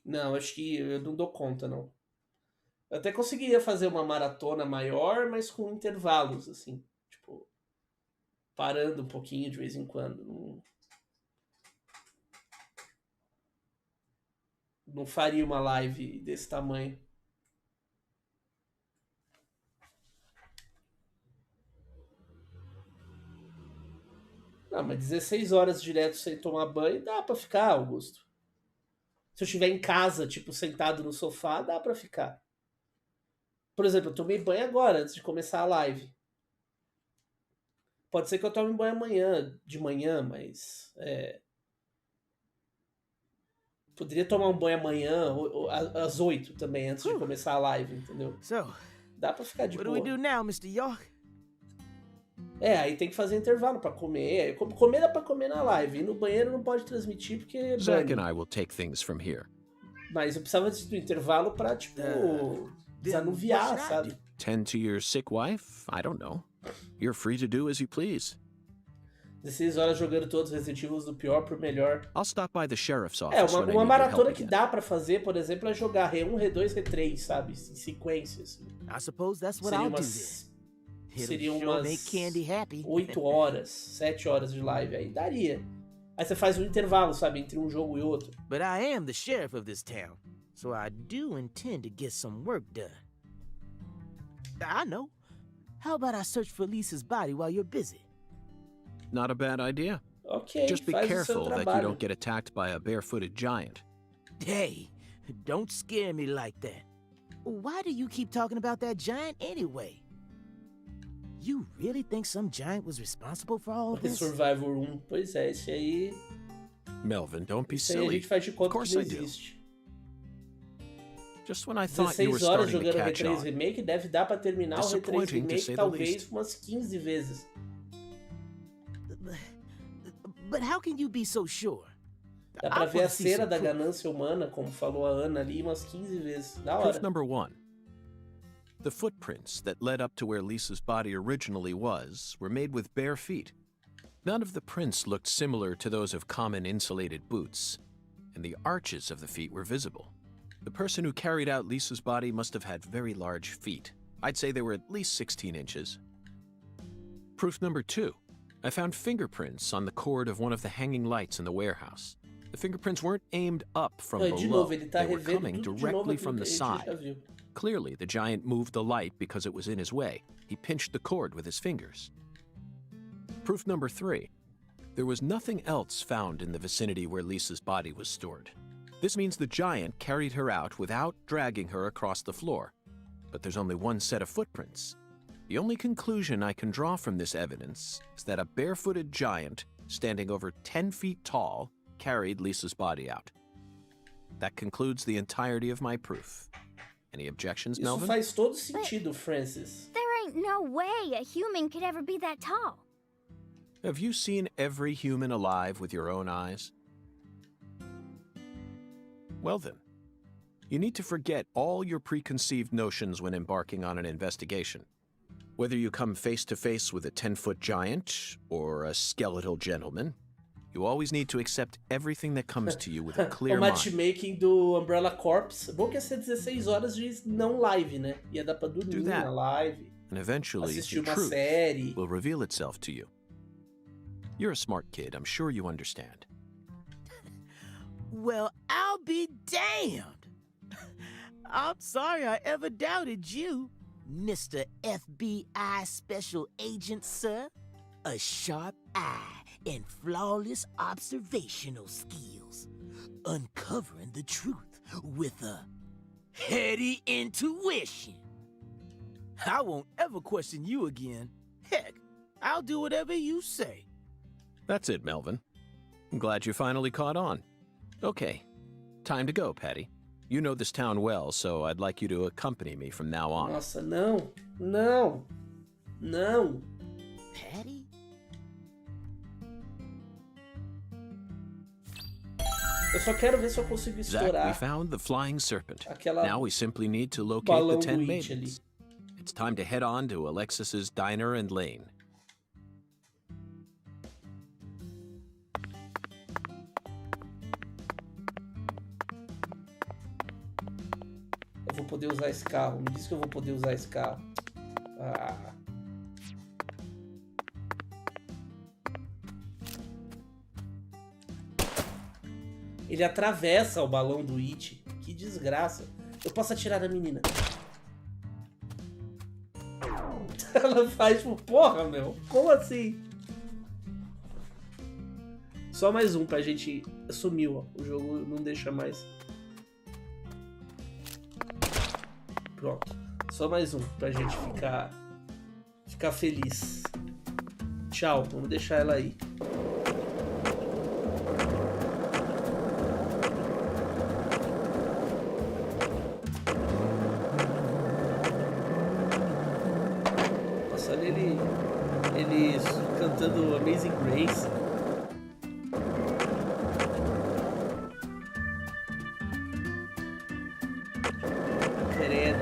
Não, acho que eu não dou conta, não. Eu até conseguiria fazer uma maratona maior, mas com intervalos, assim. Tipo, parando um pouquinho de vez em quando. Não faria uma live desse tamanho. Não, mas 16 horas direto sem tomar banho dá pra ficar, Augusto. Se eu estiver em casa, tipo, sentado no sofá, dá pra ficar. Por exemplo, eu tomei banho agora, antes de começar a live. Pode ser que eu tome banho amanhã, de manhã, mas... Poderia tomar um banho amanhã, às 8 também, antes de começar a live, entendeu? Dá pra ficar de boa. What do we do now, Mr. York? Aí tem que fazer intervalo pra comer. Comer dá pra comer na live. E no banheiro não pode transmitir porque... Zach and I will take things from here. Mas eu precisava do intervalo pra, tipo, desanuviar, sabe? Tend to your sick wife? I don't know. You're free to do as you please. 16 horas jogando todos os Resident Evil do pior pro melhor. I'll stop by the sheriff's office when I uma need your maratona help que again. dá pra fazer, por exemplo, é jogar R1, R2, R3, sabe? Em sequência, assim. I suppose that's what I'll do then. Seriam umas 8 horas, 7 horas de live, aí daria. Aí você faz um intervalo, sabe, entre um jogo e outro. But I am the sheriff of this town, so I do intend to get some work done. I know. How about I search for Lisa's body while you're busy? Not a bad idea. Okay, just be careful that you don't get attacked by a barefooted giant. Hey, don't scare me like that. Why do you keep talking about that giant anyway? You really think some giant was responsible for all of this? Survivor 1, pois é, esse aí... Melvin, don't be esse aí a silly. gente faz de conta Of course que não I do. existe. Just when I thought you were 16 horas starting to jogando catch R3 on. Remake, deve dar pra terminar o R3 Disappointing, to say Remake the talvez least. umas 15 vezes. But how can you be so sure? Dá pra ver a cera da ganância humana, como falou a Ana ali, umas 15 vezes. Da hora. Proof number 1. The footprints that led up to where Lisa's body originally was were made with bare feet. None of the prints looked similar to those of common insulated boots, and the arches of the feet were visible. The person who carried out Lisa's body must have had very large feet. I'd say they were at least 16 inches. Proof number 2. I found fingerprints on the cord of one of the hanging lights in the warehouse. The fingerprints weren't aimed up from De below. novo, ele tá They were revendo coming tudo de directly novo from aquilo the que a gente já side. viu. Clearly, the giant moved the light because it was in his way. He pinched the cord with his fingers. Proof number 3. There was nothing else found in the vicinity where Lisa's body was stored. This means the giant carried her out without dragging her across the floor. But there's only one set of footprints. The only conclusion I can draw from this evidence is that a barefooted giant, standing over 10 feet tall, carried Lisa's body out. That concludes the entirety of my proof. Any objections, Isso Melvin? faz todo sentido, Francis. There ain't no way a human could ever be that tall. Have you seen every human alive with your own eyes? Well then, you need to forget all your preconceived notions when embarking on an investigation. Whether you come face to face with a 10-foot giant or a skeletal gentleman, you always need to accept everything that comes to you with a clear O mind. matchmaking do Umbrella Corps. Bom que ia ser 16 horas de não live, né? Ia dar pra dormir that. na live, And eventually, assistir the uma truth série. will reveal itself to you. You're a smart kid. I'm sure you understand. Well, I'll be damned. I'm sorry I ever doubted you, Mr. FBI Special Agent, sir. A sharp eye and flawless observational skills. Uncovering the truth with a heady intuition. I won't ever question you again. Heck, I'll do whatever you say. That's it, Melvin. I'm glad you finally caught on. Okay, time to go, Patty. You know this town well, so I'd like you to accompany me from now on. Nossa, não. Não. Não. Patty? Eu só quero ver se eu consigo Zach, we estourar found the flying serpent. aquela Now we simply need to locate balão the do 10 It ali. maidens. It's time to head on to Alexis's diner and lane. Eu vou poder usar esse carro. Me diz que eu vou poder usar esse carro. Ah. Ele atravessa o balão do It. Que desgraça. Eu posso atirar a menina. Ela faz tipo, porra, meu. Como assim? Só mais um pra gente... Sumiu, ó. O jogo não deixa mais. Pronto. Só mais um pra gente ficar feliz. Tchau. Vamos deixar ela aí. Nossa, olha ele cantando Amazing Grace.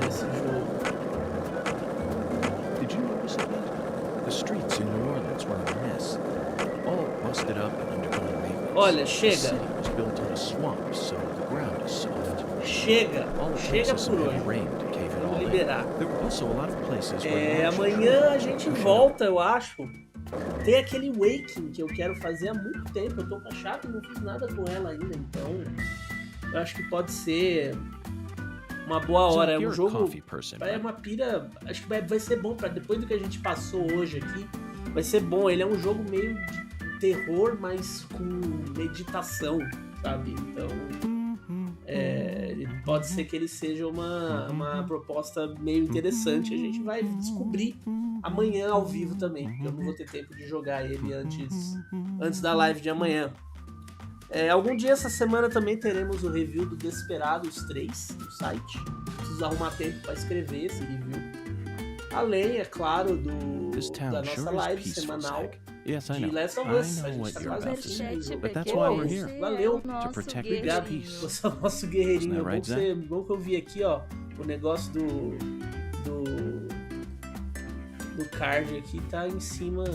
Esse jogo. Did you notice it yet? The streets in New Orleans were a mess. All busted up and undergoing maintenance. Olha, The chega. city was built on a swamp, so the ground is soft. Chega. All it Chega takes is some por heavy hoje. rain to cave it all Vamos in. liberar. There were also a lot of places where Amanhã a gente volta, eu acho. Tem aquele Waking que eu quero fazer há muito tempo. Eu tô com a chave e não fiz nada com ela ainda. Então, eu acho que pode ser uma boa hora. É um jogo. É uma pira. Acho que vai ser bom para depois do que a gente passou hoje aqui. Vai ser bom. Ele é um jogo meio de terror, mas com meditação, sabe? Então, pode ser que ele seja uma proposta meio interessante. A gente vai descobrir amanhã ao vivo também, porque eu não vou ter tempo de jogar ele antes da live de amanhã. Algum dia essa semana também teremos o review do Desperados 3 no site. Preciso arrumar tempo para escrever esse review. Além, é claro, da nossa live semanal de Last of Us. A gente tá quase valeu. Obrigado. Você é o nosso guerreirinho. Bom que eu vi aqui, ó, o negócio do card aqui tá em cima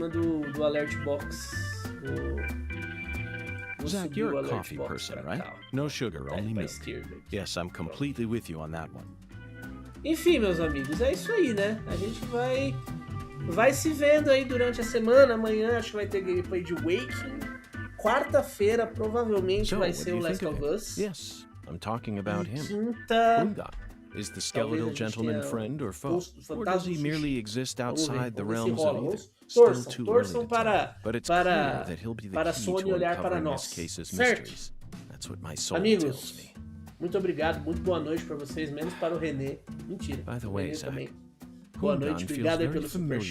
do alert box. Zach, you're a coffee person, right? No sugar, only milk. Yes, I'm completely with you on that one. Enfim, meus amigos, é isso aí, né? A gente vai vai se vendo aí durante a semana. Amanhã acho que vai ter gameplay de Waking. Quarta-feira provavelmente vai ser o Last of Us. Yes, I'm talking about him. Quinta... Is the skeletal gentleman friend or foe? Or does he merely exist outside the realms of evil? Still too early to tell, but it's clear that he'll be the key to uncovering this case's mysteries. That's what my soul tells me. Muito obrigado, muito boa noite para vocês, menos para o René. Mentira. By the way, Zach, também. Boa noite, obrigado aí pelo superchat.